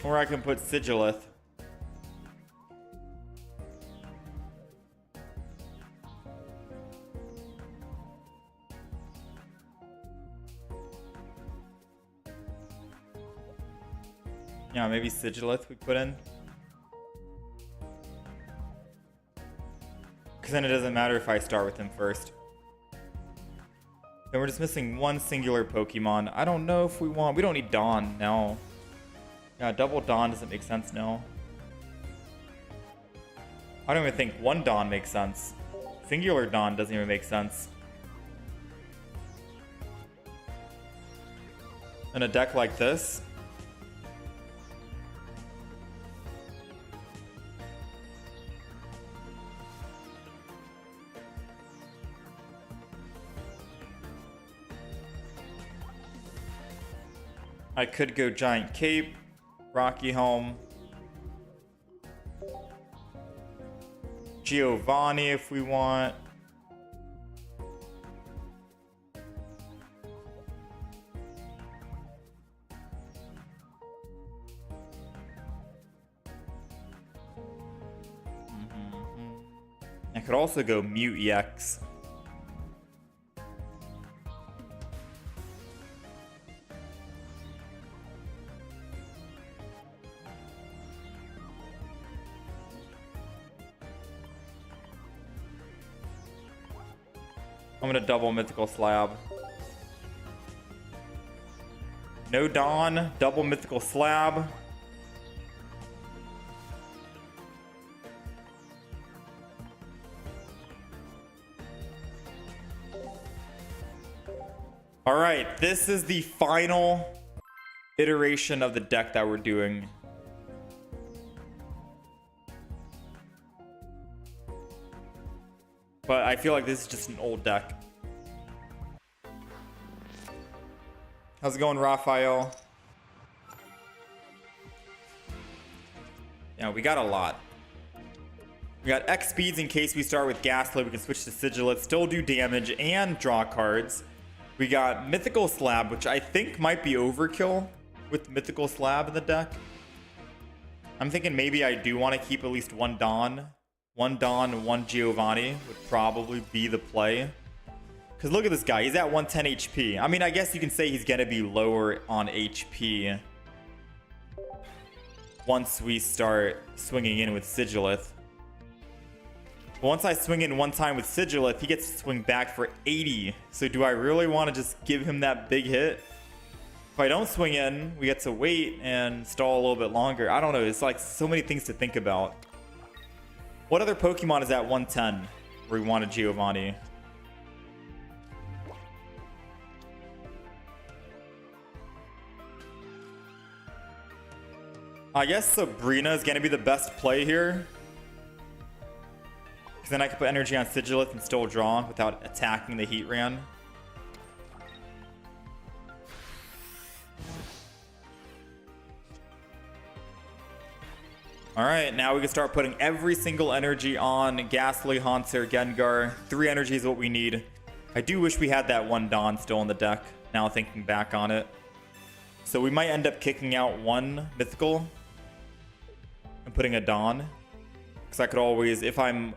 S1: Or I can put Sigilith. Yeah, maybe Sigilith we put in. Because then it doesn't matter if I start with him first. Then we're just missing 1 singular Pokemon. I don't know if we want... We don't need Dawn now. Yeah, double Dawn doesn't make sense now. I don't even think 1 Dawn makes sense. Singular Dawn doesn't even make sense. In a deck like this... I could go Giant Cape, Rocky Helm, Giovanni if we want. I could also go Mute EX. I'm gonna double Mythical Slab. No Dawn, double Mythical Slab. All right, this is the final iteration of the deck that we're doing. But I feel like this is just an old deck. How's it going, Raphael? Yeah, we got a lot. We got X speeds in case we start with Ghastly. We can switch to Sigilith, still do damage, and draw cards. We got Mythical Slab, which I think might be overkill. with Mythical Slab in the deck. I'm thinking maybe I do want to keep at least one Dawn. One Dawn, one Giovanni would probably be the play. Because look at this guy. He's at 110 HP. I mean, I guess you can say he's going to be lower on HP once we start swinging in with Sigilith. But once I swing in one time with Sigilith, he gets to swing back for 80. So do I really want to just give him that big hit? If I don't swing in, we get to wait and stall a little bit longer. I don't know. It's like so many things to think about. What other Pokemon is at 110 where we want a Giovanni? I guess Sabrina is going to be the best play here. Because then I can put energy on Sigilith and still draw without attacking the Heatran. Alright, now we can start putting every single energy on Ghastly, Haunter, Gengar. 3 energy is what we need. I do wish we had that one Dawn still in the deck, now thinking back on it. So we might end up kicking out one Mythical and putting a Dawn. Because I could always, if I'm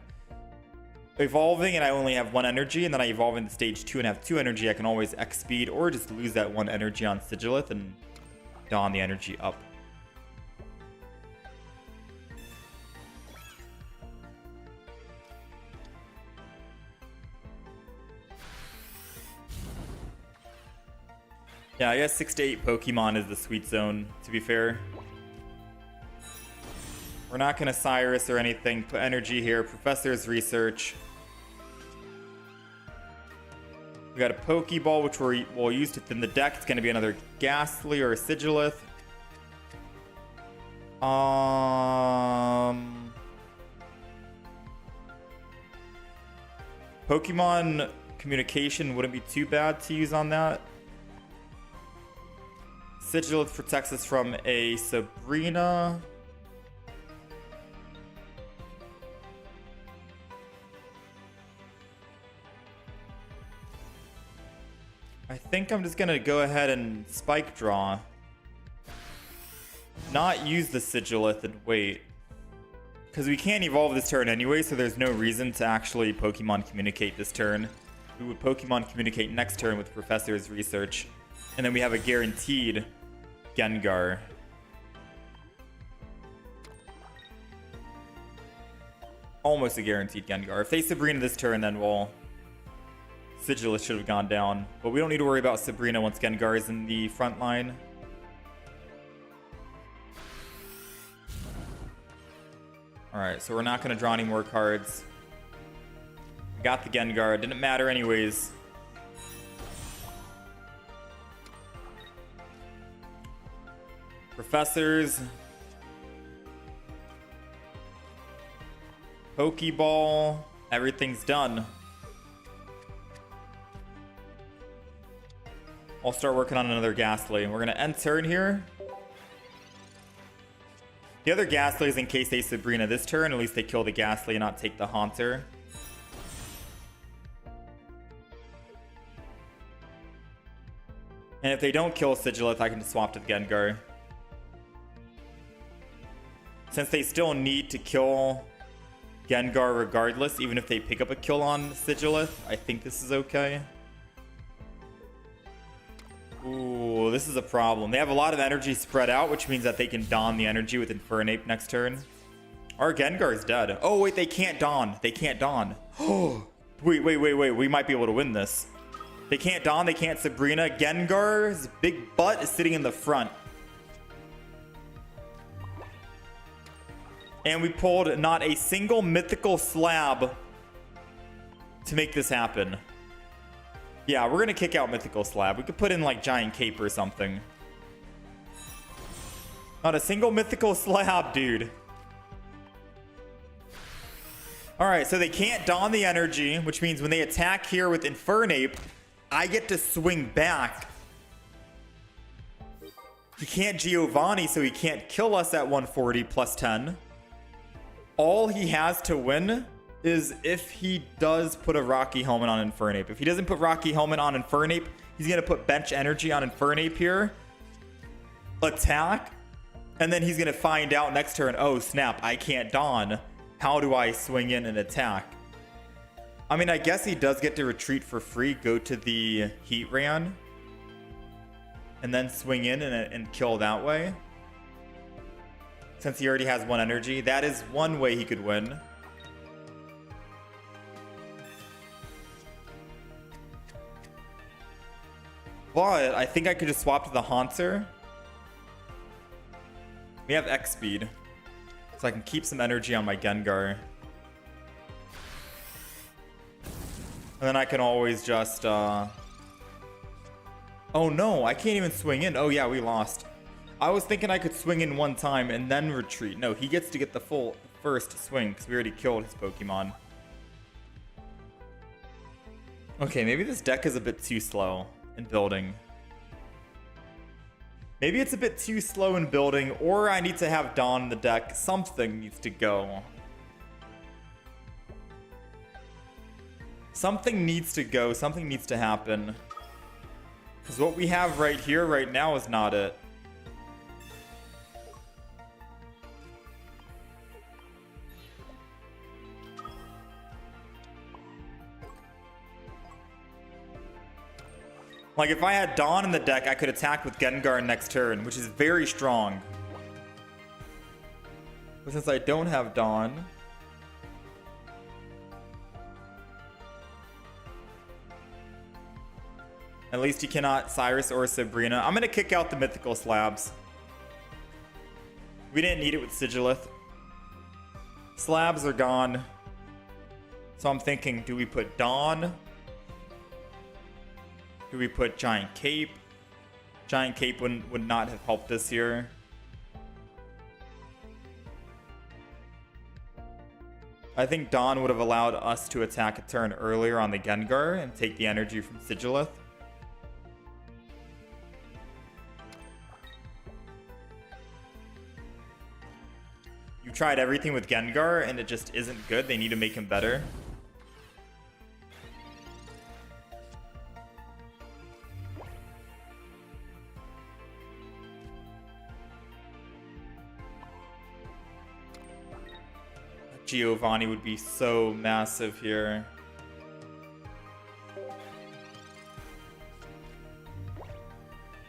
S1: evolving and I only have 1 energy, and then I evolve into stage 2 and have 2 energy, I can always X-speed or just lose that 1 energy on Sigilith and Dawn the energy up. Yeah, I guess 6 to 8 Pokemon is the sweet zone, to be fair. We're not going to Cyrus or anything. Put energy here. Professor's Research. We got a Pokeball, which we'll use to thin the deck. It's going to be another Ghastly or a Sigilith. Pokemon Communication wouldn't be too bad to use on that. Sigilith protects us from a Sabrina. I think I'm just gonna go ahead and Spike Draw. Not use the Sigilith and wait. Because we can't evolve this turn anyway, so there's no reason to actually Pokemon Communicate this turn. We would Pokemon Communicate next turn with Professor's Research. And then we have a guaranteed Gengar. Almost a guaranteed Gengar. If they Sabrina this turn, then we'll... Sigilith should have gone down. But we don't need to worry about Sabrina once Gengar is in the front line. Alright, so we're not going to draw any more cards. We got the Gengar. It didn't matter anyways. Professors. Pokeball. Everything's done. I'll start working on another Ghastly. We're going to end turn here. The other Ghastly is in case they Sabrina this turn. At least they kill the Ghastly and not take the Haunter. And if they don't kill Sigilith, I can just swap to the Gengar. Since they still need to kill Gengar regardless, even if they pick up a kill on Sigilith, I think this is okay. Ooh, this is a problem. They have a lot of energy spread out, which means that they can Dawn the energy with Infernape next turn. Our Gengar is dead. Oh, wait, they can't Dawn. They can't Dawn. Oh, wait. We might be able to win this. They can't Dawn. They can't Sabrina. Gengar's big butt is sitting in the front. And we pulled not a single Mythical Slab to make this happen. Yeah, we're going to kick out Mythical Slab. We could put in like Giant Cape or something. Not a single Mythical Slab, dude. Alright, so they can't Dawn the energy, which means when they attack here with Infernape, I get to swing back. He can't Giovanni, so he can't kill us at 140 plus 10. All he has to win is if he does put a Rocky Helmet on Infernape. If he doesn't put Rocky Helmet on Infernape, he's going to put Bench Energy on Infernape here. attack, and then he's gonna find out next turn, oh snap, I can't Dawn. How do I swing in and attack? I mean, I guess he does get to retreat for free, go to the Heat Ran, and then swing in and kill that way. Since he already has one energy, that is one way he could win. But I think I could just swap to the Haunter. We have X speed, so I can keep some energy on my Gengar. And then I can always just, oh no, I can't even swing in. Oh yeah, we lost. I was thinking I could swing in one time and then retreat. No, he gets to get the full first swing because we already killed his Pokemon. Okay, maybe this deck is a bit too slow in building. Maybe it's a bit too slow in building, or I need to have Dawn in the deck. Something needs to go. Something needs to go. Something needs to happen. Because what we have right here, right now, is not it. Like, if I had Dawn in the deck, I could attack with Gengar next turn, which is very strong. But since I don't have Dawn... At least he cannot Cyrus or Sabrina. I'm going to kick out the Mythical Slabs. We didn't need it with Sigilith. Slabs are gone. So I'm thinking, do we put Dawn? Do we put Giant Cape? Giant Cape would not have helped us here. I think Dawn would have allowed us to attack a turn earlier on the Gengar and take the energy from Sigilith. You tried everything with Gengar and it just isn't good. They need to make him better. Giovanni would be so massive here.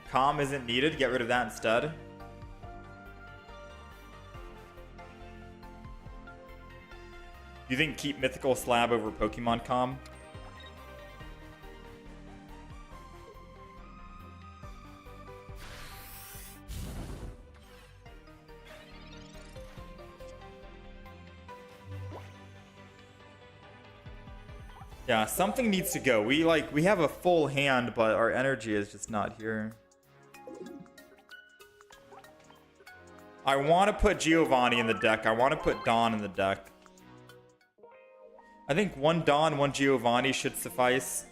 S1: Calm isn't needed. Get rid of that instead. You think keep Mythical Slab over Pokemon Calm? Yeah, something needs to go. We have a full hand, but our energy is just not here. I want to put Giovanni in the deck. I want to put Dawn in the deck. I think one Dawn, one Giovanni should suffice.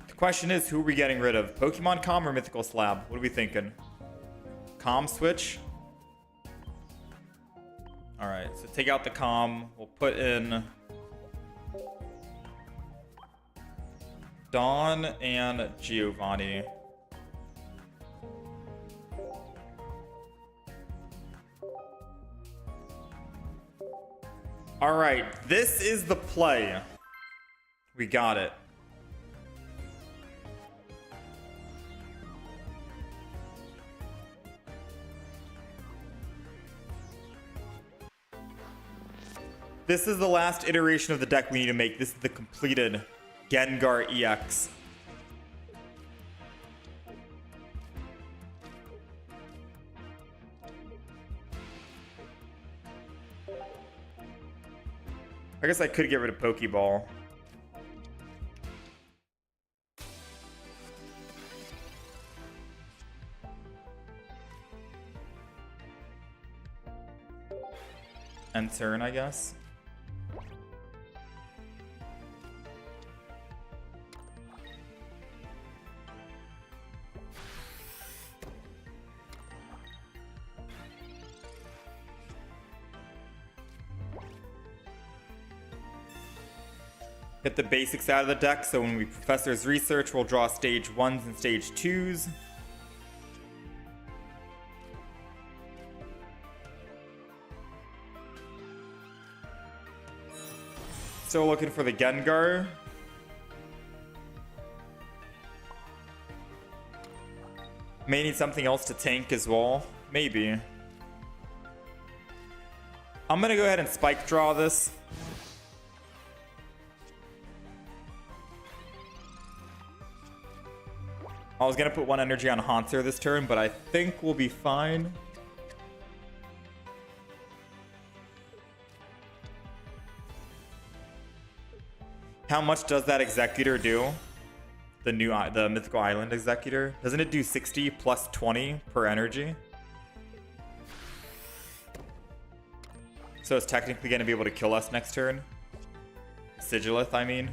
S1: The question is, who are we getting rid of? Pokemon Calm or Mythical Slab? What are we thinking? Calm switch? Alright, so take out the Calm. We'll put in Dawn and Giovanni. All right, this is the play. We got it. This is the last iteration of the deck we need to make. This is the completed Gengar EX. I guess I could get rid of Pokeball. End turn, I guess. Get the basics out of the deck, so when we Professor's Research, we'll draw stage 1s and stage 2s. Still looking for the Gengar. May need something else to tank as well. Maybe. I'm gonna go ahead and spike draw this. I was gonna put one energy on Haunter this turn, but I think we'll be fine. How much does that Executor do? The Mythical Island Executor? Doesn't it do 60 plus 20 per energy? So it's technically going to be able to kill us next turn. Sigilith, I mean.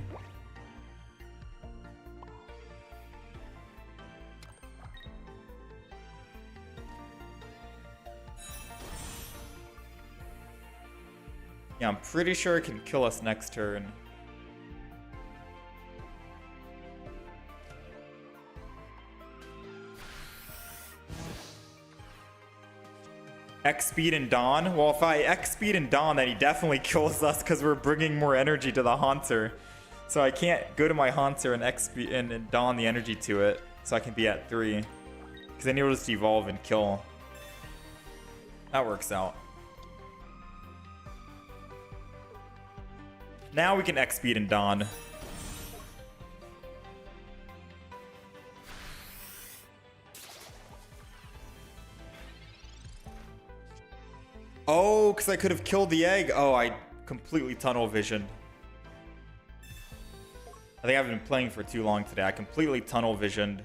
S1: Yeah, I'm pretty sure it can kill us next turn. X speed and Dawn. Well, if I X speed and Dawn, then he definitely kills us because we're bringing more energy to the Haunter. So I can't go to my Haunter and X speed and Dawn the energy to it, so I can be at 3. Because then he'll just evolve and kill. That works out. Now we can X speed and Dawn. Oh, because I could have killed the egg. Oh, I completely tunnel visioned. I think I've been playing for too long today. I completely tunnel visioned.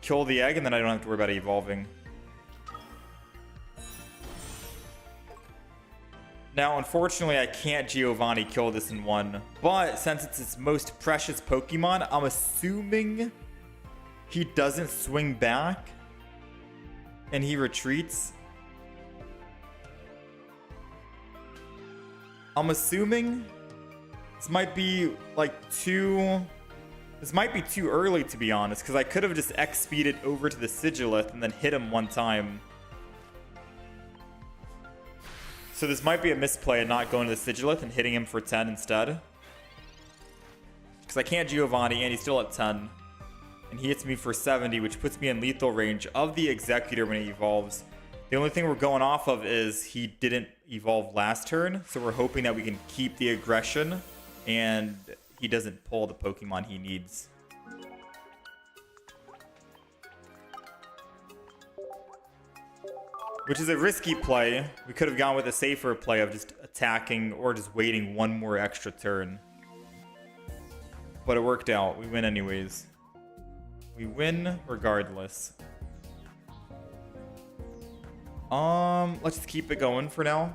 S1: Kill the egg, and then I don't have to worry about evolving. Now, unfortunately, I can't Giovanni kill this in one. But since it's its most precious Pokemon, I'm assuming he doesn't swing back. And he retreats. I'm assuming this might be like this might be too early, to be honest, because I could have just X-speeded over to the Sigilith and then hit him one time. So this might be a misplay and not going to the Sigilith and hitting him for 10 instead. Because I can't Giovanni and he's still at 10. And he hits me for 70, which puts me in lethal range of the Executor when he evolves. The only thing we're going off of is he didn't evolve last turn, so we're hoping that we can keep the aggression and he doesn't pull the Pokemon he needs. Which is a risky play. We could have gone with a safer play of just attacking or just waiting one more extra turn. But it worked out. We win anyways. We win regardless. Let's just keep it going for now.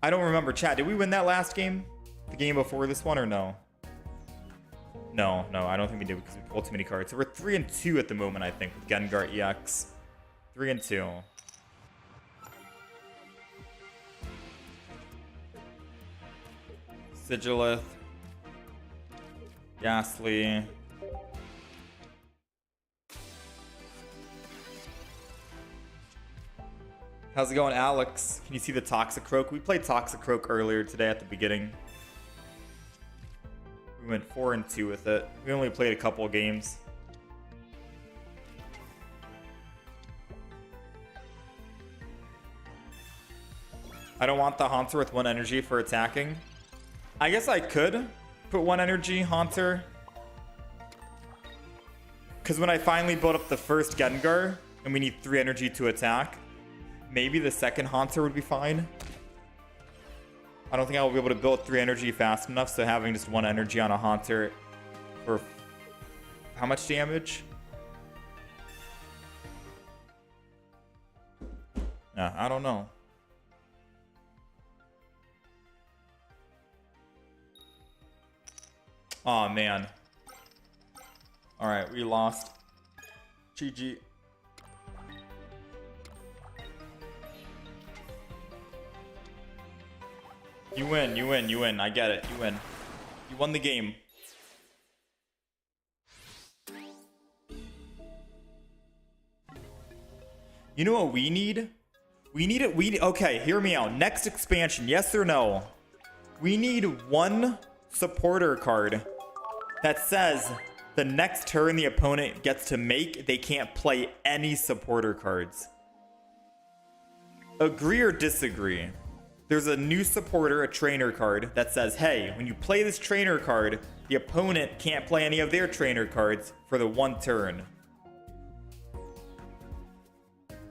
S1: I don't remember, chat. Did we win that last game? The game before this one or no? No, I don't think we did because we pulled too many cards. So we're 3-2 at the moment, I think, with Gengar EX. 3-2. Sigilith. Ghastly. How's it going, Alex? Can you see the Toxicroak? We played Toxicroak earlier today at the beginning. We went 4-2 with it. We only played a couple of games. I don't want the Haunter with 1 energy for attacking. I guess I could put 1 energy Haunter. Because when I finally build up the first Gengar, and we need 3 energy to attack, maybe the second Haunter would be fine. I don't think I will be able to build 3 energy fast enough, so having just 1 energy on a Haunter for how much damage? Yeah, I don't know. Oh man. Alright, we lost. GG. You win, you win, you win. I get it. You win. You won the game. You know what we need? We need it. Okay, hear me out. Next expansion, yes or no? We need one supporter card that says the next turn the opponent gets to make, they can't play any supporter cards. Agree or disagree? There's a new supporter, a trainer card, that says, hey, when you play this trainer card, the opponent can't play any of their trainer cards for the one turn.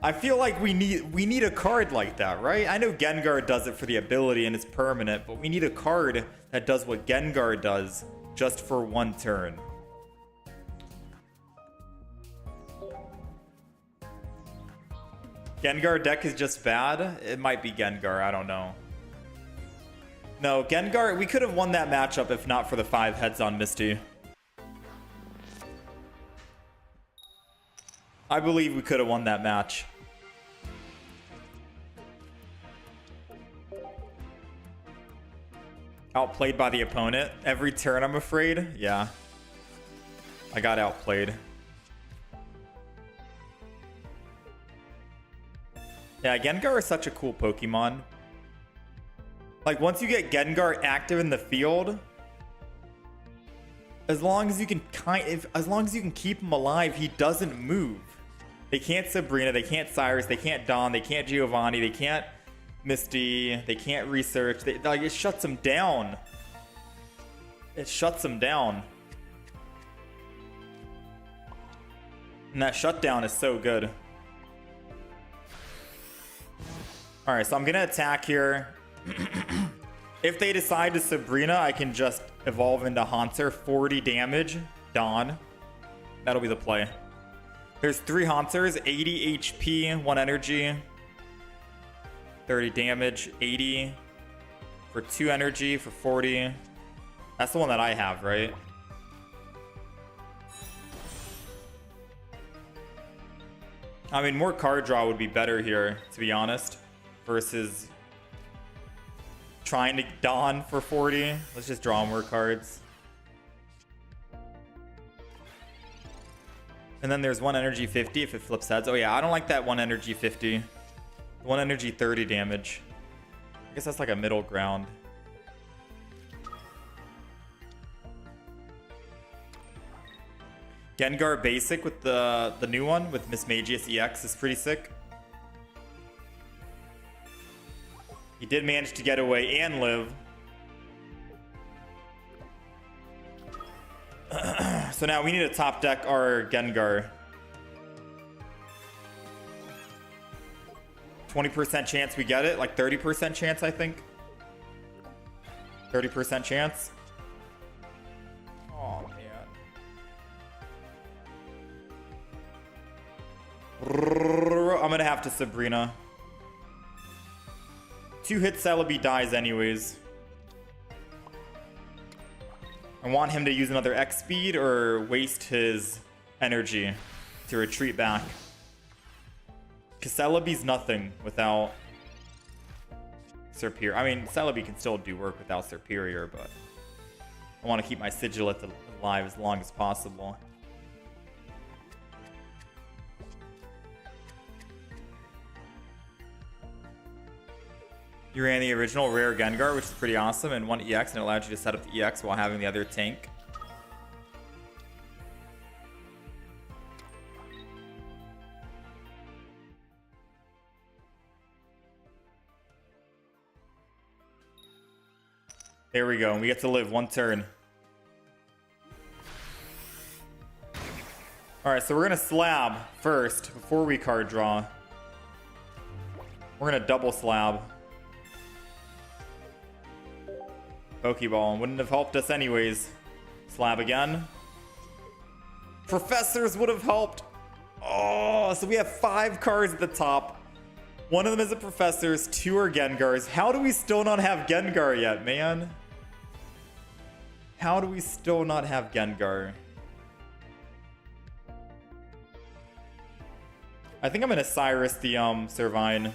S1: I feel like we need a card like that, right? I know Gengar does it for the ability and it's permanent, but we need a card that does what Gengar does just for one turn. Gengar deck is just bad? It might be Gengar, I don't know. No, Gengar, we could have won that matchup if not for the 5 heads on Misty. I believe we could have won that match. Outplayed by the opponent every turn, I'm afraid. Yeah. I got outplayed. Yeah, Gengar is such a cool Pokemon. Like, once you get Gengar active in the field, as long as you can keep him alive, he doesn't move. They can't Sabrina, they can't Cyrus, they can't Dawn, they can't Giovanni, they can't Misty, they can't research. Like, it shuts him down. It shuts him down. And that shutdown is so good. Alright, so I'm gonna attack here. If they decide to Sabrina, I can just evolve into Haunter. 40 damage. Dawn. That'll be the play. There's 3 Haunters. 80 HP, 1 energy. 30 damage. 80 for 2 energy for 40. That's the one that I have, right? I mean, more card draw would be better here, to be honest, versus trying to Dawn for 40. Let's just draw more cards. And then there's 1 energy 50 if it flips heads. Oh yeah, I don't like that 1 energy 50. 1 energy 30 damage. I guess that's like a middle ground. Gengar basic with the new one with Miss Magius EX is pretty sick. He did manage to get away and live. So now we need to top deck our Gengar. 20% chance we get it, like 30% chance, I think. 30% chance. Oh man. I'm gonna have to Sabrina. 2 hits, Celebi dies anyways. I want him to use another X speed or waste his energy to retreat back. Because Celebi's nothing without Serperior. I mean, Celebi can still do work without Serperior, but I want to keep my Sigillet alive as long as possible. You ran the original rare Gengar, which is pretty awesome, and 1 EX, and it allowed you to set up the EX while having the other tank. There we go, and we get to live 1 turn. Alright, so we're gonna slab first before we card draw. We're gonna double slab. Pokeball wouldn't have helped us anyways. Slab again. Professors would have helped. Oh, so we have 5 cards at the top. 1 of them is a Professor's, 2 are Gengars. How do we still not have Gengar yet, man? How do we still not have Gengar? I think I'm gonna Cyrus the Servine.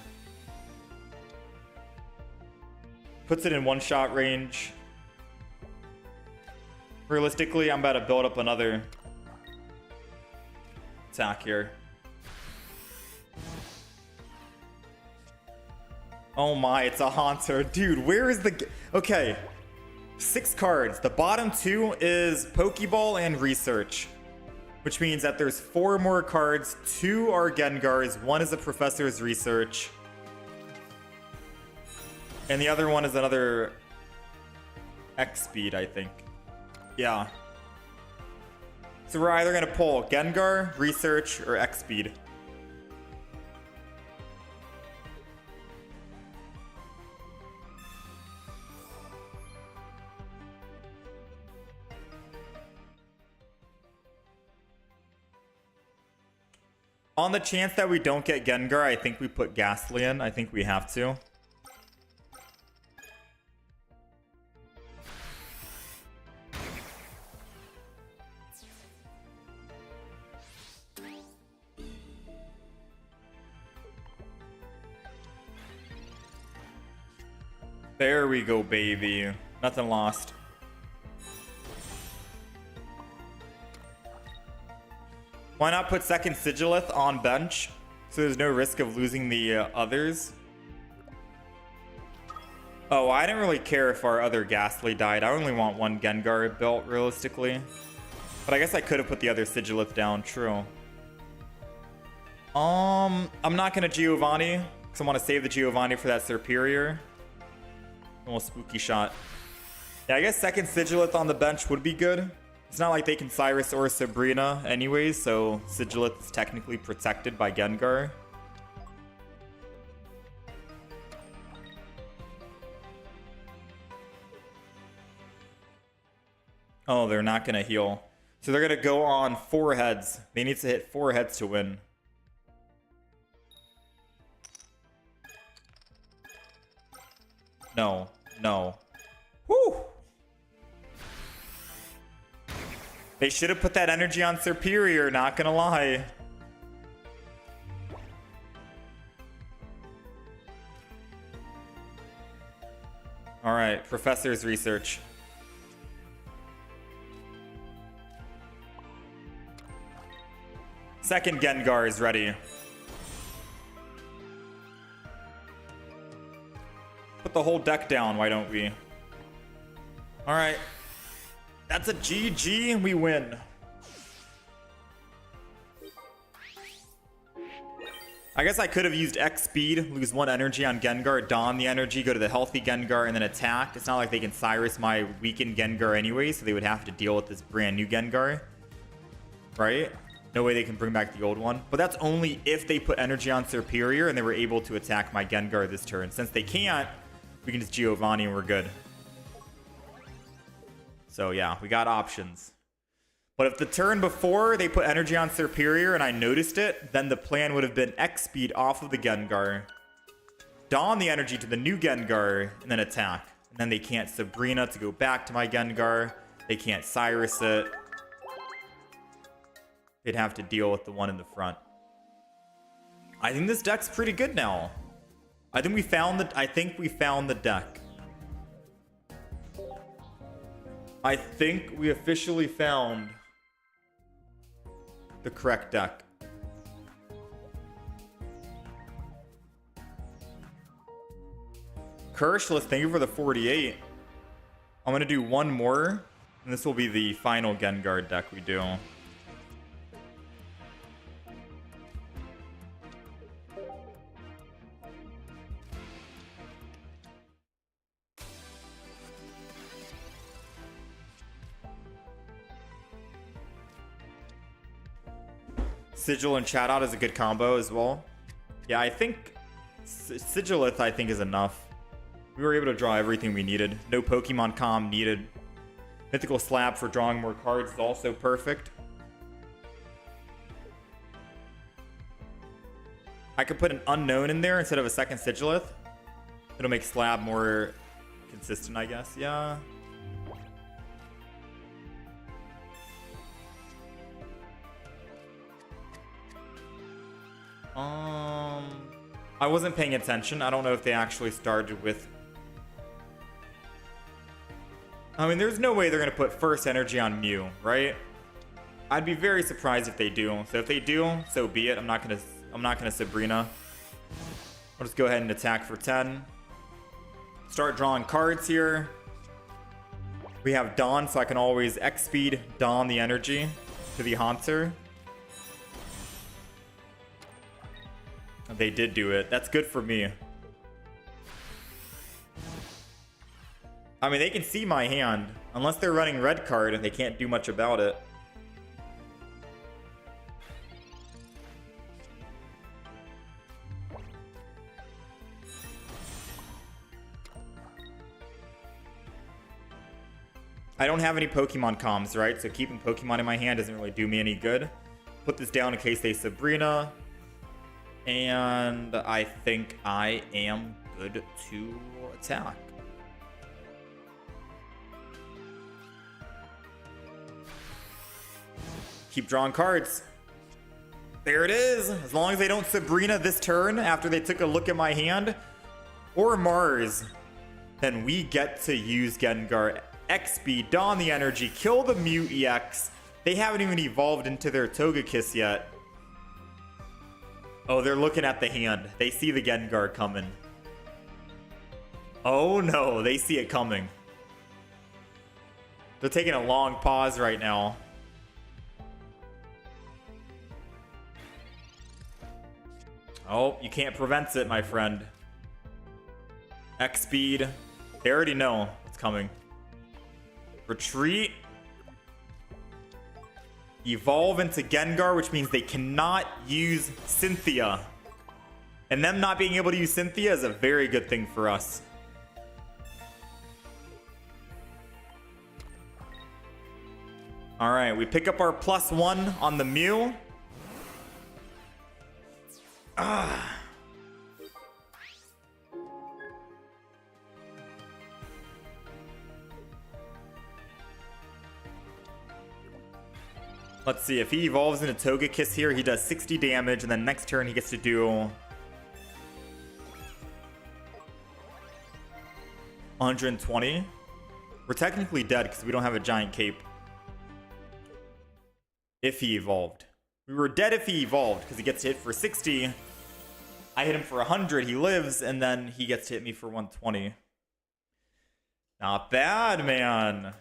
S1: Puts it in 1-shot range. Realistically, I'm about to build up another attack here. Oh my, it's a Haunter. Dude, where is the... Okay. 6 cards. The bottom 2 is Pokeball and Research. Which means that there's 4 more cards. 2 are Gengars. 1 is a Professor's Research. And the other one is another X-Speed, I think. Yeah. So we're either going to pull Gengar, Research, or X-Speed. On the chance that we don't get Gengar, I think we put Ghastly in. I think we have to. There we go, baby. Nothing lost. Why not put second Sigilith on bench so there's no risk of losing the others? Oh, I didn't really care if our other Ghastly died. I only want 1 Gengar built realistically. But I guess I could have put the other Sigilith down. True. I'm not gonna Giovanni because I want to save the Giovanni for that Superior. A little spooky shot. Yeah, I guess second Sigilith on the bench would be good. It's not like they can Cyrus or Sabrina anyways, so Sigilith is technically protected by Gengar. Oh, they're not going to heal. So they're going to go on 4 heads. They need to hit 4 heads to win. No. No. Whew! They should have put that energy on Superior, not gonna lie. Alright, Professor's Research. Second Gengar is ready. Put the whole deck down, why don't we? Alright. That's a GG and we win. I guess I could have used X speed, lose 1 energy on Gengar, don the energy, go to the healthy Gengar, and then attack. It's not like they can Cyrus my weakened Gengar anyway, so they would have to deal with this brand new Gengar. Right? No way they can bring back the old one. But that's only if they put energy on Superior and they were able to attack my Gengar this turn. Since they can't, we can just Giovanni and we're good. So yeah, we got options. But if the turn before they put energy on Superior and I noticed it, then the plan would have been X speed off of the Gengar, don the energy to the new Gengar, and then attack. And then they can't Sabrina to go back to my Gengar. They can't Cyrus it. They'd have to deal with the one in the front. I think this deck's pretty good now. I think we found the deck. I think we officially found the correct deck. Kershless, thank you for the 48. I'm going to do one more, and this will be the final Gengar deck we do. Sigil and Chatot is a good combo as well. Yeah, I think Sigilith, I think, is enough. We were able to draw everything we needed. No Pokemon Com needed. Mythical Slab for drawing more cards is also perfect. I could put an Unknown in there instead of a second Sigilith. It'll make Slab more consistent, I guess. Yeah. I wasn't paying attention. I don't know if they actually started with... I mean, there's no way they're going to put first energy on Mew, right? I'd be very surprised if they do. So if they do, so be it. I'm not gonna Sabrina. I'll just go ahead and attack for 10. Start drawing cards here. We have Dawn, so I can always X-speed Dawn the energy to the Haunter. They did do it. That's good for me. I mean, they can see my hand. Unless they're running red card, they can't do much about it. I don't have any Pokemon comms, right? So keeping Pokemon in my hand doesn't really do me any good. Put this down in case they Sabrina. And I think I am good to attack. Keep drawing cards. There it is. As long as they don't Sabrina this turn after they took a look at my hand or Mars, then we get to use Gengar XP, Dawn the energy, kill the Mew EX. They haven't even evolved into their Togekiss yet. Oh, they're looking at the hand. They see the Gengar coming. Oh no, they see it coming. They're taking a long pause right now. Oh, you can't prevent it, my friend. X speed. They already know it's coming. Retreat. Evolve into Gengar, which means they cannot use Cynthia. And them not being able to use Cynthia is a very good thing for us. Alright, we pick up our +1 on the Mew. Let's see, if he evolves into Togekiss here, he does 60 damage, and then next turn he gets to do 120. We're technically dead because we don't have a giant cape. If he evolved. We were dead if he evolved because he gets to hit for 60. I hit him for 100, he lives, and then he gets to hit me for 120. Not bad, man.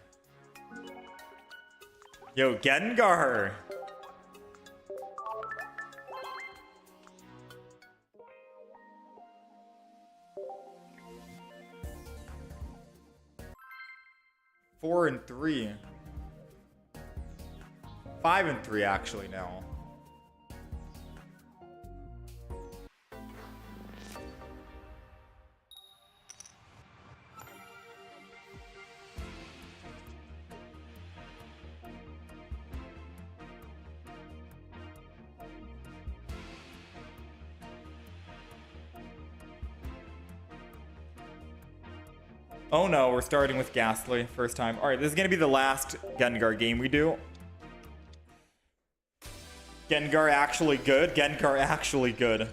S1: Yo, Gengar. Four and 3. 5 and 3 actually now. Oh no, we're starting with Ghastly first time. Alright, this is gonna be the last Gengar game we do. Gengar actually good. Gengar actually good.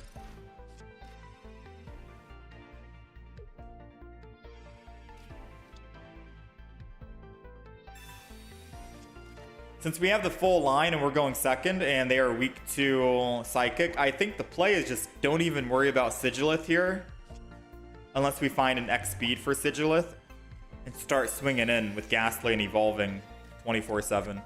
S1: Since we have the full line and we're going second and they are weak to Psychic, I think the play is just don't even worry about Sigilith here. Unless we find an X speed for Sigilith and start swinging in with Ghastly and evolving 24/7.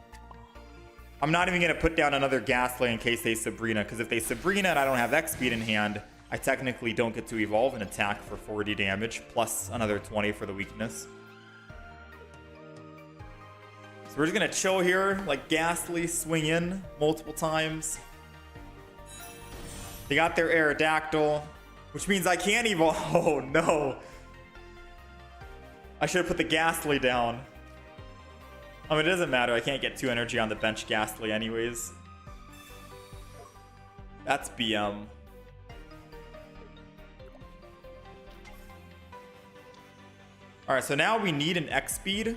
S1: I'm not even going to put down another Ghastly in case they Sabrina, because if they Sabrina and I don't have X speed in hand, I technically don't get to evolve and attack for 40 damage, plus another 20 for the weakness. So we're just going to chill here, like Ghastly, swing in multiple times. They got their Aerodactyl, which means I can't evolve. Oh no. I should have put the Ghastly down. I mean, it doesn't matter. I can't get 2 energy on the bench Ghastly anyways. That's BM. Alright, so now we need an X speed,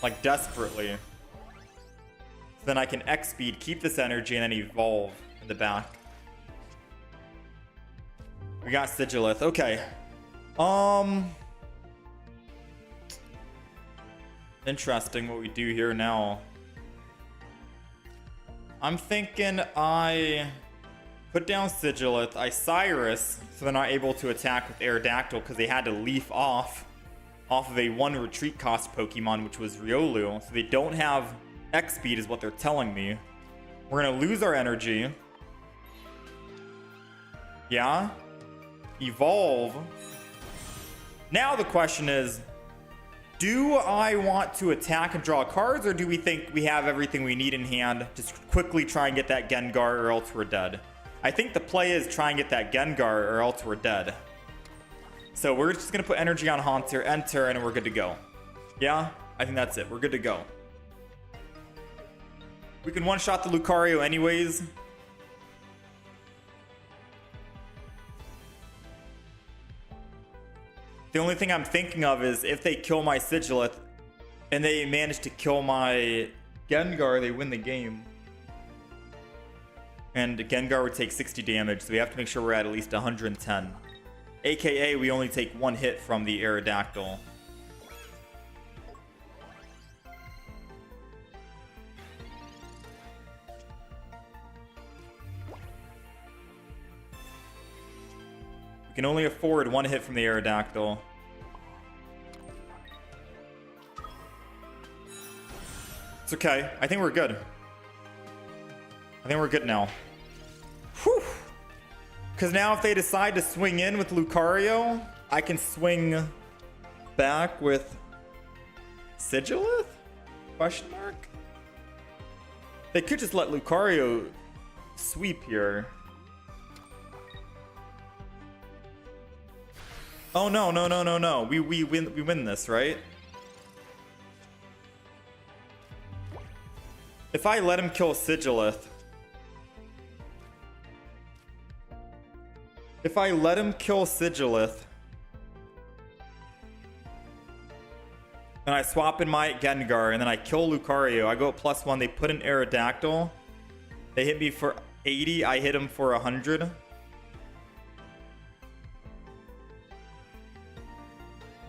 S1: like desperately. So then I can X speed, keep this energy, and then evolve in the back. We got Sigilith. Okay. Interesting what we do here now. I'm thinking I Put down Sigilith. I Cyrus, so they're not able to attack with Aerodactyl because they had to leaf off of a 1 retreat cost Pokemon, which was Riolu. So they don't have X speed is what they're telling me. We're going to lose our energy. Yeah. Evolve. Now the question is, do I want to attack and draw cards, or do we think we have everything we need in hand? Just quickly try and get that Gengar, or else we're dead. I think the play is try and get that Gengar, or else we're dead. So we're just going to put energy on Haunter, enter, and we're good to go. Yeah, I think that's it. We're good to go. We can one-shot the Lucario anyways. The only thing I'm thinking of is if they kill my Sigilith and they manage to kill my Gengar, they win the game. And Gengar would take 60 damage, so we have to make sure we're at least 110. AKA, we only take 1 hit from the Aerodactyl. We can only afford 1 hit from the Aerodactyl. It's okay. I think we're good. I think we're good now. Whew. Because now if they decide to swing in with Lucario, I can swing back with Sigilith? Question mark? They could just let Lucario sweep here. Oh no, no, no, no, no. We win this, right? If I let him kill Sigilith. If I let him kill Sigilith. And I swap in my Gengar and then I kill Lucario. I go up +1. They put an Aerodactyl. They hit me for 80. I hit him for 100. Am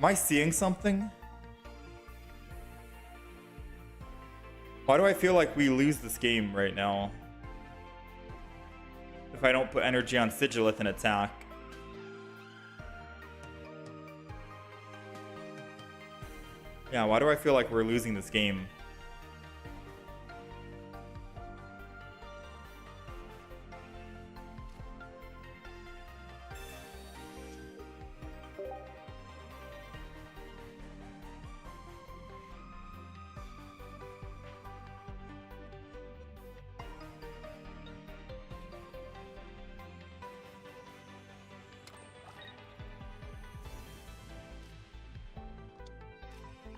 S1: I seeing something? Why do I feel like we lose this game right now? If I don't put energy on Sigilith and attack. Yeah, why do I feel like we're losing this game?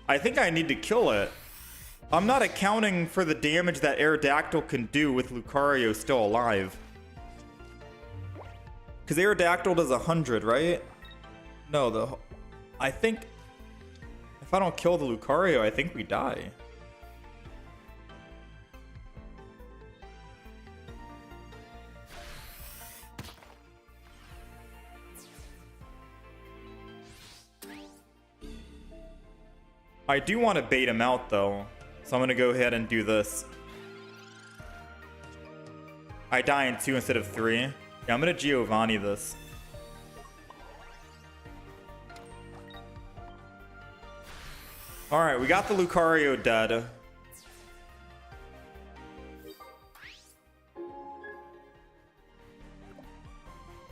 S1: I think I need to kill it. I'm not accounting for the damage that Aerodactyl can do with Lucario still alive. Because Aerodactyl does 100, right? No, I think if I don't kill the Lucario, I think we die. I do want to bait him out though, so I'm going to go ahead and do this. I die in 2 instead of 3. Yeah, I'm going to Giovanni this. Alright, we got the Lucario dead.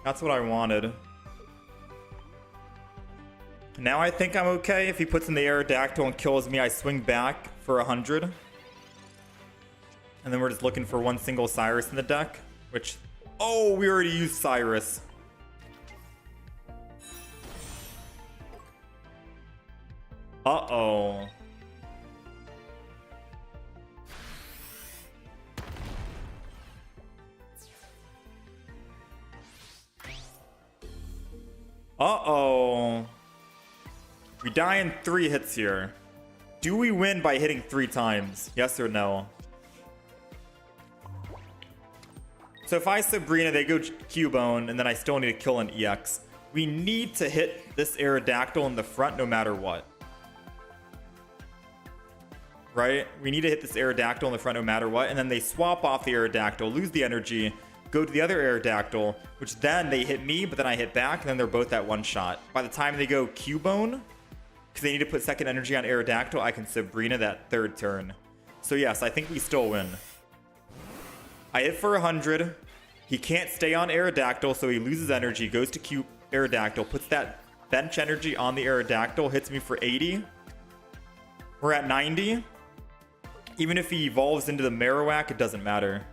S1: That's what I wanted. Now I think I'm okay. If he puts in the Aerodactyl and kills me, I swing back for 100. And then we're just looking for 1 single Cyrus in the deck. Which... oh, we already used Cyrus. Uh-oh. Uh-oh. We die in 3 hits here. Do we win by hitting 3 times? Yes or no? So if I Sabrina, they go Cubone, and then I still need to kill an EX. We need to hit this Aerodactyl in the front no matter what. Right? We need to hit this Aerodactyl in the front no matter what, and then they swap off the Aerodactyl, lose the energy, go to the other Aerodactyl, which then they hit me, but then I hit back, and then they're both at one shot. By the time they go Cubone, because they need to put second energy on Aerodactyl, I can Sabrina that third turn. So yes, I think we still win. I hit for 100. He can't stay on Aerodactyl, so he loses energy, goes to Aerodactyl, puts that bench energy on the Aerodactyl, hits me for 80. We're at 90. Even if he evolves into the Marowak, it doesn't matter.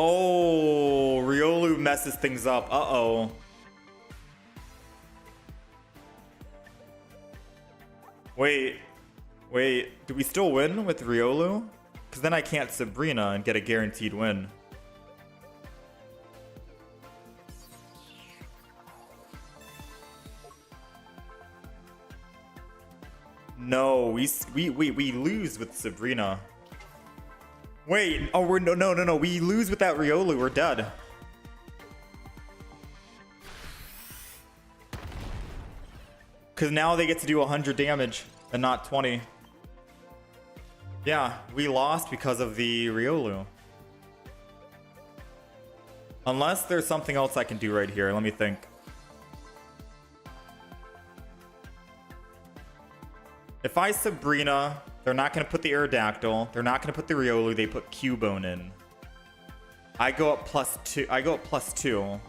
S1: Oh, Riolu messes things up. Uh-oh. Wait. Do we still win with Riolu? Because then I can't Sabrina and get a guaranteed win. No, we lose with Sabrina. Wait, oh, no, we lose with that Riolu, we're dead. Because now they get to do 100 damage and not 20. Yeah, we lost because of the Riolu. Unless there's something else I can do right here, let me think. If I Sabrina, they're not going to put the Aerodactyl. They're not going to put the Riolu. They put Cubone in. I go up +2. I go up +2.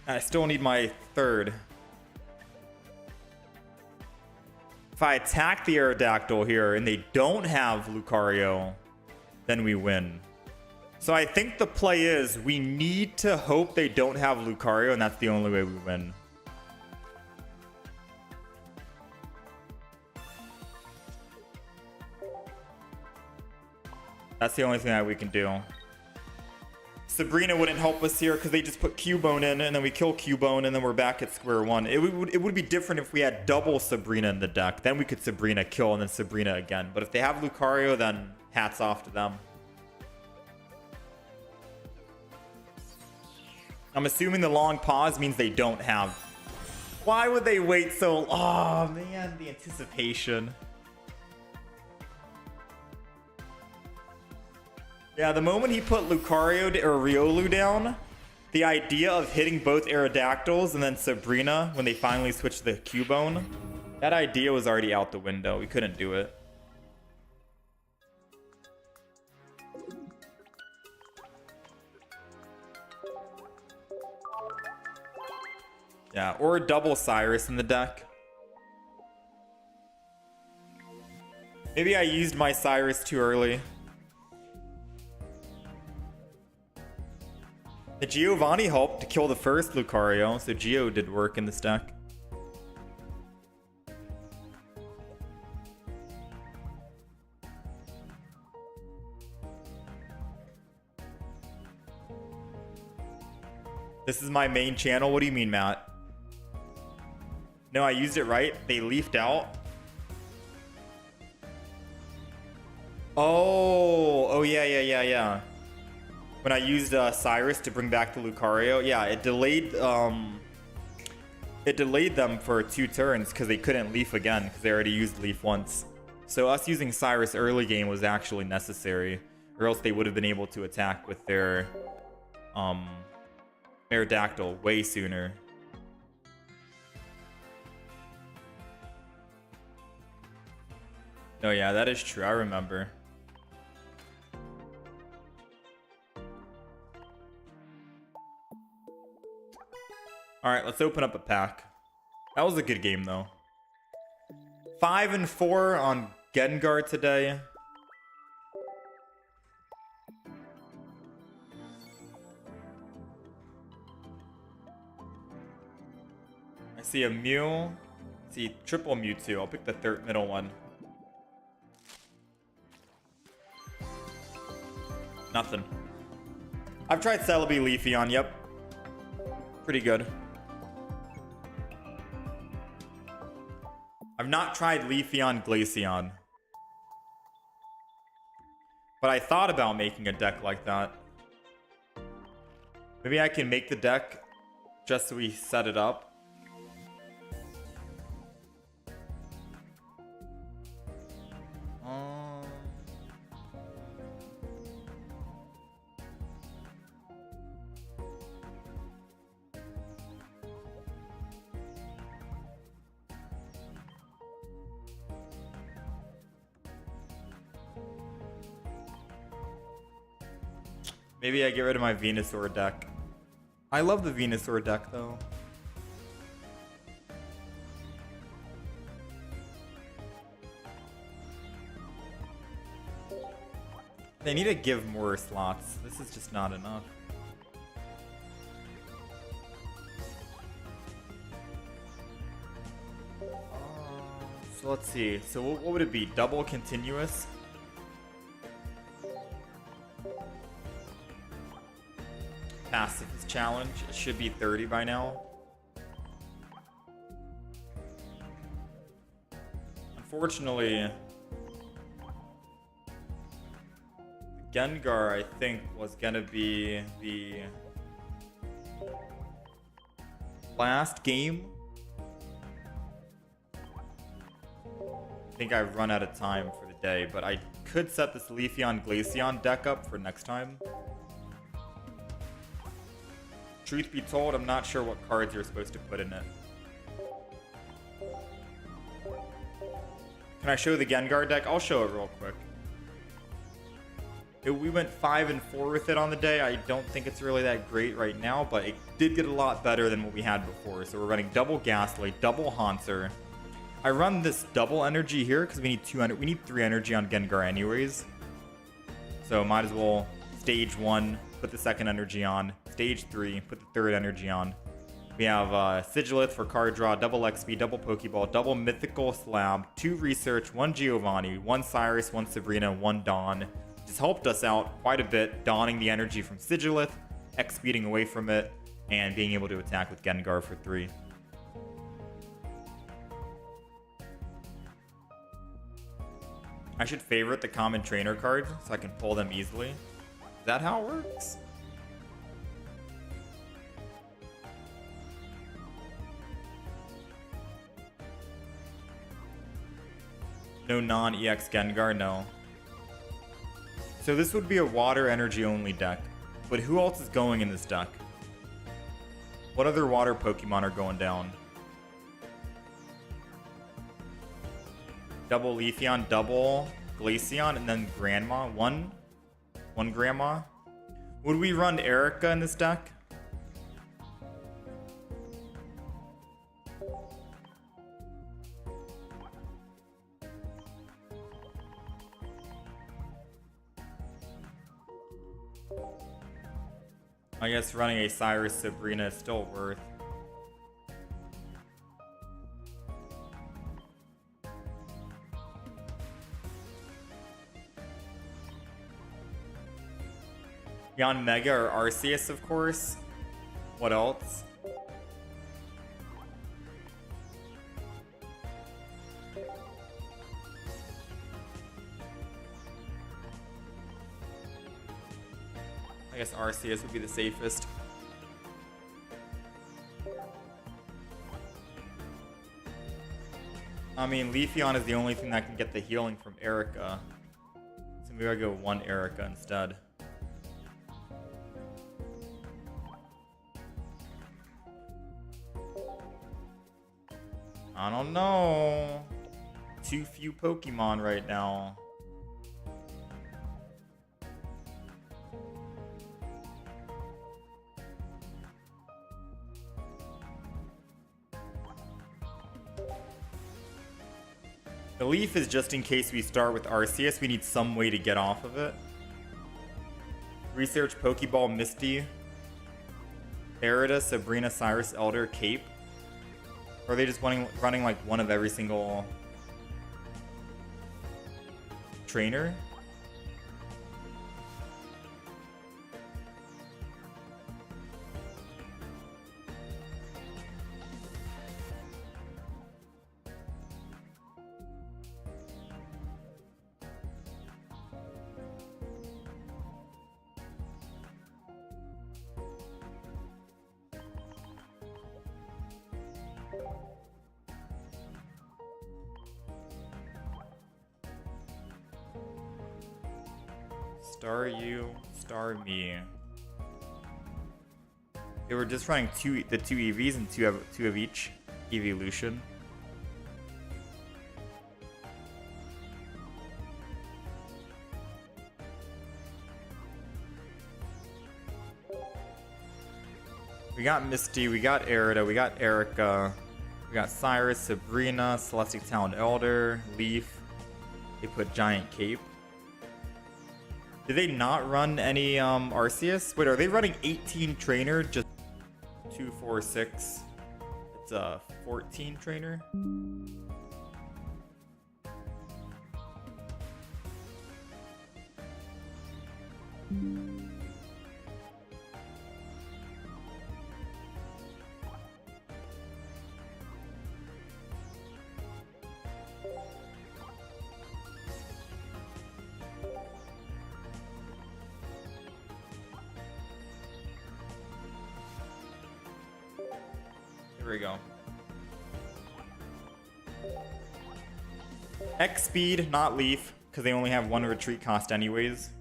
S1: I still need my third. If I attack the Aerodactyl here and they don't have Lucario, then we win. So I think the play is we need to hope they don't have Lucario, and that's the only way we win. That's the only thing that we can do. Sabrina wouldn't help us here because they just put Cubone in, and then we kill Cubone, and then we're back at square one. It would be different if we had double Sabrina in the deck. Then we could Sabrina kill and then Sabrina again. But if they have Lucario, then hats off to them. I'm assuming the long pause means they don't have. Why would they wait so? Oh man, the anticipation. Yeah, the moment he put Lucario or Riolu down, the idea of hitting both Aerodactyls and then Sabrina when they finally switched the Cubone, that idea was already out the window. We couldn't do it. Yeah, or a double Cyrus in the deck. Maybe I used my Cyrus too early. The Giovanni helped to kill the first Lucario, so Geo did work in this deck. This is my main channel. What do you mean, Matt? No, I used it right. They leafed out. Oh, yeah. When I used Cyrus to bring back the Lucario, yeah, it delayed them for 2 turns because they couldn't leaf again because they already used leaf once. So us using Cyrus early game was actually necessary, or else they would have been able to attack with their Aerodactyl way sooner. Oh yeah, that is true. I remember. All right, let's open up a pack. That was a good game, though. 5 and 4 on Gengar today. I see a Mew. I see triple Mewtwo. I'll pick the third middle one. Nothing. I've tried Celebi Leafeon. Yep. Pretty good. I've not tried Leafeon Glaceon. But I thought about making a deck like that. Maybe I can make the deck just so we set it up. Maybe I get rid of my Venusaur deck. I love the Venusaur deck though. They need to give more slots. This is just not enough. So let's see. So what would it be? Double continuous? Pacifist challenge. It should be 30 by now. Unfortunately, Gengar, I think, was gonna be the last game. I think I've run out of time for the day, but I could set this Leafeon Glaceon deck up for next time. Truth be told, I'm not sure what cards you're supposed to put in it. Can I show the Gengar deck? I'll show it real quick. We went 5 and 4 with it on the day. I don't think it's really that great right now, but it did get a lot better than what we had before. So we're running double Ghastly, double Haunter. I run this double energy here because we need 200. We need 3 energy on Gengar anyways. So might as well stage 1, put the second energy on. Stage 3, put the third energy on. We have Sigilith for card draw, double XP, double Pokeball, double Mythical Slab, 2 Research, 1 Giovanni, 1 Cyrus, 1 Sabrina, 1 Dawn. Just helped us out quite a bit, donning the energy from Sigilith, X-speeding away from it, and being able to attack with Gengar for 3. I should favorite the common trainer cards so I can pull them easily. Is that how it works? No non-EX Gengar, no. So this would be a water energy only deck. But who else is going in this deck? What other water Pokemon are going down? Double Leafeon, double Glaceon, and then Grandma. One Grandma. Would we run Erica in this deck? I guess running a Cyrus Sabrina is still worth. Beyond Mega or Arceus, of course. What else? I guess Arceus would be the safest. I mean, Leafeon is the only thing that can get the healing from Erica. So maybe I go 1 Erica instead. I don't know. Too few Pokemon right now. The Leaf is just in case we start with Arceus, we need some way to get off of it. Research Pokeball, Misty, Erida, Sabrina, Cyrus, Elder, Cape. Or are they just running like one of every single trainer? Star you, star me. They were just running the two EVs and two of each evolution. We got Misty, we got Erida, we got Erica, we got Cyrus, Sabrina, Celestic Talent Elder, Leaf. They put Giant Cape. Did they not run any Arceus? Wait, are they running 18 trainer? Just 2, 4, 6. It's a 14 trainer. Here we go. X speed, not Leaf, because they only have 1 retreat cost anyways.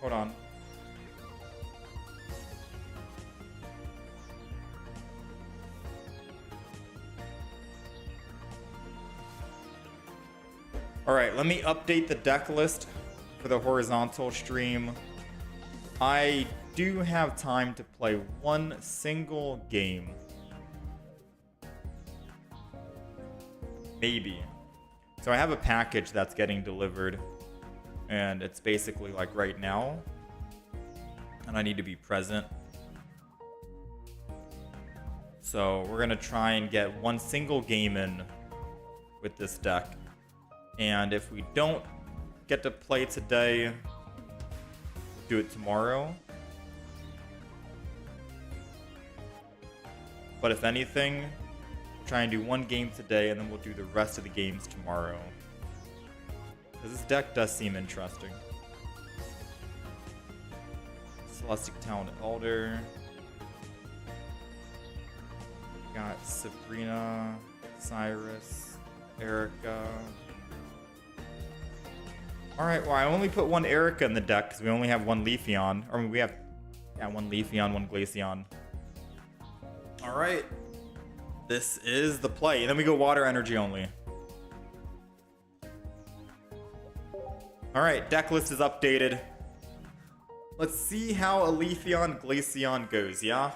S1: Hold on. Alright, let me update the deck list for the horizontal stream. I do have time to play one single game. Maybe. So I have a package that's getting delivered. And it's basically like right now. And I need to be present. So we're going to try and get one single game in with this deck. And if we don't get to play today, do it tomorrow. But if anything, try and do one game today and then we'll do the rest of the games tomorrow. Because this deck does seem interesting. Celestic Talent Elder. Got Sabrina, Cyrus, Erica. Alright, well I only put one Erica in the deck because we only have one Leafeon. Or I mean, we have one Leafeon, one Glaceon. Alright. This is the play. And then we go Water Energy only. Alright, deck list is updated. Let's see how a Leafeon Glaceon goes, yeah?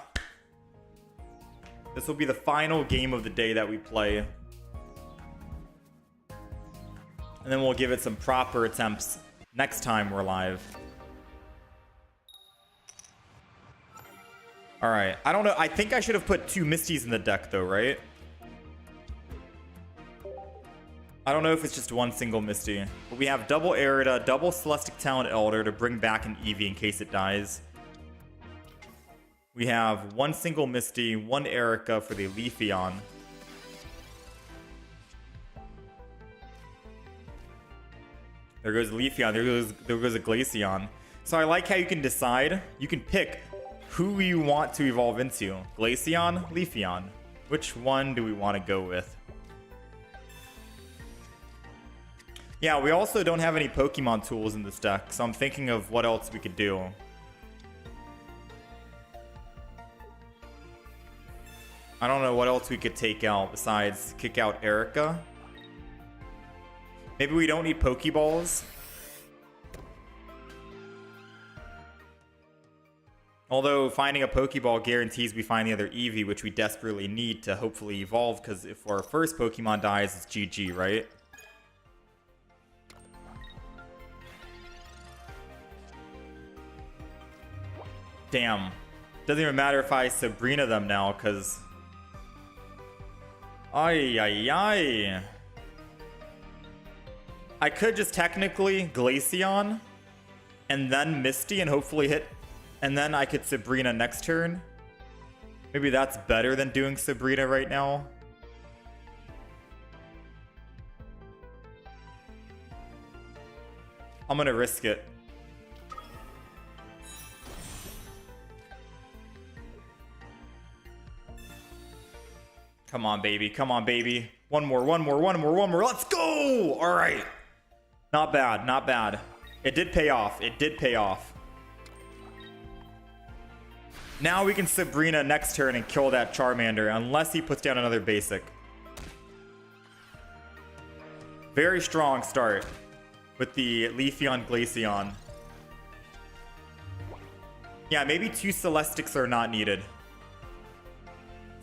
S1: This will be the final game of the day that we play. And then we'll give it some proper attempts next time we're live. Alright, I don't know. I think I should have put 2 Misties in the deck though, right? I don't know if it's just one single Misty, but we have double Erida, double Celestic Talent Elder to bring back an Eevee in case it dies. We have one single Misty, one Erica for the Leafeon. There goes Leafeon, there goes a Glaceon. So I like how you can decide, you can pick who you want to evolve into. Glaceon, Leafeon. Which one do we want to go with? Yeah, we also don't have any Pokemon tools in this deck, so I'm thinking of what else we could do. I don't know what else we could take out besides kick out Erica. Maybe we don't need Pokeballs. Although finding a Pokeball guarantees we find the other Eevee, which we desperately need to hopefully evolve, because if our first Pokemon dies, it's GG, right? Damn. Doesn't even matter if I Sabrina them now, because... Ay, ay, ay. I could just technically Glaceon, and then Misty, and hopefully hit... And then I could Sabrina next turn. Maybe that's better than doing Sabrina right now. I'm gonna risk it. Come on, baby. Come on, baby. One more. Let's go! All right. Not bad. Not bad. It did pay off. It did pay off. Now we can Sabrina next turn and kill that Charmander, unless he puts down another basic. Very strong start with the Leafeon Glaceon. Yeah, maybe 2 Celestics are not needed.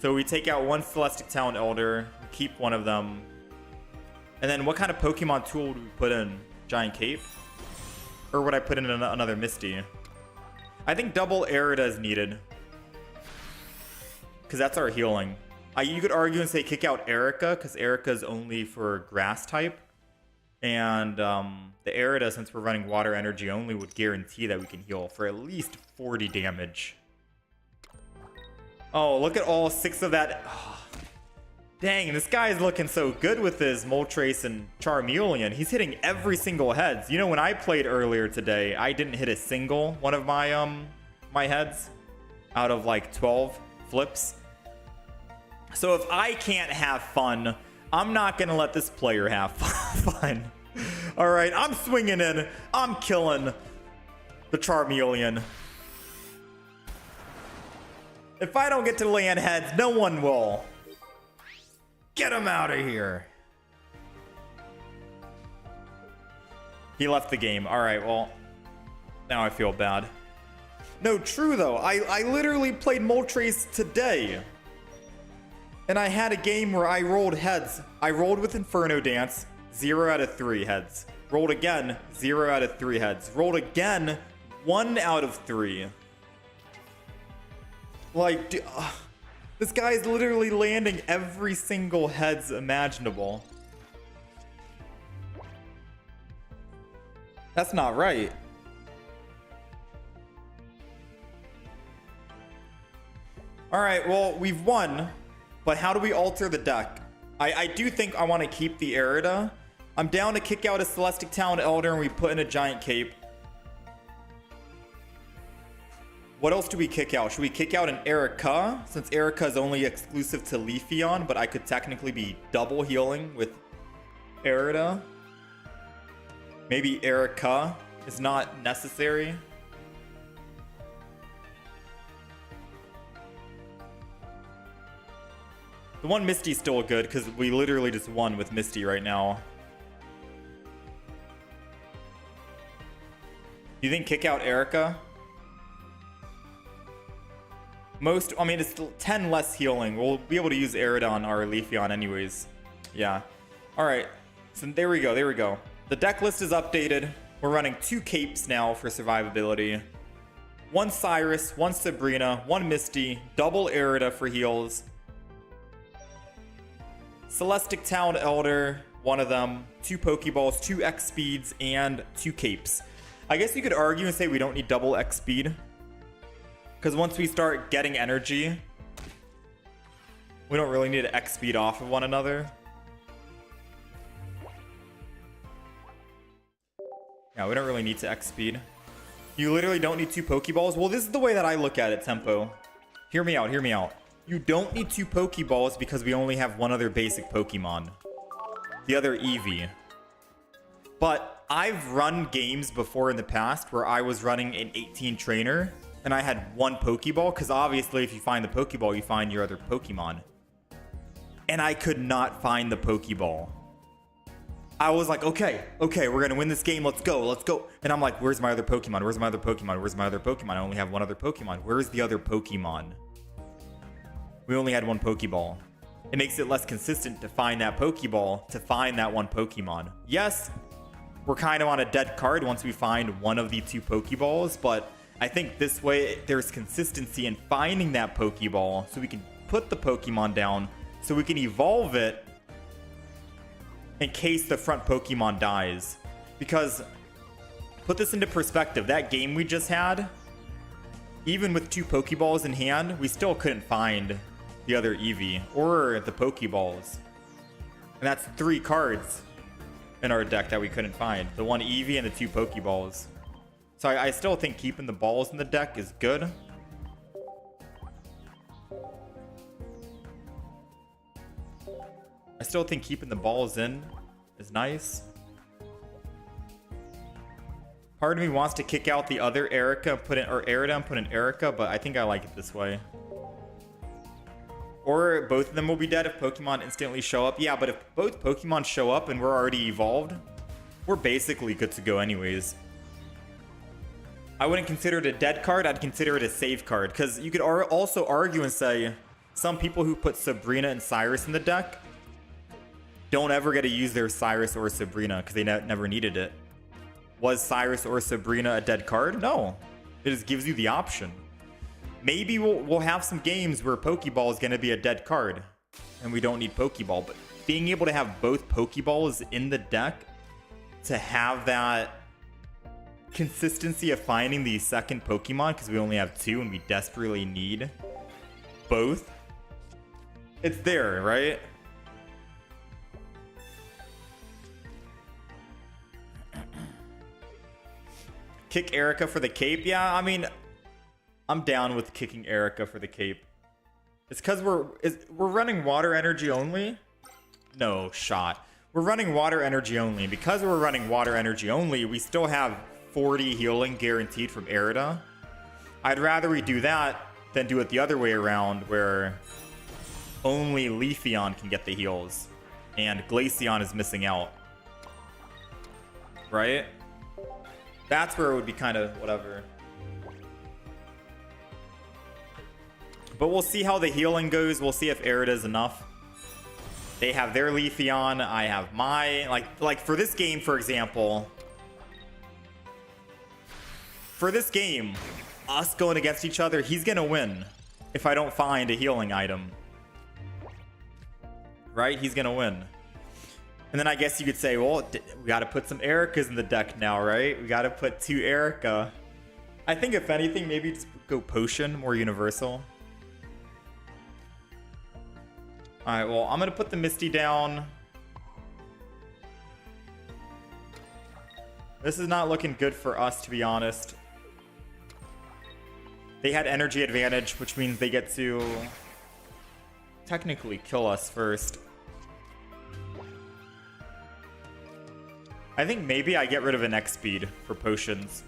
S1: So we take out 1 Celestic Talent Elder, keep one of them. And then what kind of Pokemon tool would we put in? Giant Cape? Or would I put in another Misty? I think double Aerida is needed. Because that's our healing. You could argue and say kick out Erica, because Erica is only for grass type. And the Aerida, since we're running water energy only, would guarantee that we can heal for at least 40 damage. Oh, look at all 6 of that. Oh, dang, this guy is looking so good with his Moltres and Charmeleon. He's hitting every single heads. You know, when I played earlier today, I didn't hit a single one of my my heads out of like 12 flips. So if I can't have fun, I'm not going to let this player have fun. All right, I'm swinging in. I'm killing the Charmeleon. If I don't get to land heads, no one will. Get him out of here. He left the game. All right, well, now I feel bad. No, true though. I literally played Moltres today. And I had a game where I rolled heads. I rolled with Inferno Dance, 0 out of 3 heads. Rolled again, 0 out of 3 heads. Rolled again, 1 out of 3. Like, this guy is literally landing every single heads imaginable. That's not right. All right, well, we've won, but how do we alter the deck? I do think I want to keep the Aerida. I'm down to kick out a Celestic Talent Elder and we put in a Giant Cape. What else do we kick out? Should we kick out an Erica? Since Erica is only exclusive to Leafeon, but I could technically be double healing with Aerida. Maybe Erica is not necessary. The one Misty's still good because we literally just won with Misty right now. Do you think kick out Erica? I mean, it's 10 less healing. We'll be able to use Aerida on our Leafeon anyways. Yeah. All right. So there we go. There we go. The deck list is updated. We're running 2 Capes now for survivability. 1 Cyrus, 1 Sabrina, 1 Misty, double Aerida for heals. Celestic Talent Elder, 1 of them, 2 Pokeballs, 2 X Speeds, and 2 Capes. I guess you could argue and say we don't need double X Speed. Because once we start getting energy, we don't really need to X speed off of one another. Yeah, we don't really need to X speed. You literally don't need 2 Pokeballs. Well, this is the way that I look at it, Tempo. Hear me out, hear me out. You don't need 2 Pokeballs because we only have 1 other basic Pokemon. The other Eevee. But I've run games before in the past where I was running an 18 trainer and I had 1 Pokeball, because obviously if you find the Pokeball, you find your other Pokemon. And I could not find the Pokeball. I was like, okay, we're gonna win this game, let's go. And I'm like, where's my other Pokemon? Where's my other Pokemon? I only have 1 other Pokemon. Where's the other Pokemon? We only had 1 Pokeball. It makes it less consistent to find that Pokeball, to find that 1 Pokemon. Yes, we're kind of on a dead card once we find 1 of the 2 Pokeballs, but I think this way there's consistency in finding that Pokeball so we can put the Pokemon down so we can evolve it in case the front Pokemon dies. Because, put this into perspective, that game we just had, even with 2 Pokeballs in hand, we still couldn't find the other Eevee or the Pokeballs. And that's 3 cards. in our deck that we couldn't find. The one Eevee and the 2 Pokeballs. So I still think keeping the balls in the deck is good. I still think keeping the balls in is nice. Part of me wants to kick out the other Erica, put in, or Erida and put in Erica, but I think I like it this way. Or both of them will be dead if Pokemon instantly show up. Yeah, but if both Pokemon show up and we're already evolved, we're basically good to go anyways. I wouldn't consider it a dead card, I'd consider it a save card. Because you could also argue and say, some people who put Sabrina and Cyrus in the deck don't ever get to use their Cyrus or Sabrina because they never needed it. Was Cyrus or Sabrina a dead card? No. It just gives you the option. Maybe we'll have some games where Pokeball is going to be a dead card and we don't need Pokeball, but being able to have both Pokeballs in the deck to have that consistency of finding the second Pokemon, because we only have 2 and we desperately need both, it's there, right? Kick Erica for the cape? Yeah, I mean, I'm down with kicking Erica for the cape. It's because we're running water energy only? No shot. We're running water energy only. Because we're running water energy only, we still have 40 healing guaranteed from Erida. I'd rather we do that than do it the other way around where only Leafeon can get the heals and Glaceon is missing out. Right? That's where it would be kind of whatever. But we'll see how the healing goes. We'll see if Erida is enough. They have their Leafeon. I have my... Like for this game, for example... For this game, us going against each other, he's going to win if I don't find a healing item. Right? He's going to win. And then I guess you could say, well, we got to put some Ericas in the deck now, right? We got to put 2 Erica. I think if anything, maybe just go Potion, more universal. Alright, well, I'm going to put the Misty down. This is not looking good for us, to be honest. They had energy advantage, which means they get to technically kill us first. I think maybe I get rid of an X speed for potions.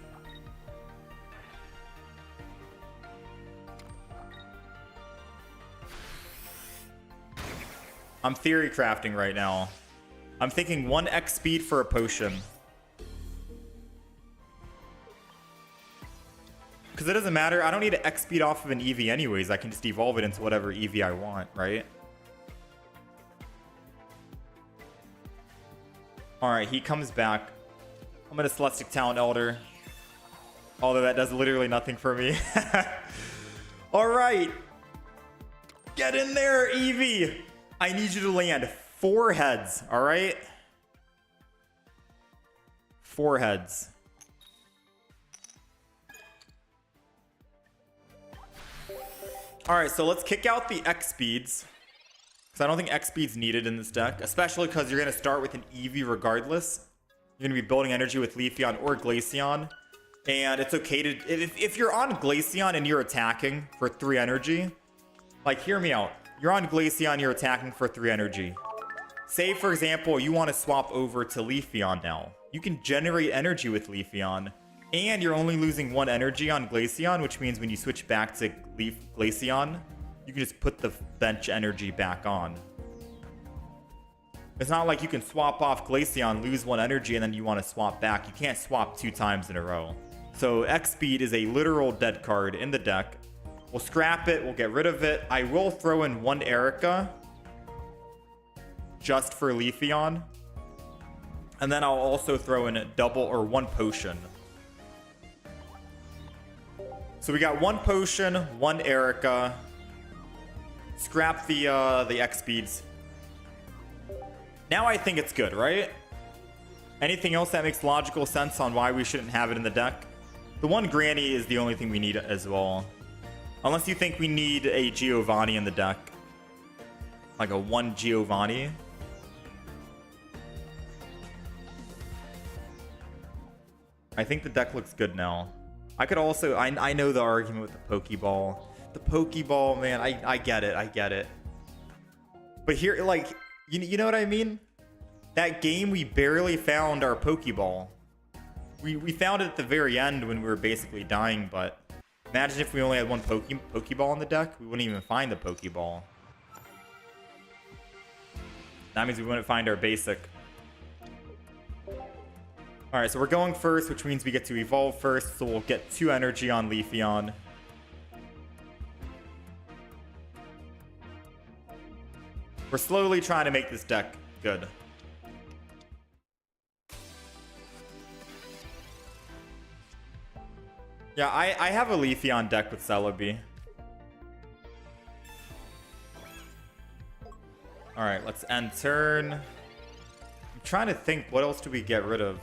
S1: I'm theory crafting right now. I'm thinking 1 X speed for a potion. Because it doesn't matter. I don't need an X speed off of an Eevee anyways. I can just evolve it into whatever Eevee I want, right? Alright, he comes back. I'm going to Celestic Talent Elder. Although that does literally nothing for me. Alright. Get in there, Eevee. I need you to land 4 heads, alright? 4 heads. Alright, so let's kick out the X speeds. Because I don't think X speed's needed in this deck. Especially because you're going to start with an Eevee regardless. You're going to be building energy with Leafeon or Glaceon. And it's okay to... If you're on Glaceon and you're attacking for 3 energy... Like, hear me out. You're on Glaceon, you're attacking for 3 energy. Say, for example, you want to swap over to Leafeon now. You can generate energy with Leafeon. And you're only losing 1 energy on Glaceon, which means when you switch back to Glaceon, you can just put the bench energy back on. It's not like you can swap off Glaceon, lose 1 energy, and then you want to swap back. You can't swap 2 times in a row. So X-Speed is a literal dead card in the deck. We'll scrap it. We'll get rid of it. I will throw in 1 Erica just for Leafeon. And then I'll also throw in a double or 1 potion. So we got 1 potion, 1 Erica. Scrap the X speeds. Now I think it's good, right? Anything else that makes logical sense on why we shouldn't have it in the deck? The 1 Granny is the only thing we need as well. Unless you think we need a Giovanni in the deck. Like a 1 Giovanni. I think the deck looks good now. I could also... I know the argument with the Pokeball. The Pokeball, man, I get it. I get it. But here, like, you know what I mean? That game, we barely found our Pokeball. We found it at the very end when we were basically dying, but imagine if we only had one Pokeball in the deck. We wouldn't even find the Pokeball. That means we wouldn't find our basic. Alright, so we're going first, which means we get to evolve first, so we'll get 2 energy on Leafeon. We're slowly trying to make this deck good. Yeah, I have a Leafeon deck with Celebi. Alright, let's end turn. I'm trying to think, what else do we get rid of?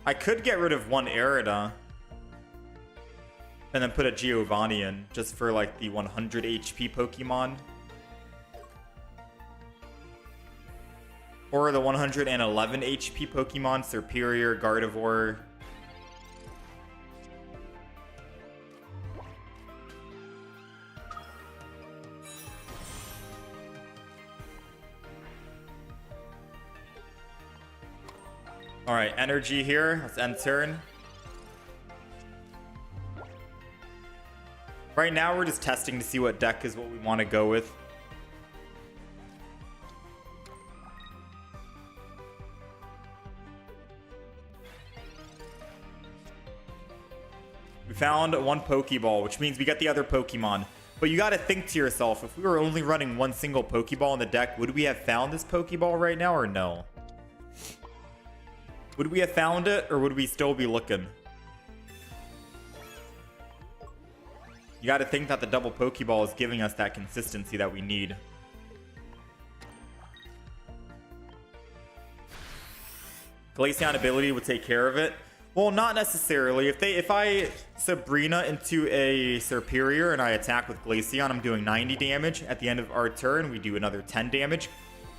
S1: I could get rid of one Arida. And then put a Giovanni in, just for like the 100 HP Pokemon. Or the 111 HP Pokemon, Superior, Gardevoir. Alright, energy here. Let's end turn. Right now, we're just testing to see what deck is what we want to go with. We found one Pokeball, which means we get the other Pokemon. But you got to think to yourself, if we were only running one single Pokeball in the deck, would we have found this Pokeball right now or no? Would we have found it, or would we still be looking? You got to think that the double Pokeball is giving us that consistency that we need. Glaceon ability would take care of it. Well, not necessarily. If I Sabrina into a Superior and I attack with Glaceon, I'm doing 90 damage. At the end of our turn, we do another 10 damage.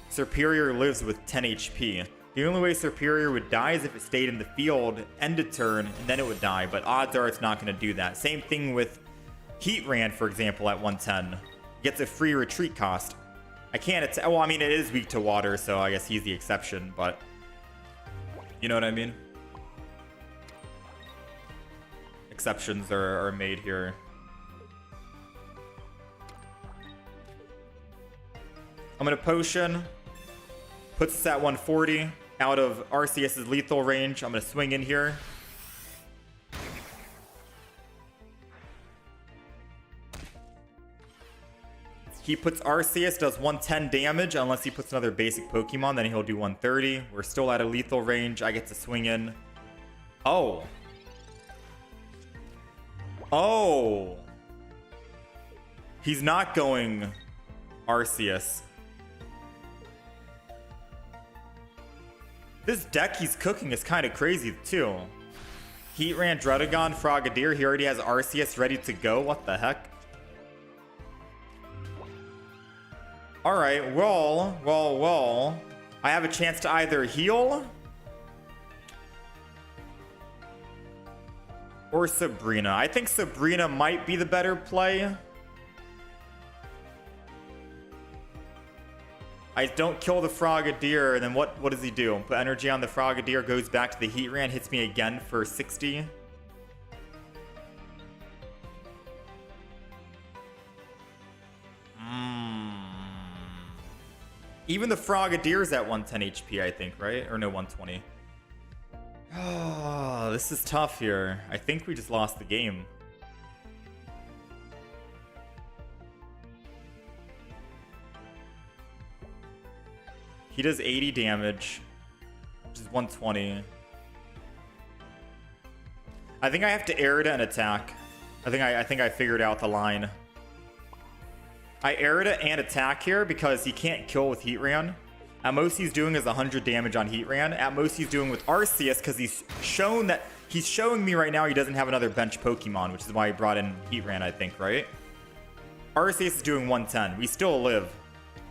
S1: Superior lives with 10 HP. The only way Superior would die is if it stayed in the field, end of turn, and then it would die. But odds are it's not going to do that. Same thing with Heatran, for example, at 110. Gets a free retreat cost. I can't attack. Well, I mean, it is weak to water, so I guess he's the exception, but you know what I mean? Exceptions are made here. I'm going to Potion. Puts us at 140. Out of Arceus's lethal range. I'm going to swing in here. He puts Arceus, does 110 damage. Unless he puts another basic Pokemon, then he'll do 130. We're still at a lethal range. I get to swing in. Oh. Oh. He's not going Arceus. This deck he's cooking is kind of crazy, too. Heatran, Druddigon, Frogadier. He already has Arceus ready to go. What the heck? Alright, well. I have a chance to either heal or Sabrina. I think Sabrina might be the better play. I don't kill the Frogadier, and then what does he do? Put energy on the Frogadier, goes back to the Heatran, hits me again for 60. Even the Frogadier's at 110 HP, I think, right? Or no, 120. Oh, this is tough here. I think we just lost the game. He does 80 damage, which is 120. I think I have to Arida and attack. I think I figured out the line. I Arida and attack here because he can't kill with Heatran. At most he's doing is 100 damage on Heatran. At most he's doing with Arceus because he's showing me right now he doesn't have another bench Pokemon, which is why he brought in Heatran, I think, right? Arceus is doing 110. We still live.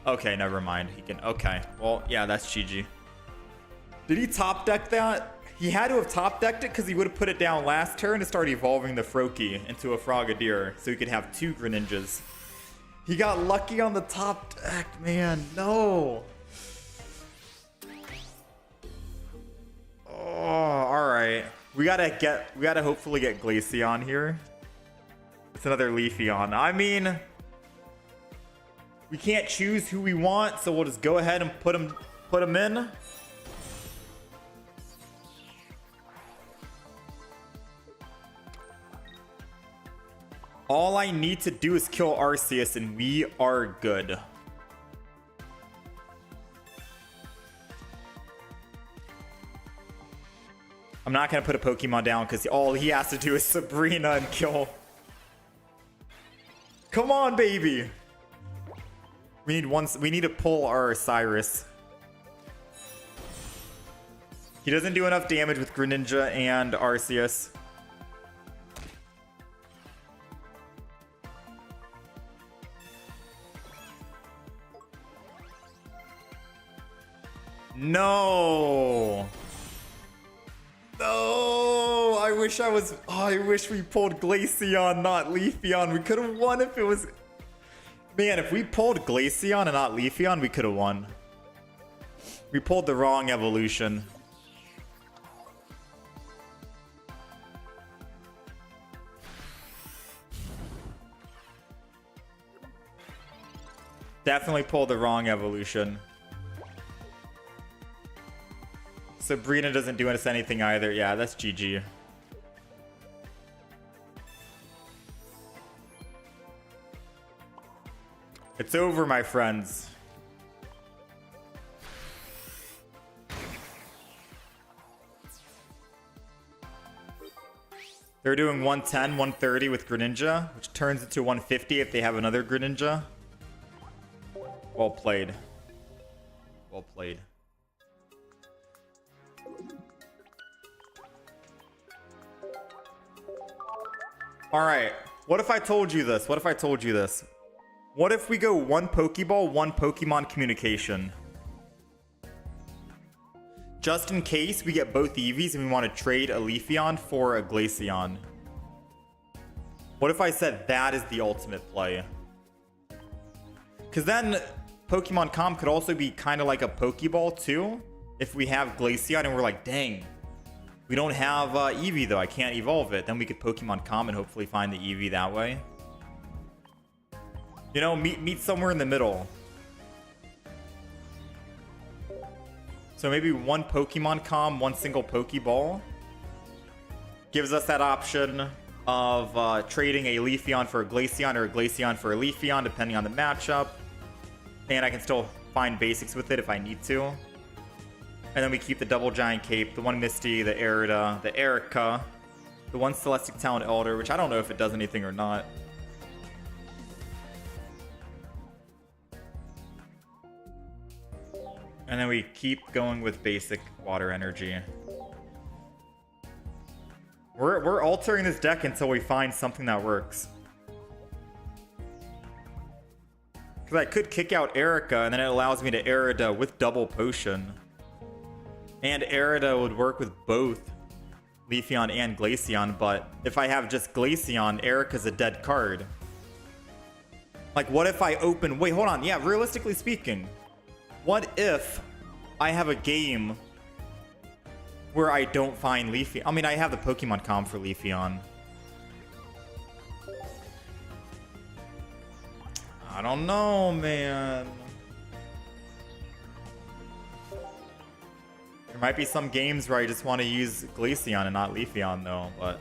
S1: Okay, never mind. He can... Okay. Well, yeah, that's GG. Did he top deck that? He had to have top decked it because he would have put it down last turn to start evolving the Froakie into a Frogadier so he could have 2 Greninjas. He got lucky on the top deck, man. No. Oh, all right. We gotta hopefully get Glaceon here. It's another Leafeon. I mean, we can't choose who we want, so we'll just go ahead and put him in. All I need to do is kill Arceus and we are good. I'm not going to put a Pokemon down because all he has to do is Sabrina and kill. Come on, baby. We need to pull our Cyrus. He doesn't do enough damage with Greninja and Arceus. No. No. I wish I was. Oh, I wish we pulled Glaceon, not Leafeon. We could have won if it was. Man, if we pulled Glaceon and not Leafeon, we could have won. We pulled the wrong evolution. Definitely pulled the wrong evolution. Sabrina doesn't do us anything either. Yeah, that's GG. It's over, my friends. They're doing 110, 130 with Greninja, which turns into 150 if they have another Greninja. Well played. Well played. Alright, what if I told you this? What if I told you this? What if we go 1 Pokeball, 1 Pokemon communication? Just in case we get both Eevees and we want to trade a Leafeon for a Glaceon. What if I said that is the ultimate play? Because then Pokemon Com could also be kind of like a Pokeball too. If we have Glaceon and we're like, dang, we don't have Eevee though, I can't evolve it. Then we could Pokemon Com and hopefully find the Eevee that way. You know, meet somewhere in the middle. So maybe 1 Pokemon Com, 1 single Pokeball. Gives us that option of trading a Leafeon for a Glaceon or a Glaceon for a Leafeon, depending on the matchup. And I can still find basics with it if I need to. And then we keep the double Giant Cape, the 1 Misty, the Erida, the Erica, the 1 Celestic Town Elder, which I don't know if it does anything or not. And then we keep going with basic water energy. We're altering this deck until we find something that works. Because I could kick out Erica, and then it allows me to Erida with double potion. And Erida would work with both Leafeon and Glaceon, but if I have just Glaceon, Erica's a dead card. Like, what if I open... Wait, hold on. Yeah, realistically speaking, what if I have a game where I don't find Leafeon? I mean, I have the Pokemon Com for Leafeon. I don't know, man. There might be some games where I just want to use Glaceon and not Leafeon, though, but...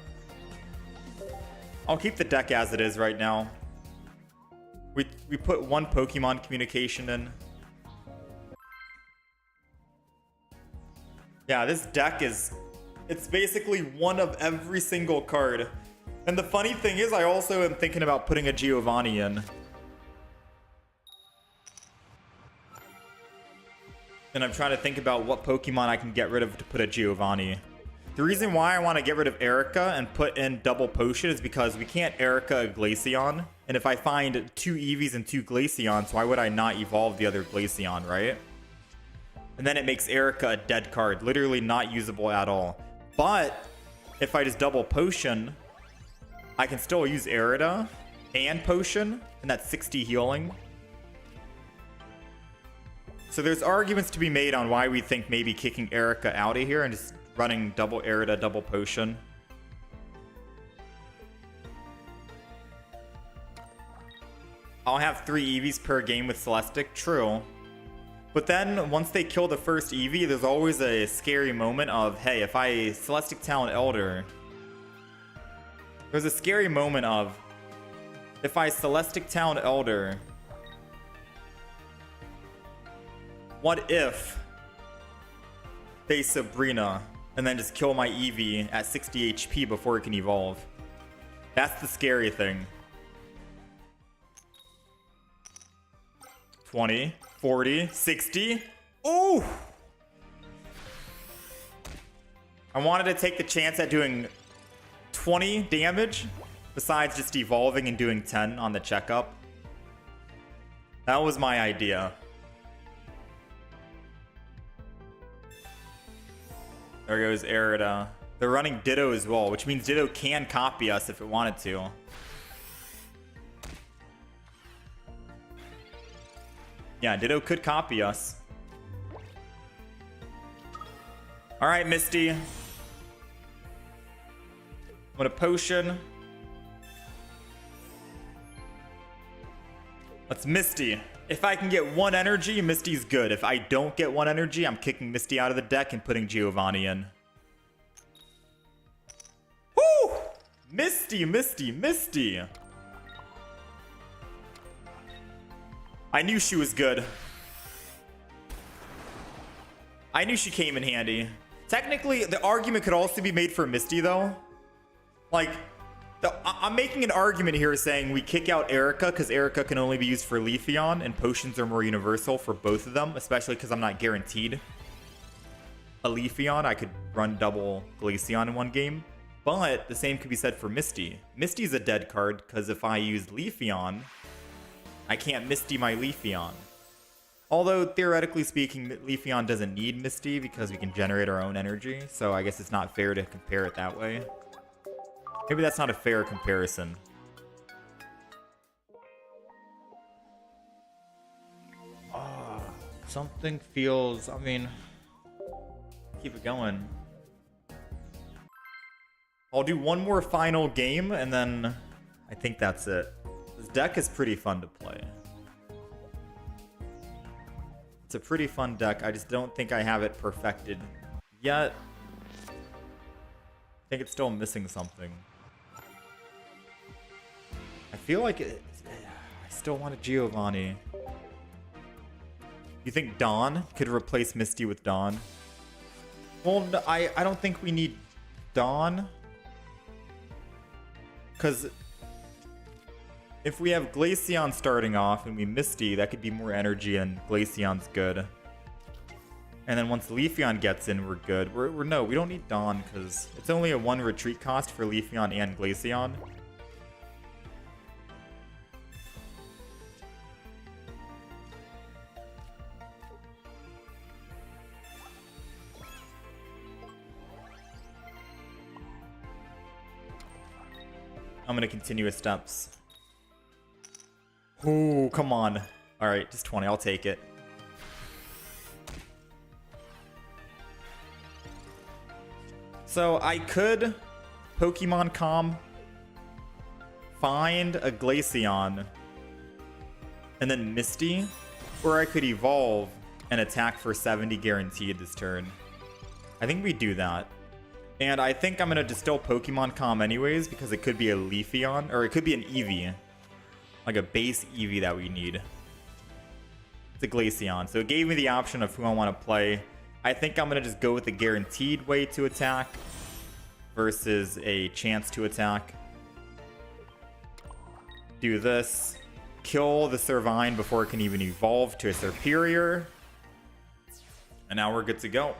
S1: I'll keep the deck as it is right now. We put 1 Pokemon communication in. Yeah, this deck is... It's basically 1 of every single card. And the funny thing is, I also am thinking about putting a Giovanni in. And I'm trying to think about what Pokemon I can get rid of to put a Giovanni. The reason why I want to get rid of Erica and put in double potion is because we can't Erica a Glaceon. And if I find 2 Eevees and 2 Glaceons, why would I not evolve the other Glaceon, right? And then it makes Erica a dead card, literally not usable at all. But if I just double potion, I can still use Erida and potion, and that's 60 healing. So there's arguments to be made on why we think maybe kicking Erica out of here and just running double Erida, double potion. I'll have 3 EVs per game with Celestic, true. But then once they kill the first EV, there's always a scary moment of, hey, if I Celestic Talent Elder, there's a scary moment of, if I Celestic Talent Elder, what if they Sabrina and then just kill my EV at 60 HP before it can evolve? That's the scary thing. 20, 40, 60. Ooh! I wanted to take the chance at doing 20 damage besides just evolving and doing 10 on the checkup. That was my idea. There goes Erida. They're running Ditto as well, which means Ditto can copy us if it wanted to. Yeah, Ditto could copy us. Alright, Misty. I'm gonna potion. Let's Misty. If I can get 1 energy, Misty's good. If I don't get 1 energy, I'm kicking Misty out of the deck and putting Giovanni in. Woo! Misty, Misty, Misty. I knew she was good. I knew she came in handy. Technically, the argument could also be made for Misty, though. Like, I'm making an argument here saying we kick out Erica because Erica can only be used for Leafeon, and potions are more universal for both of them, especially because I'm not guaranteed a Leafeon. I could run double Glaceon in one game. But the same could be said for Misty. Misty's a dead card because if I use Leafeon, I can't Misty my Leafeon. Although, theoretically speaking, Leafeon doesn't need Misty because we can generate our own energy. So I guess it's not fair to compare it that way. Maybe that's not a fair comparison. Something feels... I mean... Keep it going. I'll do one more final game, and then I think that's it. This deck is pretty fun to play. It's a pretty fun deck. I just don't think I have it perfected yet. I think it's still missing something. I feel like I still want a Giovanni. You think Dawn could replace Misty with Dawn? Well, no, I don't think we need Dawn. Because if we have Glaceon starting off and we Misty, that could be more energy and Glaceon's good. And then once Leafeon gets in, we're good. No, we don't need Dawn because it's only a 1 retreat cost for Leafeon and Glaceon. I'm gonna continue with steps. Ooh, come on. Alright, just 20. I'll take it. So I could Pokemon Com, find a Glaceon, and then Misty, or I could evolve and attack for 70 guaranteed this turn. I think we do that. And I think I'm going to distill Pokemon Com anyways, because it could be a Leafeon, or it could be an Eevee. Like a base Eevee that we need. It's a Glaceon. So it gave me the option of who I want to play. I think I'm going to just go with the guaranteed way to attack versus a chance to attack. Do this. Kill the Servine before it can even evolve to a Serperior. And now we're good to go.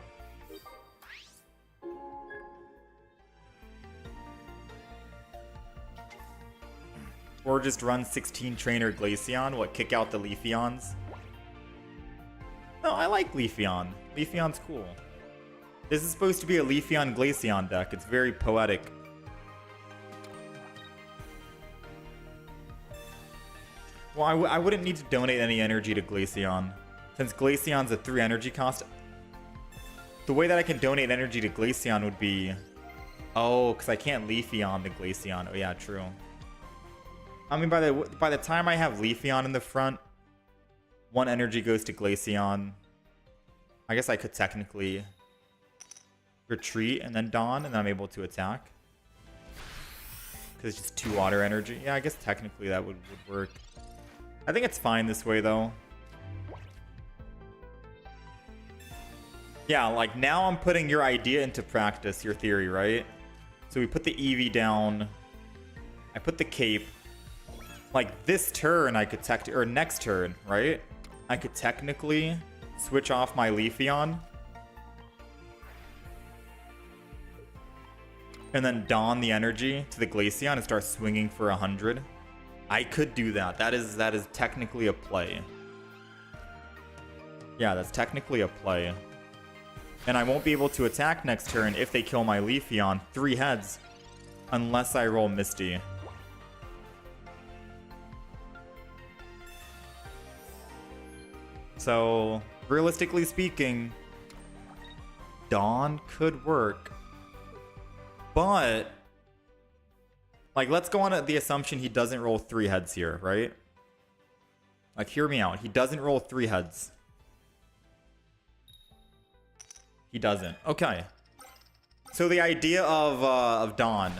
S1: Or just run 16 Trainer Glaceon. What, kick out the Leafeons? No, I like Leafeon. Leafeon's cool. This is supposed to be a Leafeon Glaceon deck. It's very poetic. Well, I wouldn't need to donate any energy to Glaceon. Since Glaceon's a 3 energy cost. The way that I can donate energy to Glaceon would be... Oh, because I can't Leafeon the Glaceon. Oh yeah, true. I mean, by the time I have Leafeon in the front, 1 energy goes to Glaceon. I guess I could technically retreat and then Dawn, and then I'm able to attack. Because it's just 2 water energy. Yeah, I guess technically that would work. I think it's fine this way, though. Yeah, like, now I'm putting your idea into practice, your theory, right? So we put the Eevee down. I put the Cape. Like, this turn, I could or next turn, right? I could technically switch off my Leafeon. And then Dawn the energy to the Glaceon and start swinging for 100. I could do that. That is technically a play. Yeah, that's technically a play. And I won't be able to attack next turn if they kill my Leafeon 3 heads. Unless I roll Misty. So, realistically speaking, Dawn could work. But, like, let's go on the assumption he doesn't roll 3 heads here, right? Like, hear me out. He doesn't roll 3 heads. He doesn't. Okay. So the idea of Dawn.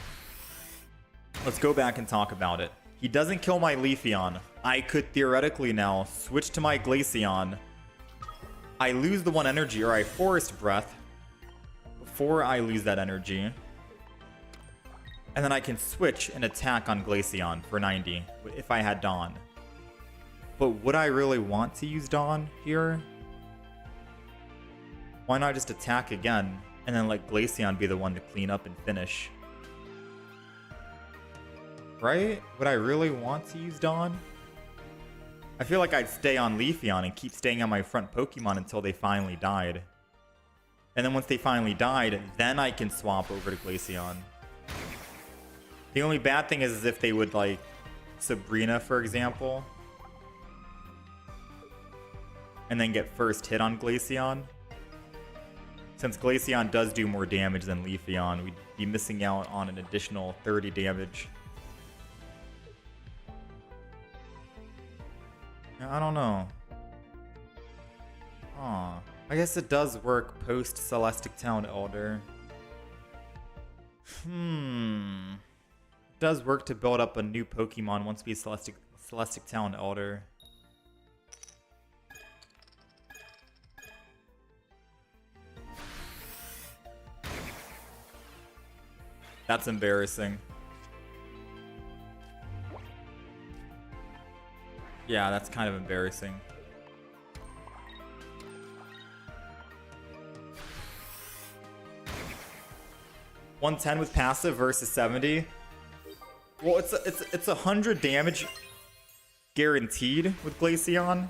S1: Let's go back and talk about it. He doesn't kill my Leafeon. I could theoretically now switch to my Glaceon. I lose the 1 energy, or I Forest Breath before I lose that energy. And then I can switch and attack on Glaceon for 90 if I had Dawn. But would I really want to use Dawn here? Why not just attack again and then let Glaceon be the one to clean up and finish? Right? Would I really want to use Dawn? I feel like I'd stay on Leafeon and keep staying on my front Pokemon until they finally died. And then once they finally died, then I can swap over to Glaceon. The only bad thing is if they would, like, Sabrina, for example, and then get first hit on Glaceon. Since Glaceon does do more damage than Leafeon, we'd be missing out on an additional 30 damage. I don't know. Aw. I guess it does work post Celestic Town Elder. It does work to build up a new Pokemon once we Celestic Town Elder. That's embarrassing. Yeah, that's kind of embarrassing. $110 with passive versus 70. Well, it's 100 damage guaranteed with Glaceon.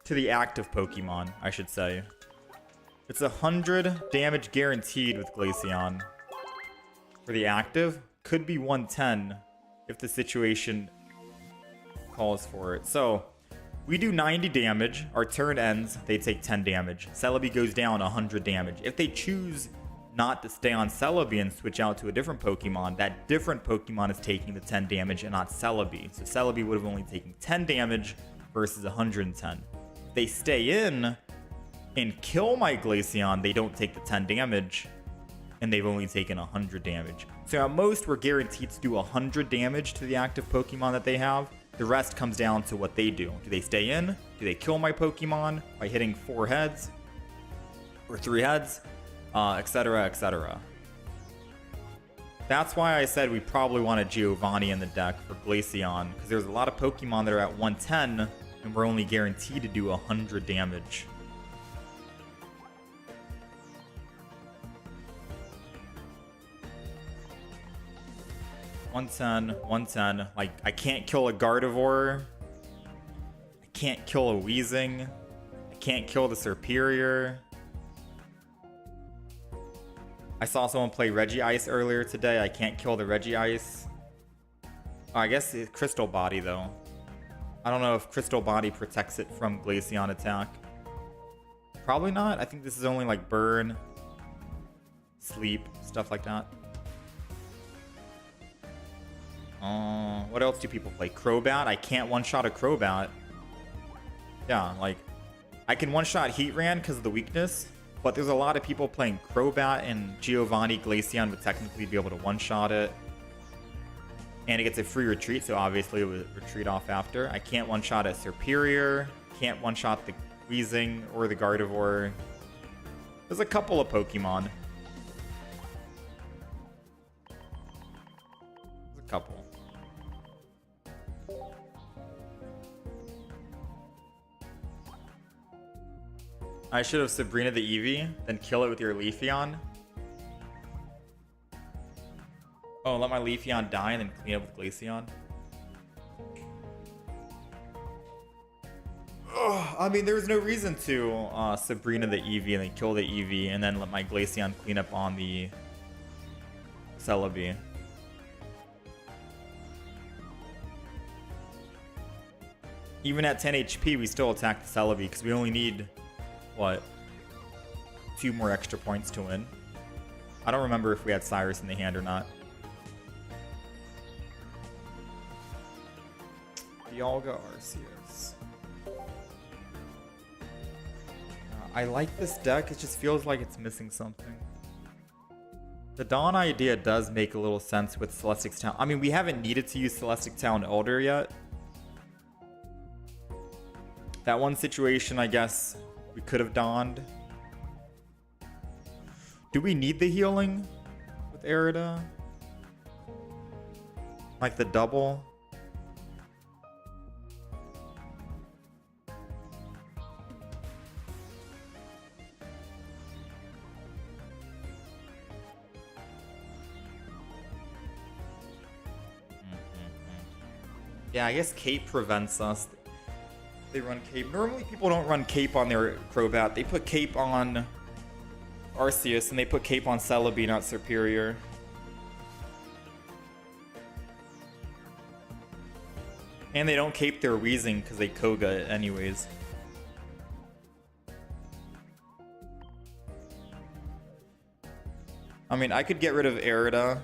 S1: To the active Pokemon, I should say. It's 100 damage guaranteed with Glaceon. For the active, could be 110 if the situation calls for it. So, we do 90 damage, our turn ends, they take 10 damage. Celebi goes down 100 damage. If they choose not to stay on Celebi and switch out to a different Pokemon, that different Pokemon is taking the 10 damage and not Celebi. So Celebi would have only taken 10 damage versus 110. If they stay in and kill my Glaceon, they don't take the 10 damage, and they've only taken 100 damage. So at most, we're guaranteed to do 100 damage to the active Pokemon that they have. The rest comes down to what they do. Do they stay in? Do they kill my Pokemon by hitting 4 heads? Or 3 heads? Etc, etc. That's why I said we probably want a Giovanni in the deck for Glaceon, because there's a lot of Pokemon that are at 110, and we're only guaranteed to do 100 damage. $110, $110. Like, I can't kill a Gardevoir. I can't kill a Wheezing. I can't kill the Superior. I saw someone play Regice earlier today. I can't kill the Regice. Oh, I guess it's Crystal Body, though. I don't know if Crystal Body protects it from Glaceon attack. Probably not. I think this is only like burn, sleep, stuff like that. What else do people play? Crobat? I can't one-shot a Crobat. Yeah, like, I can one-shot Heatran because of the weakness, but there's a lot of people playing Crobat, and Giovanni Glaceon would technically be able to one-shot it. And it gets a free retreat, so obviously it would retreat off after. I can't one-shot a Superior. Can't one-shot the Weezing or the Gardevoir. There's a couple of Pokemon. There's a couple. I should have Sabrina the Eevee, then kill it with your Leafeon. Oh, let my Leafeon die and then clean up with Glaceon. Ugh, I mean, there's no reason to Sabrina the Eevee and then kill the Eevee and then let my Glaceon clean up on the Celebi. Even at 10 HP, we still attack the Celebi because we only need, what, 2 more extra points to win. I don't remember if we had Cyrus in the hand or not. Dialga Arceus. I like this deck, it just feels like it's missing something. The Dawn idea does make a little sense with Celestic Town. I mean, we haven't needed to use Celestic Town Elder yet. That one situation, I guess, we could have donned. Do we need the healing with Arida? Like the double? Yeah, I guess Cape prevents us. They run Cape. Normally people don't run Cape on their Crobat. They put Cape on Arceus and they put Cape on Celebi, not Superior. And they don't Cape their Weezing because they Koga it anyways. I mean, I could get rid of Arida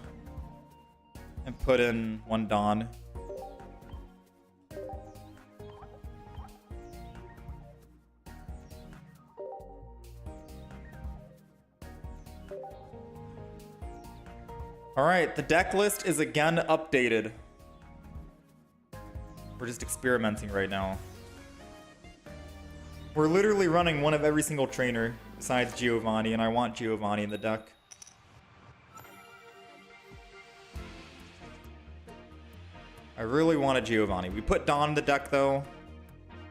S1: and put in one Dawn. Alright, the deck list is again updated. We're just experimenting right now. We're literally running one of every single trainer besides Giovanni, and I want Giovanni in the deck. I really wanted Giovanni. We put Dawn in the deck though,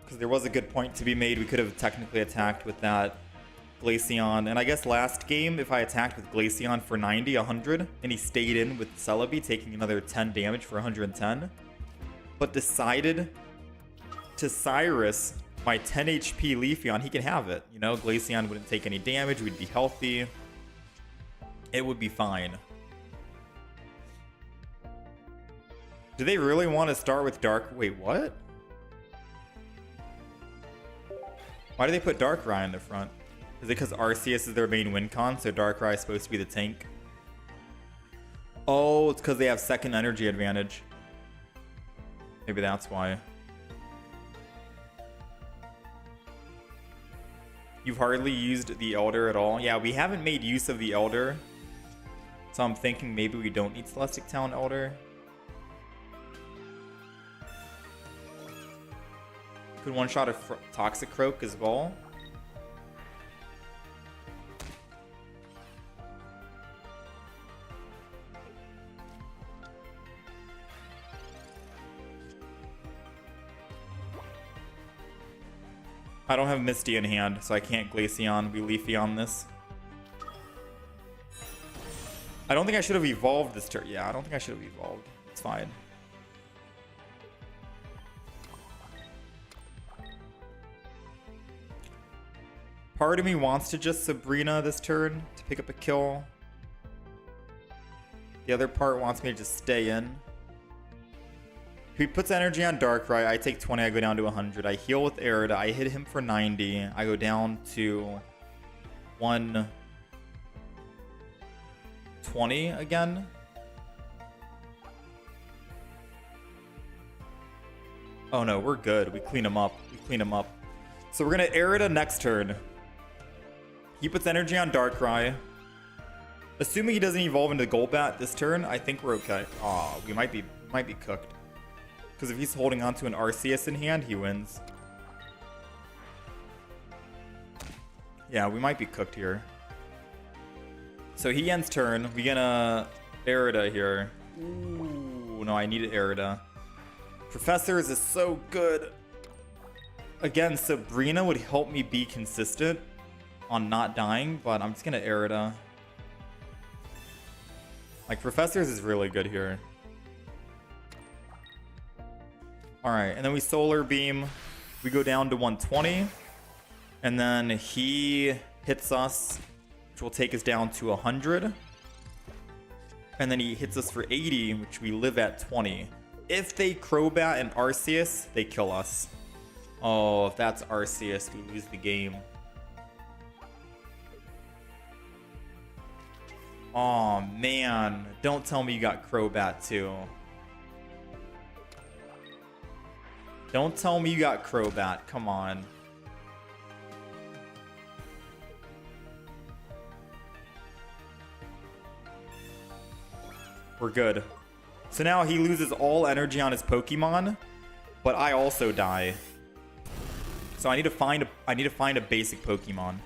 S1: because there was a good point to be made. We could have technically attacked with that Glaceon, and I guess last game, if I attacked with Glaceon for 90, 100, and he stayed in with Celebi, taking another 10 damage for 110, but decided to Cyrus my 10 HP Leafeon, he can have it. You know, Glaceon wouldn't take any damage, we'd be healthy. It would be fine. Do they really want to start with Dark? Wait, what? Why do they put Darkrai in the front? Is it because Arceus is their main win con, so Darkrai is supposed to be the tank? Oh, it's because they have second energy advantage. Maybe that's why. You've hardly used the Elder at all. Yeah, we haven't made use of the Elder. So I'm thinking maybe we don't need Celestic Town Elder. Could one-shot a Toxic Croak as well. I don't have Misty in hand, so I can't Glaceon. We Leafeon this. I don't think I should have evolved this turn. Yeah, I don't think I should have evolved. It's fine. Part of me wants to just Sabrina this turn to pick up a kill. The other part wants me to just stay in. If he puts energy on Darkrai, I take 20, I go down to 100. I heal with Erida, I hit him for 90. I go down to 120 again. Oh no, we're good. We clean him up. We clean him up. So we're going to Erida next turn. He puts energy on Darkrai. Assuming he doesn't evolve into Golbat this turn, I think we're okay. Aw, we might be cooked. Because if he's holding on to an Arceus in hand, he wins. Yeah, we might be cooked here. So he ends turn. We gonna Erida here. Ooh, no, I need Erida. Professors is so good. Again, Sabrina would help me be consistent on not dying, but I'm just gonna Erida. Like, Professors is really good here. Alright, and then we Solar Beam. We go down to 120. And then he hits us, which will take us down to 100. And then he hits us for 80, which we live at 20. If they Crobat and Arceus, they kill us. Oh, if that's Arceus, we lose the game. Oh man, don't tell me you got Crobat too. Don't tell me you got Crobat, come on. We're good. So now he loses all energy on his Pokemon, but I also die. So I need to find a basic Pokemon.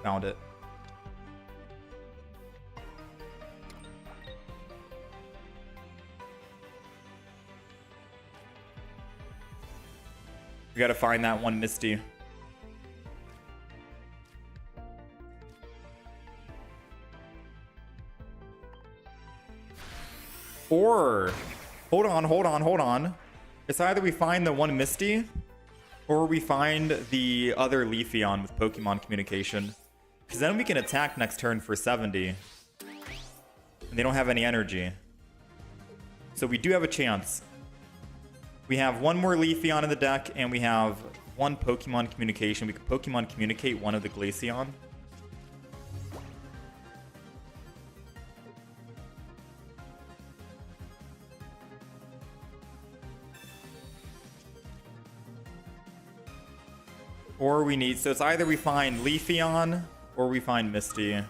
S1: Found it. We gotta find that one Misty. Or, hold on. It's either we find the one Misty, or we find the other Leafeon with Pokemon Communication. Because then we can attack next turn for 70. And they don't have any energy. So we do have a chance. We have one more Leafeon in the deck, and we have one Pokemon Communication. We could Pokemon Communicate one of the Glaceon. Or we need, so it's either we find Leafeon or we find Misty.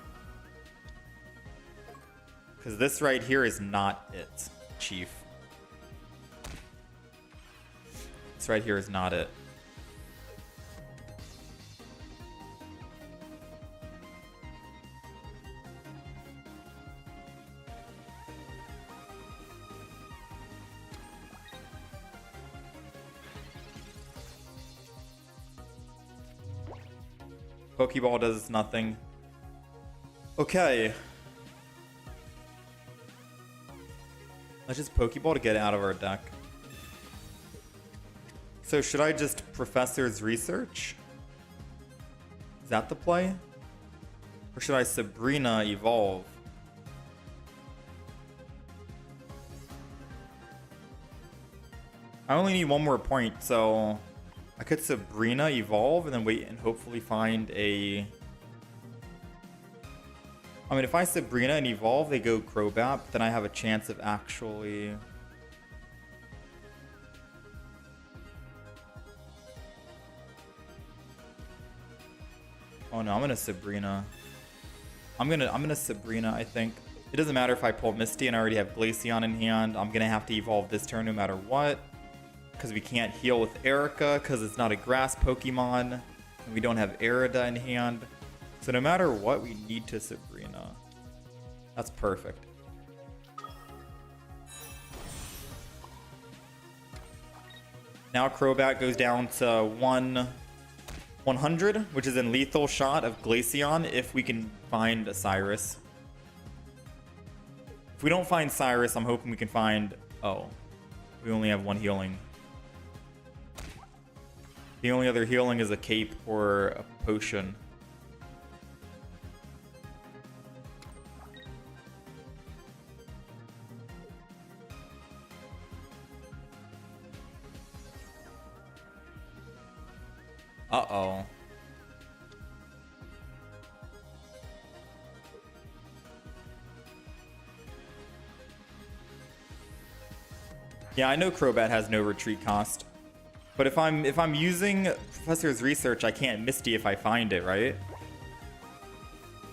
S1: Because this right here is not it, Chief. This right here is not it. Pokeball does nothing. Okay. Let's just Pokeball to get it out of our deck. So should I just Professor's Research? Is that the play? Or should I Sabrina Evolve? I only need one more point, so I could Sabrina Evolve and then wait and hopefully find a... I mean, if I Sabrina and Evolve, they go Crobat, then I have a chance of actually... Oh no, I'm gonna Sabrina. I'm gonna Sabrina, I think. It doesn't matter if I pull Misty and I already have Glaceon in hand. I'm gonna have to evolve this turn no matter what. Because we can't heal with Erica, because it's not a grass Pokemon. And we don't have Erida in hand. So no matter what, we need to Sabrina. That's perfect. Now Crobat goes down to 100, which is in lethal shot of Glaceon if we can find a Cyrus. If we don't find Cyrus, I'm hoping we can find... Oh, we only have one healing. The only other healing is a cape or a potion. Uh-oh. Yeah, I know Crobat has no retreat cost. But if I'm using Professor's Research, I can't Misty if I find it, right?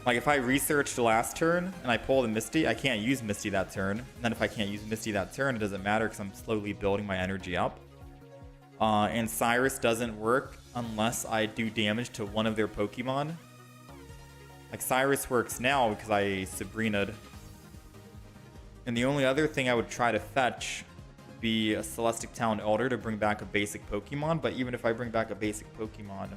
S1: Like if I researched last turn and I pull the Misty, I can't use Misty that turn. And then if I can't use Misty that turn, it doesn't matter because I'm slowly building my energy up. And Cyrus doesn't work unless I do damage to one of their Pokemon. Like Cyrus works now because I Sabrina'd. And the only other thing I would try to fetch would be a Celestic Town Elder to bring back a basic Pokemon. But even if I bring back a basic Pokemon...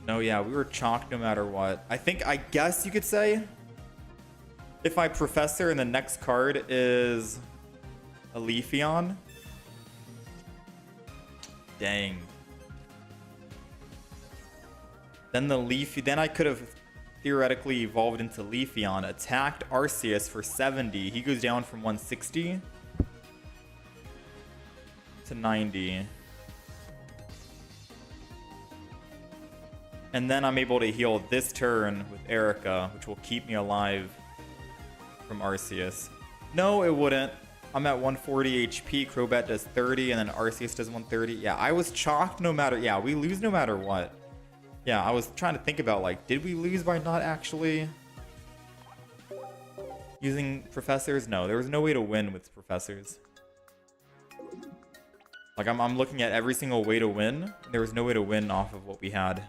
S1: No, yeah, we were chalked no matter what. I guess you could say if I Professor and the next card is a Leafeon. Dang. Then I could have theoretically evolved into Leafeon, attacked Arceus for 70. He goes down from 160 to 90. And then I'm able to heal this turn with Erica, which will keep me alive from Arceus. No, it wouldn't. I'm at 140 HP, Crobat does 30, and then Arceus does 130. Yeah, I was chalked no matter... Yeah, we lose no matter what. Yeah, I was trying to think about, like, did we lose by not actually using Professors? No, there was no way to win with Professors. Like, I'm looking at every single way to win. There was no way to win off of what we had.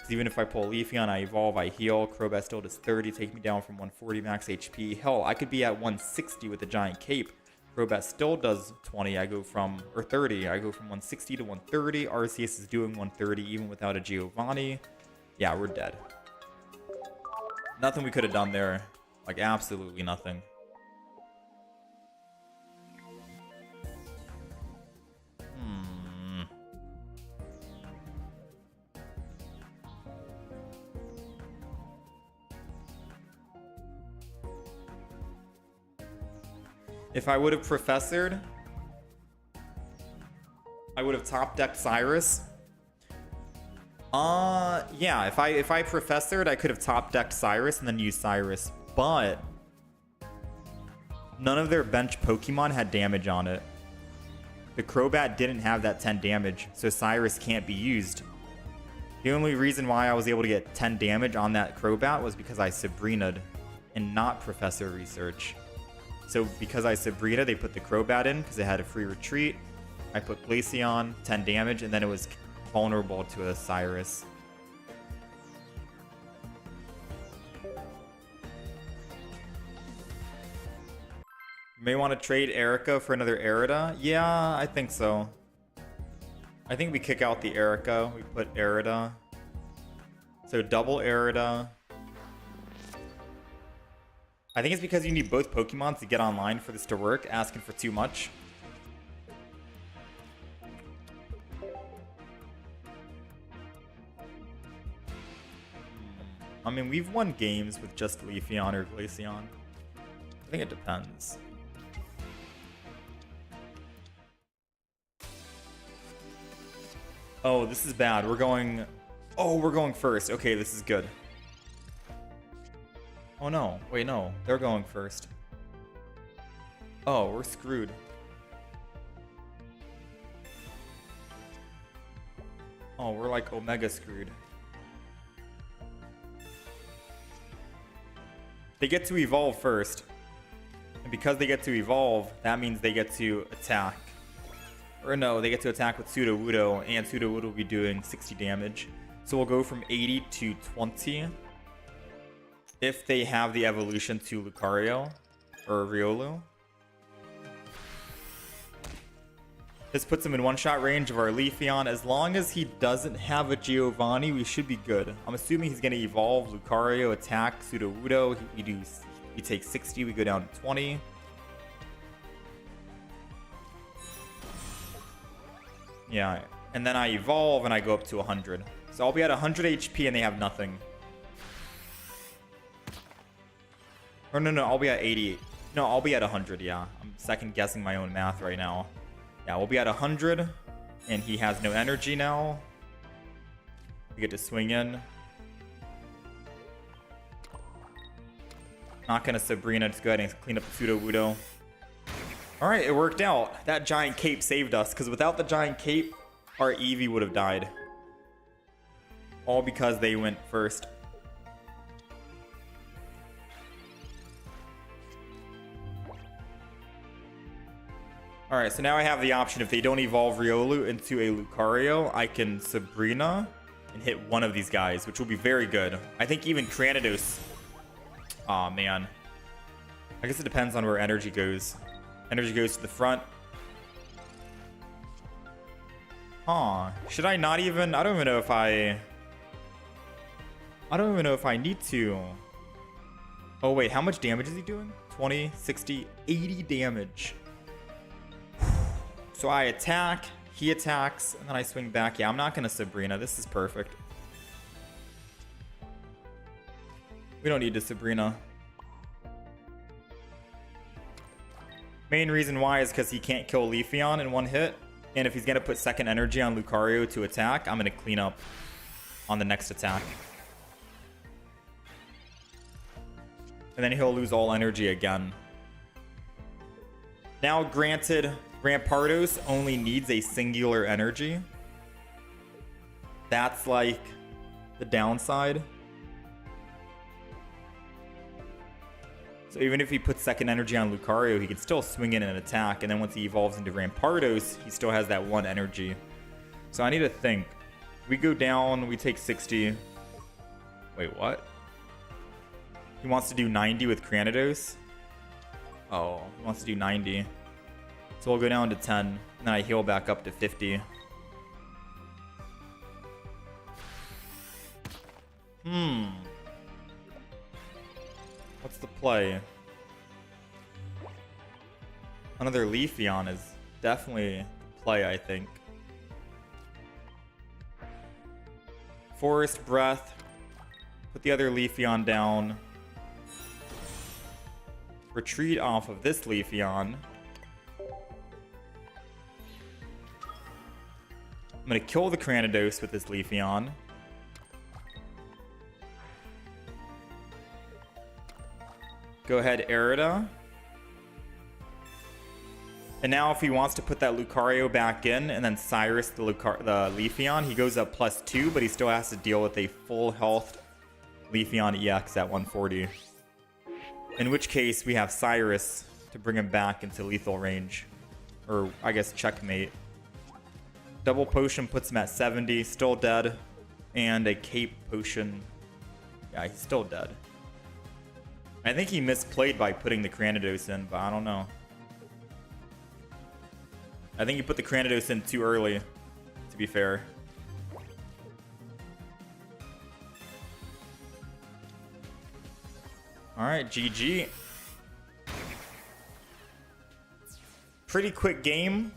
S1: Even if I pull Leafeon, I evolve, I heal. Crobat still does 30, take me down from 140 max HP. Hell, I could be at 160 with a giant cape. Crobat still does 20. Or 30. I go from 160 to 130. Arceus is doing 130 even without a Giovanni. Yeah, we're dead. Nothing we could have done there. Like, absolutely nothing. If I would have Professored, I would have top decked Cyrus. Yeah, if I Professored, I could have top decked Cyrus and then used Cyrus, but none of their bench Pokemon had damage on it. The Crobat didn't have that 10 damage, so Cyrus can't be used. The only reason why I was able to get 10 damage on that Crobat was because I Sabrina'd and not Professor Research. So because I Sabrina, they put the Crobat in because it had a free retreat. I put Glaceon, 10 damage, and then it was vulnerable to a Cyrus. You may want to trade Erica for another Arida. Yeah, I think so. I think we kick out the Erica. We put Arida. So double Arida. I think it's because you need both Pokemon to get online for this to work, asking for too much. I mean, we've won games with just Leafeon or Glaceon. I think it depends. Oh, this is bad. We're going first. Okay, this is good. Oh no, wait, no, they're going first. Oh, we're screwed. Oh, we're like Omega screwed. They get to evolve first. And because they get to evolve, that means they get to attack. Or no, they get to attack with Sudowoodo, and Sudowoodo will be doing 60 damage. So we'll go from 80 to 20. If they have the evolution to Lucario or Riolu. This puts him in one-shot range of our Leafeon. As long as he doesn't have a Giovanni, we should be good. I'm assuming he's going to evolve Lucario, attack Sudowoodo. We take 60, we go down to 20. Yeah, and then I evolve and I go up to 100. So I'll be at 100 HP and they have nothing. Or no, I'll be at 80. No, I'll be at 100, yeah. I'm second guessing my own math right now. Yeah, we'll be at 100 and he has no energy now. We get to swing in. Not gonna Sabrina, just go ahead and clean up the Pseudo Wudo. Alright, it worked out. That giant cape saved us, because without the giant cape, our Eevee would have died. All because they went first. Alright, so now I have the option, if they don't evolve Riolu into a Lucario, I can Sabrina and hit one of these guys, which will be very good. I think even Cranidos... Aw, man. I guess it depends on where energy goes. Energy goes to the front. Huh. Should I not even... I don't even know if I need to. Oh, wait. How much damage is he doing? 20, 60, 80 damage. So I attack, he attacks, and then I swing back. Yeah, I'm not going to Sabrina. This is perfect. We don't need to Sabrina. Main reason why is because he can't kill Leafeon in one hit. And if he's going to put second energy on Lucario to attack, I'm going to clean up on the next attack. And then he'll lose all energy again. Now, granted, Rampardos only needs a singular energy. That's like the downside. So even if he puts second energy on Lucario, he can still swing in and attack. And then once he evolves into Rampardos, he still has that one energy. So I need to think. We go down, we take 60. Wait, what? He wants to do 90 with Cranidos? Oh, he wants to do 90. So we'll go down to 10. And then I heal back up to 50. What's the play? Another Leafeon is definitely the play, I think. Forest Breath. Put the other Leafeon down. Retreat off of this Leafeon. I'm going to kill the Cranidos with this Leafeon. Go ahead, Arida. And now if he wants to put that Lucario back in and then Cyrus the Leafeon, he goes up +2, but he still has to deal with a full health Leafeon EX at 140. In which case, we have Cyrus to bring him back into lethal range. Or, I guess, checkmate. Double Potion puts him at 70, still dead. And a Cape Potion. Yeah, he's still dead. I think he misplayed by putting the Cranidos in, but I don't know. I think he put the Cranidos in too early, to be fair. Alright, GG. Pretty quick game.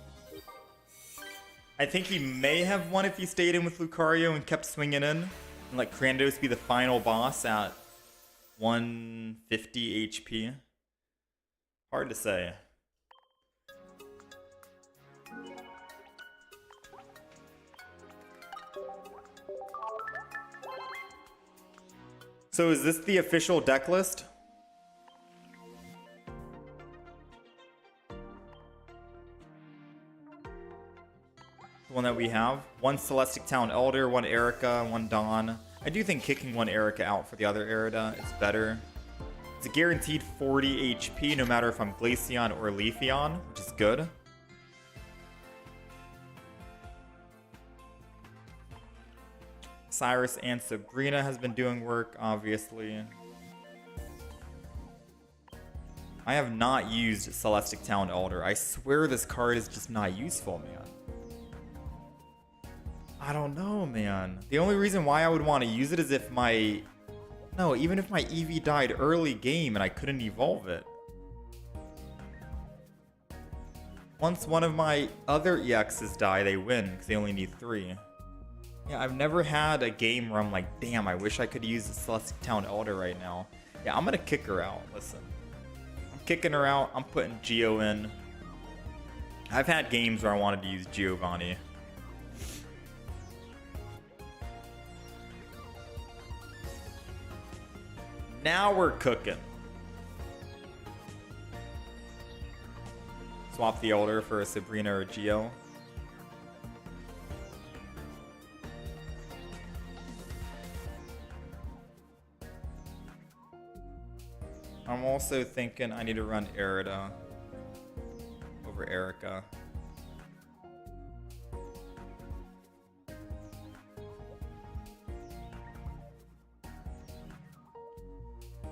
S1: I think he may have won if he stayed in with Lucario and kept swinging in. And let Cranidos be the final boss at 150 HP. Hard to say. So is this the official deck list? The one that we have. One Celestic Town Elder, one Erica, one Dawn. I do think kicking one Erica out for the other Arida is better. It's a guaranteed 40 HP no matter if I'm Glaceon or Leafeon, which is good. Cyrus and Sabrina has been doing work, obviously. I have not used Celestic Town Elder. I swear this card is just not useful, man. I don't know, man. The only reason why I would want to use it is if my... No, even if my Eevee died early game and I couldn't evolve it. Once one of my other EXs die, they win because they only need 3. Yeah, I've never had a game where I'm like, damn, I wish I could use the Celestic Town Elder right now. Yeah, I'm gonna kick her out. Listen, I'm kicking her out. I'm putting Geo in. I've had games where I wanted to use Giovanni. Now we're cooking. Swap the Elder for a Sabrina or a Geo. I'm also thinking I need to run Erida over Erica.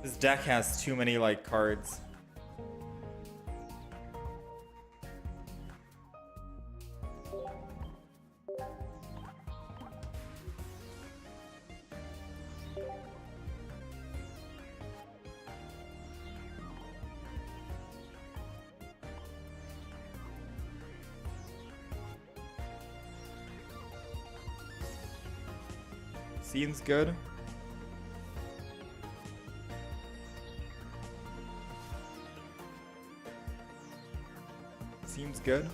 S1: This deck has too many like cards. Seems good. Seems good.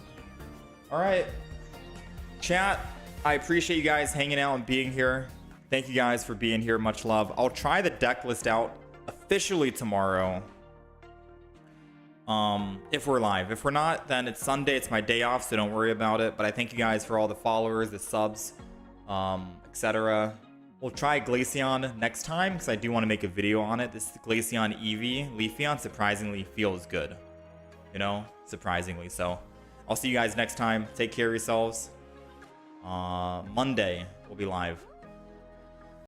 S1: All right, chat, I appreciate you guys hanging out and being here. Thank you guys for being here. Much love. I'll try the deck list out officially tomorrow. If we're live. If we're not, then it's Sunday. It's my day off, so don't worry about it. But I thank you guys for all the followers, the subs, etc. We'll try Glaceon next time because I do want to make a video on it. This Glaceon Eevee Leafeon surprisingly feels good. You know, surprisingly. So I'll see you guys next time. Take care of yourselves. Monday we'll be live.